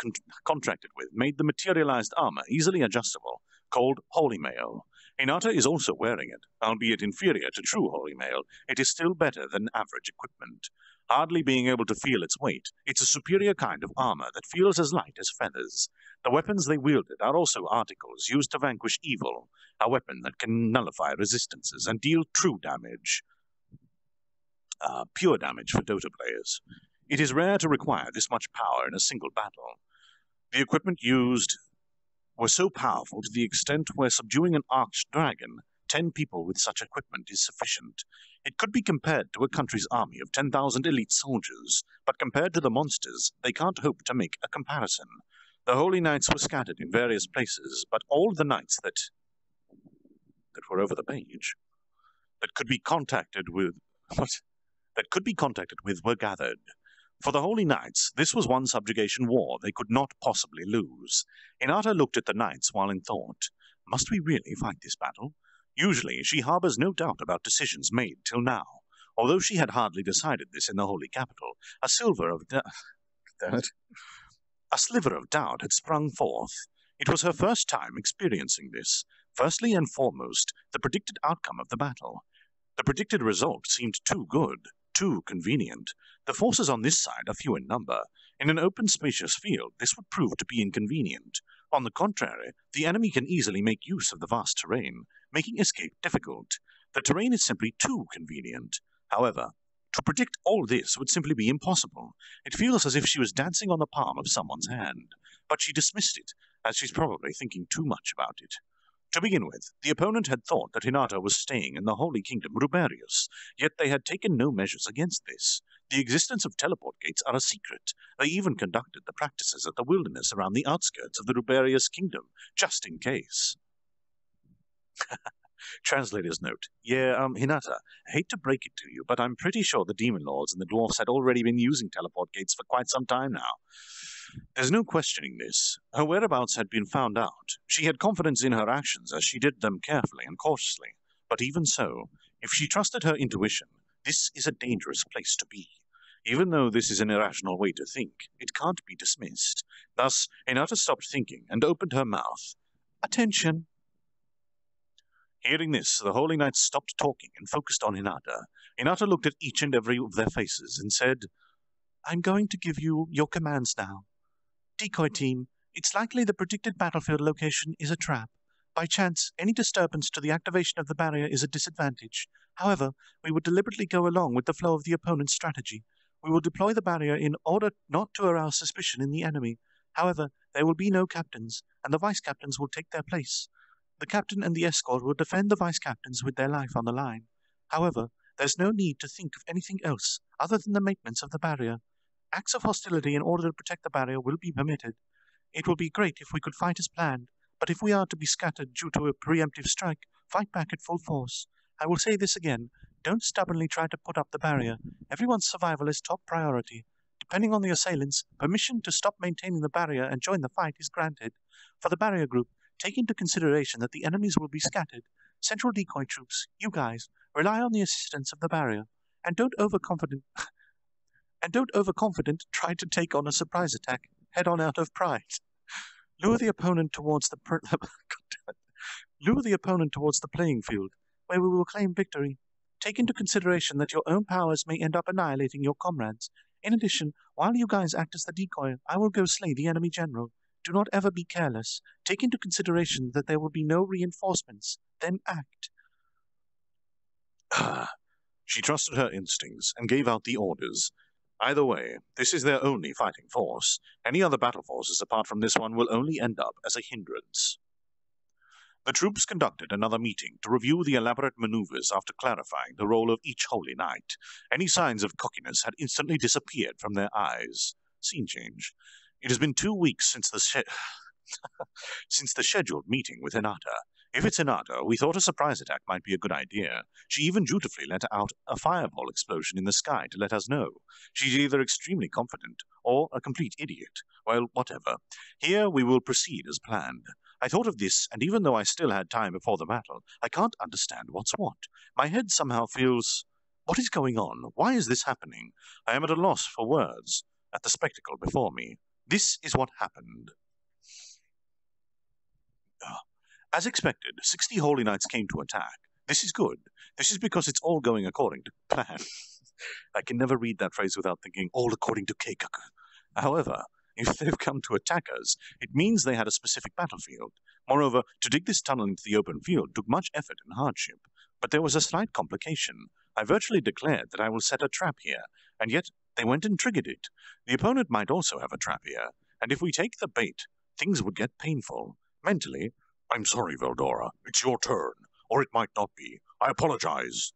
[SPEAKER 1] contracted with made the materialized armor easily adjustable, called holy mail. Hinata is also wearing it. Albeit inferior to true holy mail, it is still better than average equipment. Hardly being able to feel its weight, it's a superior kind of armor that feels as light as feathers. The weapons they wielded are also articles used to vanquish evil, a weapon that can nullify resistances and deal true damage. Pure damage for Dota players. It is rare to require this much power in a single battle. The equipment used were so powerful to the extent where subduing an arched dragon, 10 people with such equipment is sufficient. It could be compared to a country's army of 10,000 elite soldiers, but compared to the monsters, they can't hope to make a comparison. The Holy Knights were scattered in various places, but all the knights that were over the page, that could be contacted with were gathered. For the Holy Knights, this was one subjugation war they could not possibly lose. Hinata looked at the knights while in thought. Must we really fight this battle? Usually, she harbors no doubt about decisions made till now. Although she had hardly decided this in the Holy Capital, a sliver of doubt had sprung forth. It was her first time experiencing this. Firstly and foremost, the predicted outcome of the battle. The predicted result seemed too good, too convenient. The forces on this side are few in number. In an open, spacious field, this would prove to be inconvenient. On the contrary, the enemy can easily make use of the vast terrain, making escape difficult. The terrain is simply too convenient. However, to predict all this would simply be impossible. It feels as if she was dancing on the palm of someone's hand. But she dismissed it, as she's probably thinking too much about it. To begin with, the opponent had thought that Hinata was staying in the Holy Kingdom Ruberios, yet they had taken no measures against this. The existence of teleport gates are a secret. They even conducted the practices at the wilderness around the outskirts of the Ruberios Kingdom, just in case. Translator's note. Yeah, Hinata, I hate to break it to you, but I'm pretty sure the Demon Lords and the Dwarfs had already been using teleport gates for quite some time now. There's no questioning this. Her whereabouts had been found out. She had confidence in her actions as she did them carefully and cautiously. But even so, if she trusted her intuition, this is a dangerous place to be. Even though this is an irrational way to think, it can't be dismissed. Thus, Hinata stopped thinking and opened her mouth. Attention! Hearing this, the Holy Knights stopped talking and focused on Hinata. Hinata looked at each and every of their faces and said, I'm going to give you your commands now. Decoy team, it's likely the predicted battlefield location is a trap. By chance, any disturbance to the activation of the barrier is a disadvantage. However, we would deliberately go along with the flow of the opponent's strategy. We will deploy the barrier in order not to arouse suspicion in the enemy. However, there will be no captains, and the vice-captains will take their place. The captain and the escort will defend the vice-captains with their life on the line. However, there's no need to think of anything else other than the maintenance of the barrier. Acts of hostility in order to protect the barrier will be permitted. It will be great if we could fight as planned, but if we are to be scattered due to a preemptive strike, fight back at full force. I will say this again, don't stubbornly try to put up the barrier. Everyone's survival is top priority. Depending on the assailants, permission to stop maintaining the barrier and join the fight is granted. For the barrier group, take into consideration that the enemies will be scattered. Central decoy troops, you guys, rely on the assistance of the barrier, and don't overconfident try to take on a surprise attack head on out of pride. Lure the opponent towards the playing field, where we will claim victory. Take into consideration that your own powers may end up annihilating your comrades. In addition, while you guys act as the decoy, I will go slay the enemy general. Do not ever be careless. Take into consideration that there will be no reinforcements. Then act. She trusted her instincts and gave out the orders. Either way, this is their only fighting force. Any other battle forces apart from this one will only end up as a hindrance. The troops conducted another meeting to review the elaborate maneuvers after clarifying the role of each Holy Knight. Any signs of cockiness had instantly disappeared from their eyes. Scene change. It has been 2 weeks since the scheduled meeting with Hinata. If it's Hinata, we thought a surprise attack might be a good idea. She even dutifully let out a fireball explosion in the sky to let us know. She's either extremely confident or a complete idiot. Well, whatever. Here we will proceed as planned. I thought of this, and even though I still had time before the battle, I can't understand what's what. My head somehow feels... What is going on? Why is this happening? I am at a loss for words at the spectacle before me. This is what happened. As expected, 60 Holy Knights came to attack. This is good. This is because it's all going according to plan. I can never read that phrase without thinking, all according to Keikaku. However, if they've come to attack us, it means they had a specific battlefield. Moreover, to dig this tunnel into the open field took much effort and hardship. But there was a slight complication. I virtually declared that I will set a trap here, and yet they went and triggered it. The opponent might also have a trap here, and if we take the bait, things would get painful. Mentally, I'm sorry, Veldora, it's your turn, or it might not be. I apologize.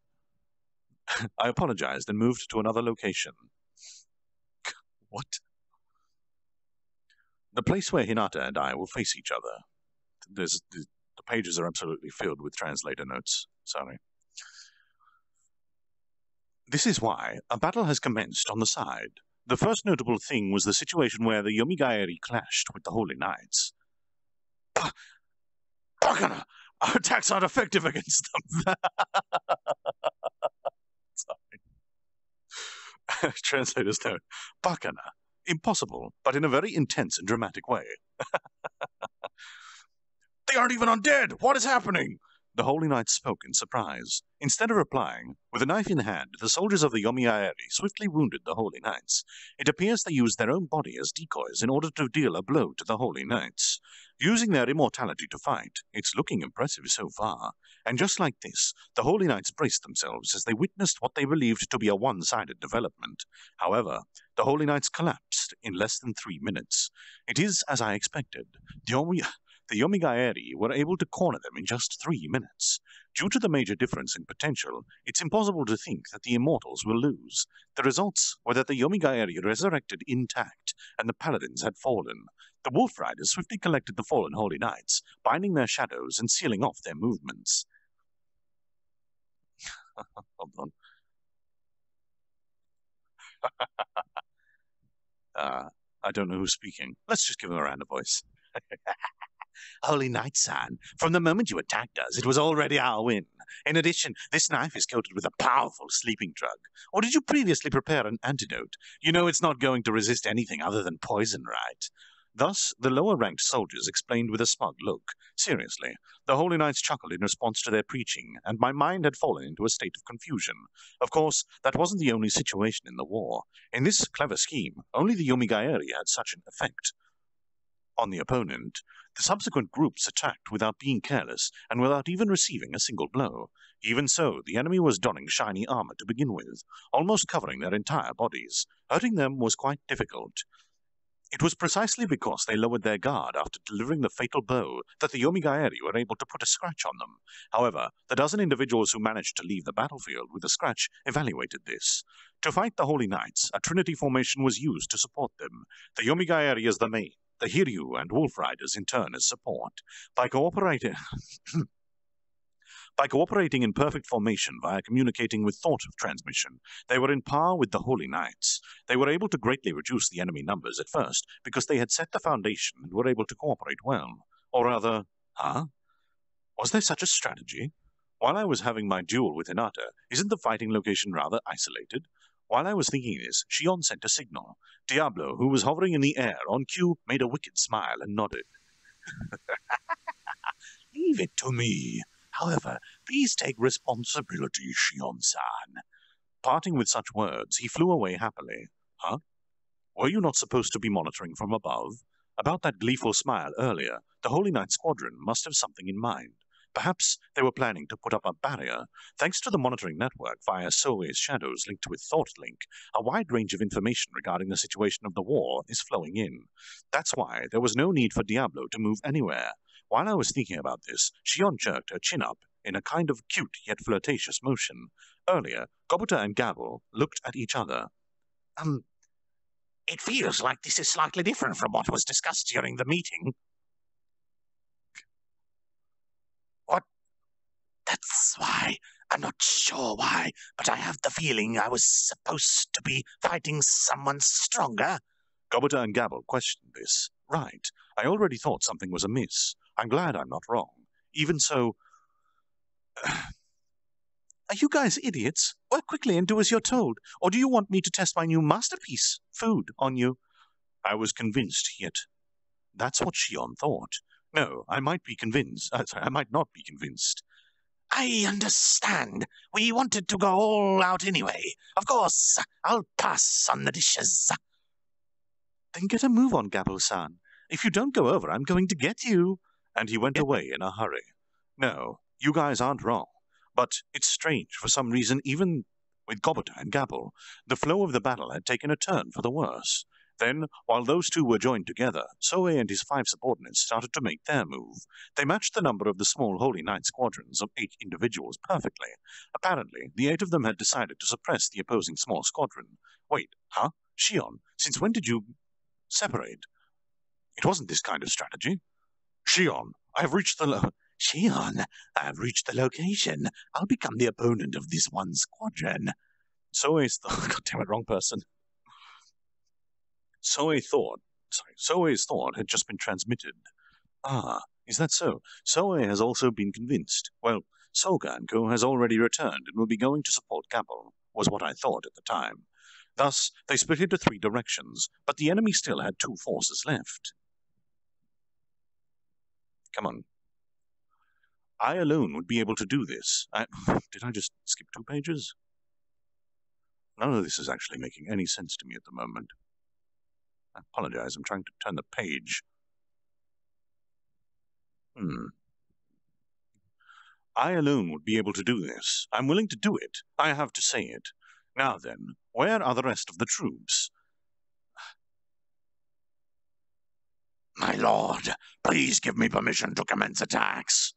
[SPEAKER 1] I apologized and moved to another location. What? The place where Hinata and I will face each other. The pages are absolutely filled with translator notes. Sorry. This is why a battle has commenced on the side. The first notable thing was the situation where the Yomigaeri clashed with the Holy Knights. Bakana! Our attacks aren't effective against them! Sorry. Translator's note. Bakana. Impossible, but in a very intense and dramatic way. They aren't even undead! What is happening? The Holy Knight spoke in surprise. Instead of replying, with a knife in hand, the soldiers of the Yomigaeri swiftly wounded the Holy Knights. It appears they used their own body as decoys in order to deal a blow to the Holy Knights. Using their immortality to fight, it's looking impressive so far. And just like this, the Holy Knights braced themselves as they witnessed what they believed to be a one-sided development. However, the Holy Knights collapsed in less than 3 minutes. It is as I expected. The Yomigaeri were able to corner them in just 3 minutes. Due to the major difference in potential, it's impossible to think that the Immortals will lose. The results were that the Yomigaeri resurrected intact, and the Paladins had fallen. The Wolf Riders swiftly collected the fallen Holy Knights, binding their shadows and sealing off their movements. Hold on. I don't know who's speaking. Let's just give him a round of voice. Holy Knight-san, from the moment you attacked us, it was already our win. In addition, this knife is coated with a powerful sleeping drug. Or did you previously prepare an antidote? You know it's not going to resist anything other than poison, right? Thus, the lower-ranked soldiers explained with a smug look. Seriously, the Holy Knights chuckled in response to their preaching, and my mind had fallen into a state of confusion. Of course, that wasn't the only situation in the war. In this clever scheme, only the Yomigaeri had such an effect on the opponent. The subsequent groups attacked without being careless, and without even receiving a single blow. Even so, the enemy was donning shiny armor to begin with, almost covering their entire bodies. Hurting them was quite difficult. It was precisely because they lowered their guard after delivering the fatal blow that the Yomigaeri were able to put a scratch on them. However, the dozen individuals who managed to leave the battlefield with a scratch evaluated this. To fight the Holy Knights, a Trinity formation was used to support them. The Yomigaeri as the main, the Hiryu and Wolf Riders in turn as support. By cooperating in perfect formation via communicating with thought transmission, they were in par with the Holy Knights. They were able to greatly reduce the enemy numbers at first, because they had set the foundation and were able to cooperate well. Or rather, was there such a strategy? While I was having my duel with Hinata, isn't the fighting location rather isolated? While I was thinking this, Shion sent a signal. Diablo, who was hovering in the air on cue, made a wicked smile and nodded. Leave it to me. However, please take responsibility, Shion-san. Parting with such words, he flew away happily. Huh? Were you not supposed to be monitoring from above? About that gleeful smile earlier, the Holy Knight Squadron must have something in mind. Perhaps they were planning to put up a barrier. Thanks to the monitoring network via Soei's shadows linked with ThoughtLink, a wide range of information regarding the situation of the war is flowing in. That's why there was no need for Diablo to move anywhere. While I was thinking about this, Shion jerked her chin up in a kind of cute yet flirtatious motion. Earlier, Gobuta and Gabble looked at each other.
[SPEAKER 10] It feels like this is slightly different from what was discussed during the meeting. What? That's why. I'm not sure why, but I have the feeling I was supposed to be fighting someone stronger.
[SPEAKER 1] Gobuta and Gabble questioned this. Right. I already thought something was amiss. I'm glad I'm not wrong. Even so... Are you guys idiots? Work quickly and do as you're told. Or do you want me to test my new masterpiece, food, on you? I was convinced yet. That's what Shion thought. No, I might be convinced. I might not be convinced.
[SPEAKER 10] I understand. We wanted to go all out anyway. Of course, I'll pass on the dishes.
[SPEAKER 1] Then get a move on, Gabo-san. If you don't go over, I'm going to get you. And he went away in a hurry. No, you guys aren't wrong. But it's strange, for some reason, even with Gobota and Gabble, the flow of the battle had taken a turn for the worse. Then, while those two were joined together, Soe and his 5 subordinates started to make their move. They matched the number of the small Holy Knight squadrons of 8 individuals perfectly. Apparently, the 8 of them had decided to suppress the opposing small squadron. Wait, huh? Shion, since when did you separate? It wasn't this kind of strategy. Shion, I've reached the
[SPEAKER 10] Shion, I've reached the location. I'll become the opponent of this one squadron.
[SPEAKER 1] Soe's God damn it, wrong person. Soe's thought had just been transmitted. Ah, is that so? Soe has also been convinced. Well, Soganko has already returned and will be going to support Gabble, was what I thought at the time. Thus, they split into 3 directions, but the enemy still had 2 forces left. Come on. I alone would be able to do this. Did I just skip 2 pages? None of this is actually making any sense to me at the moment. I apologize, I'm trying to turn the page. I alone would be able to do this. I'm willing to do it. I have to say it. Now then, where are the rest of the troops?
[SPEAKER 10] My lord, please give me permission to commence attacks.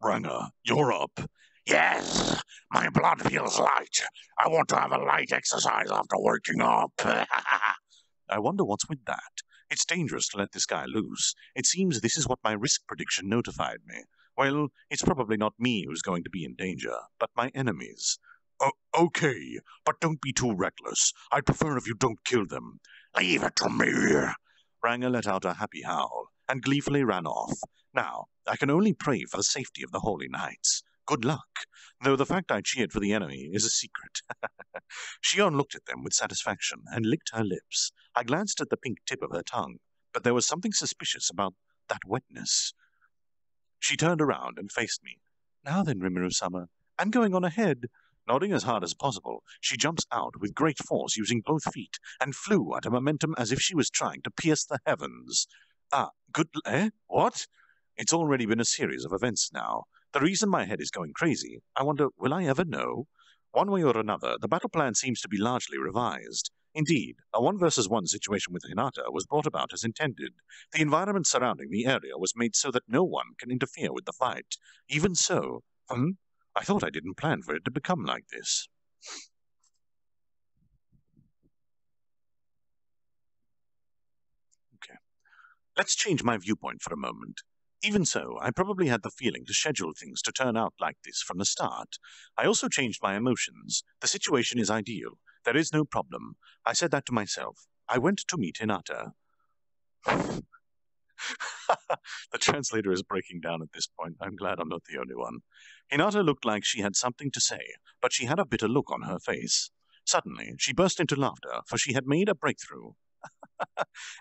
[SPEAKER 1] Ranger, you're up.
[SPEAKER 10] Yes, my blood feels light. I want to have a light exercise after waking up.
[SPEAKER 1] I wonder what's with that. It's dangerous to let this guy loose. It seems this is what my risk prediction notified me. Well, it's probably not me who's going to be in danger, but my enemies. Okay, but don't be too reckless. I'd prefer if you don't kill them.
[SPEAKER 10] Leave it to me.
[SPEAKER 1] Ranger let out a happy howl, and gleefully ran off. Now, I can only pray for the safety of the Holy Knights. Good luck, though the fact I cheered for the enemy is a secret. Shion looked at them with satisfaction and licked her lips. I glanced at the pink tip of her tongue, but there was something suspicious about that wetness. She turned around and faced me. Now then, Rimuru-sama, I'm going on ahead. Nodding as hard as possible, she jumps out with great force using both feet and flew at a momentum as if she was trying to pierce the heavens. What? It's already been a series of events now. The reason my head is going crazy, I wonder, will I ever know? One way or another, the battle plan seems to be largely revised. Indeed, a 1-versus-1 situation with Hinata was brought about as intended. The environment surrounding the area was made so that no one can interfere with the fight. Even so, I thought I didn't plan for it to become like this. Okay. Let's change my viewpoint for a moment. Even so, I probably had the feeling to schedule things to turn out like this from the start. I also changed my emotions. The situation is ideal. There is no problem. I said that to myself. I went to meet Hinata. The translator is breaking down at this point. I'm glad I'm not the only one. Hinata looked like she had something to say, but she had a bitter look on her face. Suddenly, she burst into laughter, for she had made a breakthrough.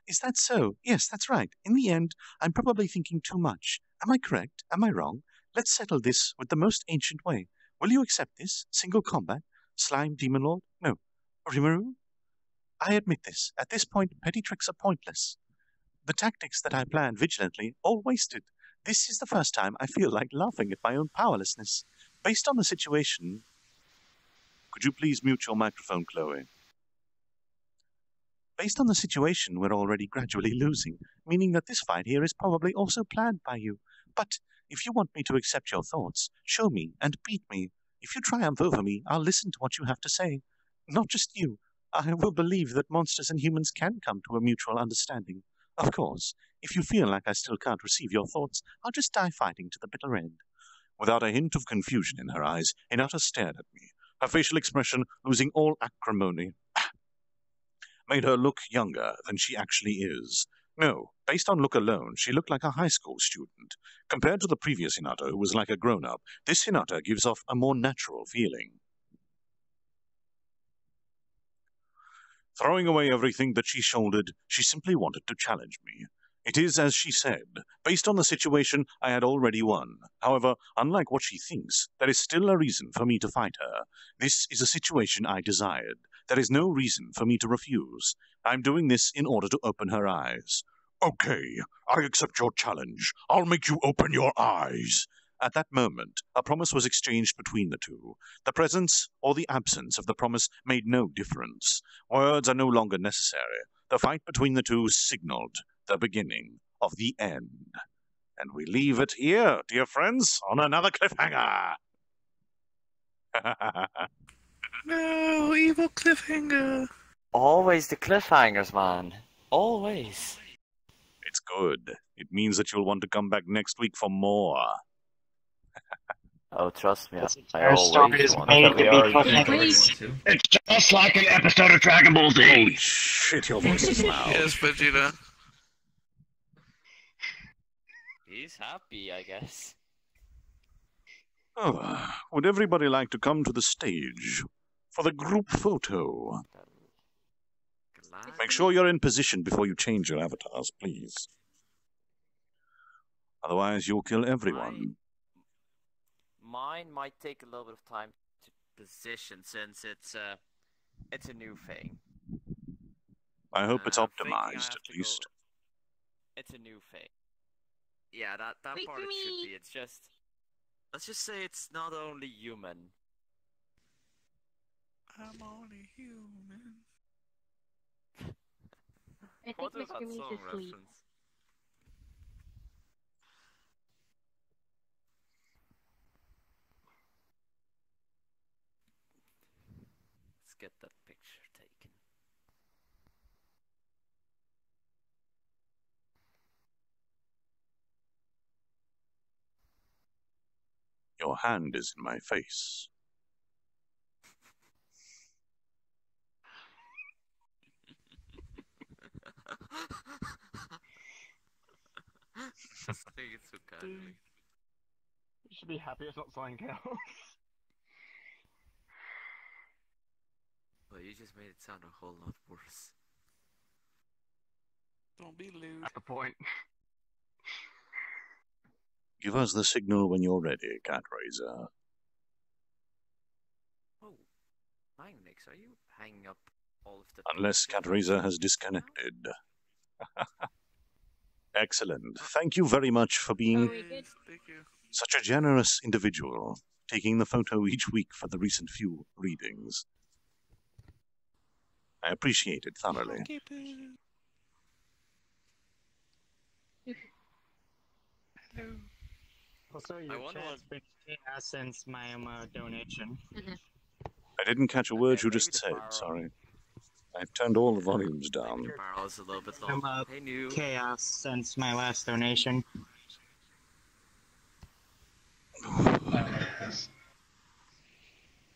[SPEAKER 1] Is that so? Yes, that's right. In the end, I'm probably thinking too much. Am I correct? Am I wrong? Let's settle this with the most ancient way. Will you accept this? Single combat? Slime Demon Lord? No. Rimuru? I admit this. At this point, petty tricks are pointless. The tactics that I planned vigilantly, all wasted. This is the first time I feel like laughing at my own powerlessness. Based on the situation... Could you please mute your microphone, Chloe? Based on the situation, we're already gradually losing, meaning that this fight here is probably also planned by you. But if you want me to accept your thoughts, show me and beat me. If you triumph over me, I'll listen to what you have to say. Not just you. I will believe that monsters and humans can come to a mutual understanding. Of course, if you feel like I still can't receive your thoughts, I'll just die fighting to the bitter end. Without a hint of confusion in her eyes, Hinata stared at me, her facial expression losing all acrimony. Made her look younger than she actually is. No, based on look alone, she looked like a high school student. Compared to the previous Hinata, who was like a grown-up, this Hinata gives off a more natural feeling. Throwing away everything that she shouldered, she simply wanted to challenge me. It is as she said. Based on the situation, I had already won. However, unlike what she thinks, there is still a reason for me to fight her. This is a situation I desired. There is no reason for me to refuse. I'm doing this in order to open her eyes. Okay, I accept your challenge. I'll make you open your eyes. At that moment, a promise was exchanged between the two. The presence or the absence of the promise made no difference. Words are no longer necessary. The fight between the two signaled the beginning of the end. And we leave it here, dear friends, on another cliffhanger.
[SPEAKER 5] No, evil cliffhanger.
[SPEAKER 2] Always the cliffhangers, man. Always.
[SPEAKER 1] It's good. It means that you'll want to come back next week for more.
[SPEAKER 2] Oh, trust me, I
[SPEAKER 11] Our story is made to be cliffhangers. It's just like an episode of Dragon Ball Z.
[SPEAKER 1] Holy shit, your voice is loud.
[SPEAKER 5] Yes, Vegeta.
[SPEAKER 2] He's happy, I guess.
[SPEAKER 1] Oh, would everybody like to come to the stage for the group photo? Make sure you're in position before you change your avatars, please. Otherwise, you'll kill everyone.
[SPEAKER 2] Mine might take a little bit of time to position since it's a new thing.
[SPEAKER 1] I hope it's
[SPEAKER 2] I'm thinking I
[SPEAKER 1] optimized,
[SPEAKER 2] have
[SPEAKER 1] at
[SPEAKER 2] to
[SPEAKER 1] least.
[SPEAKER 2] It's a new thing. Yeah, that part it should be. It's just, let's just say it's not only human.
[SPEAKER 5] I'm only human.
[SPEAKER 9] I think
[SPEAKER 2] What is
[SPEAKER 9] Mr.
[SPEAKER 2] that
[SPEAKER 9] Me's
[SPEAKER 2] song
[SPEAKER 9] asleep.
[SPEAKER 2] reference? Let's get that picture taken.
[SPEAKER 1] Your hand is in my face.
[SPEAKER 2] I think it's so casual.
[SPEAKER 11] You should be happy it's not something else.
[SPEAKER 2] Well, you just made it sound a whole lot worse.
[SPEAKER 5] Don't be lewd.
[SPEAKER 11] That's the point.
[SPEAKER 1] Give us the signal when you're ready, Catraiser.
[SPEAKER 2] Oh, Magnanix, are you hanging up all of the...
[SPEAKER 1] Unless Catraiser has disconnected. Excellent. Thank you very much for being
[SPEAKER 5] Thank you.
[SPEAKER 1] such a generous individual, taking the photo each week for the recent few readings. I appreciate it thoroughly.
[SPEAKER 5] Keep it. Hello.
[SPEAKER 11] Also, your chat's been chaos since my donation.
[SPEAKER 1] I didn't catch a word you
[SPEAKER 2] maybe
[SPEAKER 1] just
[SPEAKER 2] the
[SPEAKER 1] said,
[SPEAKER 2] barrel.
[SPEAKER 1] sorry. I've turned all the volumes down.
[SPEAKER 2] Your barrel is a little bit
[SPEAKER 11] I'm
[SPEAKER 2] low. Hey, new.
[SPEAKER 11] chaos since my last donation.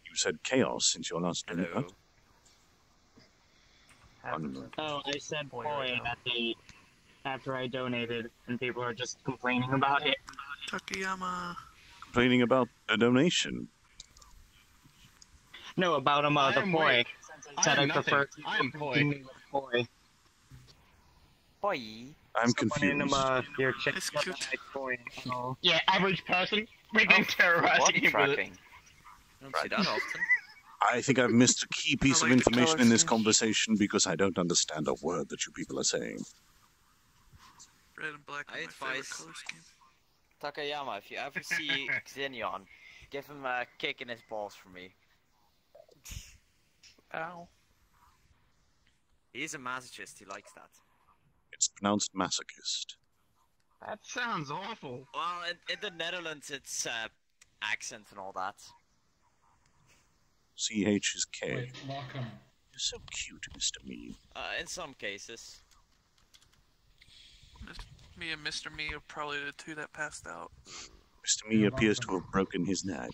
[SPEAKER 1] You said chaos since your last
[SPEAKER 2] Hello.
[SPEAKER 11] Oh, I said boy after I donated, and people are just complaining about it.
[SPEAKER 5] Takayama.
[SPEAKER 1] Complaining about a donation.
[SPEAKER 11] No, about the boy. I said I prefer to
[SPEAKER 12] I'm
[SPEAKER 11] continue with boy.
[SPEAKER 2] Boy.
[SPEAKER 1] I'm confused.
[SPEAKER 11] Your chick
[SPEAKER 5] It's cute.
[SPEAKER 11] boy. Oh.
[SPEAKER 12] Yeah, average person. We've been terrorizing him with
[SPEAKER 2] tracking.
[SPEAKER 12] it.
[SPEAKER 2] I don't see that often.
[SPEAKER 1] I think I've missed a key piece
[SPEAKER 5] I
[SPEAKER 1] of
[SPEAKER 5] like the
[SPEAKER 1] information in this
[SPEAKER 5] color scheme.
[SPEAKER 1] conversation because I don't understand a word that you people are saying.
[SPEAKER 5] Red and black
[SPEAKER 2] I
[SPEAKER 5] are my favorite
[SPEAKER 2] advise-
[SPEAKER 5] color scheme.
[SPEAKER 2] Takayama, if you ever see Xenion, give him a kick in his balls for me.
[SPEAKER 5] Ow.
[SPEAKER 2] He's a masochist, he likes that.
[SPEAKER 1] It's pronounced masochist.
[SPEAKER 12] That sounds awful.
[SPEAKER 2] Well, in the Netherlands it's accent and all that.
[SPEAKER 1] CH is K.
[SPEAKER 13] Wait, Markham.
[SPEAKER 1] You're so cute, Mr. Me.
[SPEAKER 2] In some cases.
[SPEAKER 5] Me and Mr. Me are probably the two that passed out.
[SPEAKER 1] Mr. Me appears to have broken his neck.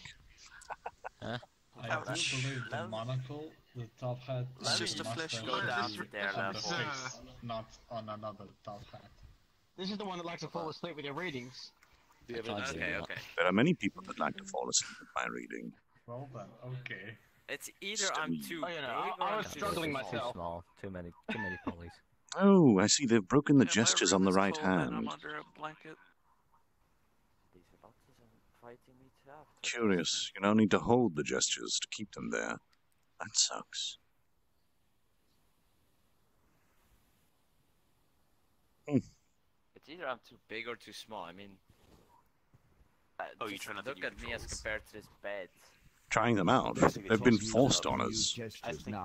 [SPEAKER 13] I do
[SPEAKER 5] Ouch.
[SPEAKER 13] believe the monocle, the top hat,
[SPEAKER 5] It's
[SPEAKER 13] and
[SPEAKER 5] just
[SPEAKER 13] the
[SPEAKER 5] a flesh
[SPEAKER 13] mustache
[SPEAKER 2] go down
[SPEAKER 13] is
[SPEAKER 2] to their
[SPEAKER 13] on the
[SPEAKER 2] level.
[SPEAKER 13] face, not on another top hat.
[SPEAKER 12] This is the one that likes to fall asleep with your readings.
[SPEAKER 2] Okay.
[SPEAKER 1] There are many people that like to fall asleep at my reading.
[SPEAKER 13] Well then, okay.
[SPEAKER 2] It's either I'm too
[SPEAKER 12] Oh, you know,
[SPEAKER 2] big or
[SPEAKER 12] I
[SPEAKER 2] I'm
[SPEAKER 12] was
[SPEAKER 2] too
[SPEAKER 12] struggling
[SPEAKER 2] small.
[SPEAKER 12] myself.
[SPEAKER 14] Too small. Too many pulleys.
[SPEAKER 1] Oh, I see. They've broken the
[SPEAKER 5] Yeah, my
[SPEAKER 1] gestures
[SPEAKER 5] room
[SPEAKER 1] on the
[SPEAKER 5] is
[SPEAKER 1] right
[SPEAKER 5] cold and I'm
[SPEAKER 1] hand.
[SPEAKER 5] under a blanket.
[SPEAKER 2] These autism fighting me to have.
[SPEAKER 1] Curious. You now need to hold the gestures to keep them there. That sucks.
[SPEAKER 2] It's either I'm too big or too small. I mean,
[SPEAKER 8] Oh, you
[SPEAKER 2] just
[SPEAKER 8] trying out the
[SPEAKER 2] look
[SPEAKER 8] new
[SPEAKER 2] at me as
[SPEAKER 8] controls?
[SPEAKER 2] compared to this bed.
[SPEAKER 1] Trying them out. They've been forced on us.
[SPEAKER 8] I think.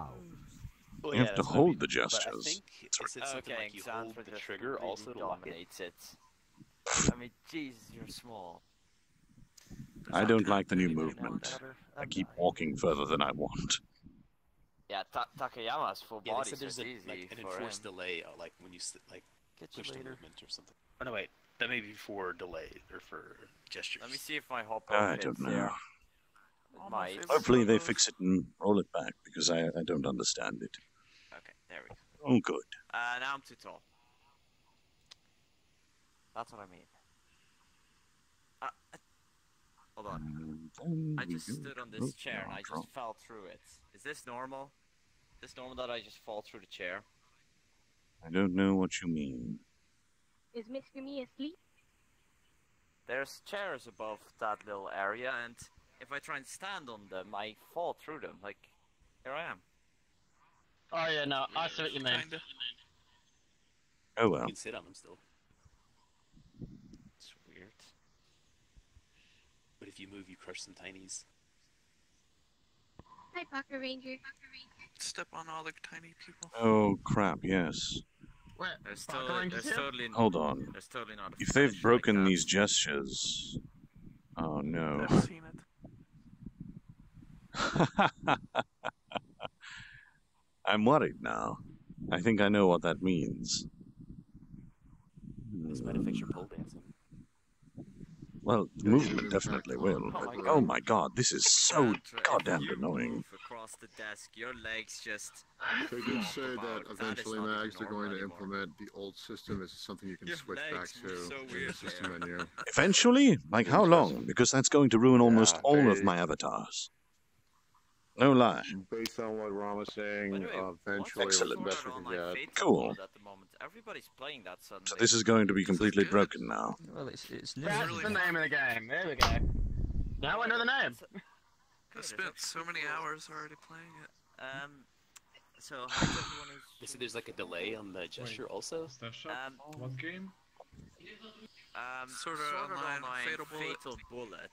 [SPEAKER 8] Well,
[SPEAKER 1] You
[SPEAKER 8] yeah,
[SPEAKER 1] have to
[SPEAKER 8] that's what I
[SPEAKER 1] hold
[SPEAKER 8] mean.
[SPEAKER 1] the
[SPEAKER 8] But I
[SPEAKER 1] gestures.
[SPEAKER 8] think it said something
[SPEAKER 2] Okay,
[SPEAKER 8] like you
[SPEAKER 2] Xanthra
[SPEAKER 8] hold the
[SPEAKER 2] just
[SPEAKER 8] trigger
[SPEAKER 2] completely
[SPEAKER 8] also to lock it.
[SPEAKER 2] dominates it. I mean, Jesus, you're small.
[SPEAKER 1] I don't like the new movement. I keep walking further than I want.
[SPEAKER 2] Yeah, Takayama's full
[SPEAKER 8] Yeah, they
[SPEAKER 2] body,
[SPEAKER 8] said
[SPEAKER 2] so
[SPEAKER 8] there's
[SPEAKER 2] it's easy
[SPEAKER 8] like an
[SPEAKER 2] for
[SPEAKER 8] enforced
[SPEAKER 2] him.
[SPEAKER 8] delay, like when you like
[SPEAKER 2] Get you
[SPEAKER 8] push the
[SPEAKER 2] later.
[SPEAKER 8] movement or something. Oh no, wait, that may be for delay or for gestures.
[SPEAKER 2] Let me see if my hopper
[SPEAKER 1] I
[SPEAKER 2] fits
[SPEAKER 1] don't know.
[SPEAKER 2] here. It might.
[SPEAKER 1] Hopefully they fix it and roll it back, because I don't understand it.
[SPEAKER 2] Okay, there we go.
[SPEAKER 1] Oh, good.
[SPEAKER 2] Now I'm too tall. That's what I mean. Hold on. I just stood on this chair and I just fell through it. Is this normal? Is this normal that I just fall through the chair?
[SPEAKER 1] I don't know what you mean.
[SPEAKER 9] Is Mr. Me asleep?
[SPEAKER 2] There's chairs above that little area, and if I try and stand on them, I fall through them. Like, here I am.
[SPEAKER 12] Oh yeah, no, I see what you mean.
[SPEAKER 5] Kinda.
[SPEAKER 1] Oh well.
[SPEAKER 8] You can sit on them still.
[SPEAKER 2] It's weird.
[SPEAKER 8] But if you move, you crush some tinies.
[SPEAKER 9] Hi, Parker Ranger.
[SPEAKER 5] Step on all the tiny people.
[SPEAKER 1] Oh crap, yes.
[SPEAKER 12] Wait,
[SPEAKER 2] There's
[SPEAKER 12] Parker
[SPEAKER 2] totally,
[SPEAKER 12] Ranger's
[SPEAKER 2] there's
[SPEAKER 12] here?
[SPEAKER 2] totally,
[SPEAKER 1] Hold on.
[SPEAKER 2] there's totally not a
[SPEAKER 1] If they've
[SPEAKER 2] fetish
[SPEAKER 1] broken
[SPEAKER 2] like that.
[SPEAKER 1] these gestures... Oh no.
[SPEAKER 5] I've seen it.
[SPEAKER 1] I'm worried now. I think I know what that means.
[SPEAKER 8] This might affect your pole dancing.
[SPEAKER 1] Well, movement definitely will, but oh my god, this is so goddamn annoying.
[SPEAKER 2] Move across the desk, your legs just...
[SPEAKER 15] They did say that
[SPEAKER 2] That is
[SPEAKER 15] eventually,
[SPEAKER 2] not
[SPEAKER 15] Mags, they're
[SPEAKER 2] normal
[SPEAKER 15] going to
[SPEAKER 2] anymore.
[SPEAKER 15] implement the old system as something you can
[SPEAKER 2] Your
[SPEAKER 15] switch back
[SPEAKER 2] legs
[SPEAKER 15] to
[SPEAKER 2] move so
[SPEAKER 15] in the
[SPEAKER 2] weird
[SPEAKER 15] system
[SPEAKER 2] there.
[SPEAKER 15] menu.
[SPEAKER 1] Eventually? Like how long? Because that's going to ruin almost all of my avatars. No lie.
[SPEAKER 15] Based on what Ron was saying,
[SPEAKER 2] By the way,
[SPEAKER 15] eventually
[SPEAKER 2] what's
[SPEAKER 15] it was the
[SPEAKER 2] the
[SPEAKER 15] best
[SPEAKER 2] sword
[SPEAKER 15] we
[SPEAKER 2] on
[SPEAKER 15] could
[SPEAKER 2] my
[SPEAKER 15] get.
[SPEAKER 2] fatal
[SPEAKER 1] Cool.
[SPEAKER 2] board at the moment? Everybody's playing that suddenly.
[SPEAKER 1] So this is going to be completely broken now.
[SPEAKER 14] Well, it's new.
[SPEAKER 12] That's the name of the game. There we go. Now I know the name.
[SPEAKER 5] I spent so many hours already playing it.
[SPEAKER 2] So how's everyone who's...
[SPEAKER 8] They said there's like a delay on the gesture also.
[SPEAKER 13] What game?
[SPEAKER 5] Sword Art Online Fatal Bullet.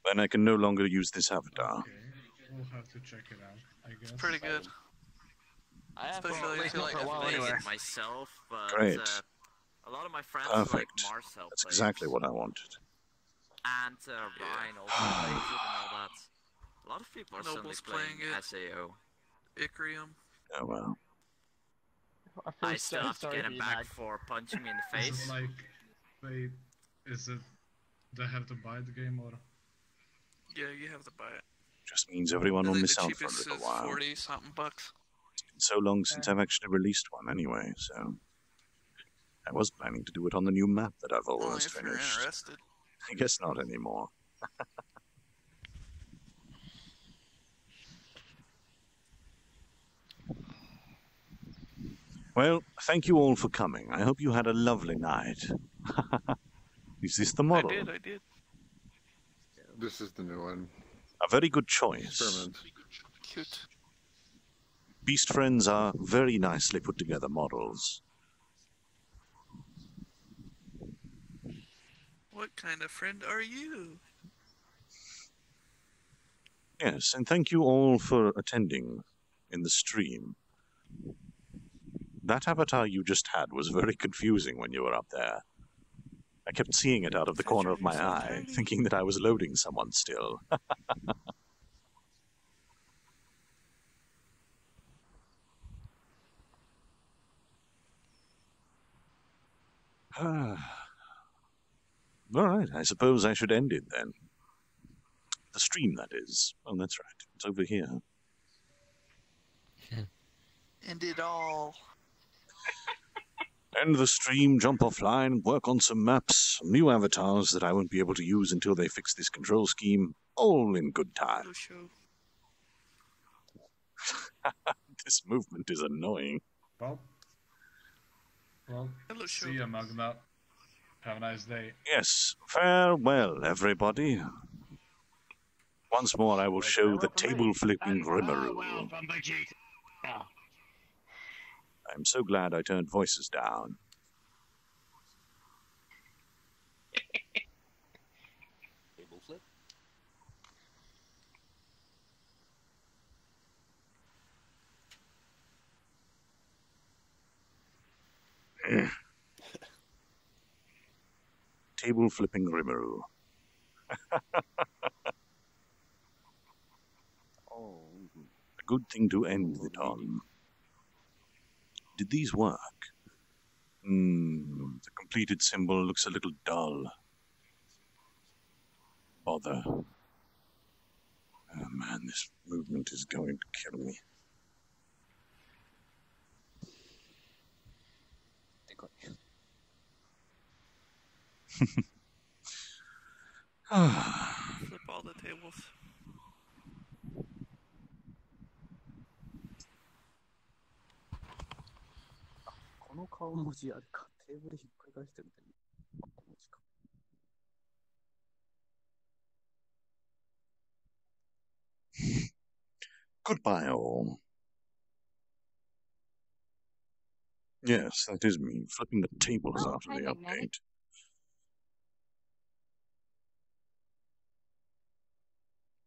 [SPEAKER 1] Then I can no longer use this avatar.
[SPEAKER 13] Okay, we'll have to check it out, I guess.
[SPEAKER 5] It's pretty good.
[SPEAKER 2] I have
[SPEAKER 5] Especially if you like
[SPEAKER 2] played
[SPEAKER 5] anyway.
[SPEAKER 2] it myself, but
[SPEAKER 1] Great.
[SPEAKER 2] a lot of my friends
[SPEAKER 1] Perfect.
[SPEAKER 2] like Marcel
[SPEAKER 1] That's
[SPEAKER 2] plays.
[SPEAKER 1] exactly what I wanted.
[SPEAKER 2] And Ryan also plays it and all that. A lot of people are suddenly
[SPEAKER 5] Noble's
[SPEAKER 2] playing
[SPEAKER 5] playing it.
[SPEAKER 2] SAO.
[SPEAKER 5] Icrium.
[SPEAKER 1] Oh well.
[SPEAKER 2] I stopped getting back for punching me in the
[SPEAKER 13] Is
[SPEAKER 2] face.
[SPEAKER 13] it like, wait, is it, do I have to buy the game or?
[SPEAKER 5] Yeah, you have to buy it.
[SPEAKER 1] Just means everyone
[SPEAKER 5] I
[SPEAKER 1] will
[SPEAKER 5] think
[SPEAKER 1] miss
[SPEAKER 5] the
[SPEAKER 1] out for a
[SPEAKER 5] cheapest
[SPEAKER 1] little
[SPEAKER 5] is
[SPEAKER 1] while.
[SPEAKER 5] 40-something bucks.
[SPEAKER 1] It's been so long since I've actually released one anyway, so... I was planning to do it on the new map that I've
[SPEAKER 5] Only
[SPEAKER 1] almost
[SPEAKER 5] if you're
[SPEAKER 1] finished.
[SPEAKER 5] interested.
[SPEAKER 1] I guess not anymore. Well, thank you all for coming. I hope you had a lovely night. Is this the model?
[SPEAKER 5] I did.
[SPEAKER 15] This is the new one.
[SPEAKER 1] A very good choice.
[SPEAKER 15] Experiment.
[SPEAKER 5] Cute.
[SPEAKER 1] Beast Friends are very nicely put together models.
[SPEAKER 5] What kind of friend are you?
[SPEAKER 1] Yes, and thank you all for attending in the stream. That avatar you just had was very confusing when you were up there. I kept seeing it out of the corner of my eye, thinking that I was loading someone still. Alright, I suppose I should end it then. The stream, that is. Oh, that's right. It's over here.
[SPEAKER 5] End it all.
[SPEAKER 1] End the stream, jump offline, work on some maps, some new avatars that I won't be able to use until they fix this control scheme, all in good time. This movement is annoying.
[SPEAKER 13] Well, see ya, Magna. Have a nice day.
[SPEAKER 1] Yes, farewell, everybody. Once more, I will show the table-flipping Rimuru. I'm so glad I turned voices down.
[SPEAKER 2] Table flip.
[SPEAKER 1] Table-flipping Rimuru. A good thing to end it on. Did these work? The completed symbol looks a little dull. Bother. Oh man, this movement is going to kill me.
[SPEAKER 5] Flip all the tables.
[SPEAKER 6] この顔文字あれか、テーブルひっくり返してみたいな。あ、この字か。
[SPEAKER 1] Goodbye, all. Yes, that is me, flipping the tables after the update.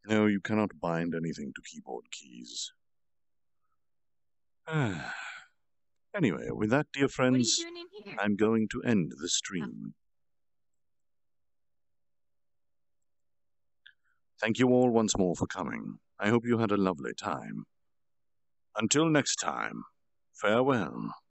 [SPEAKER 1] No, you cannot bind anything to keyboard keys. Anyway, with that, dear friends, I'm going to end the stream. Thank you all once more for coming. I hope you had a lovely time. Until next time, farewell.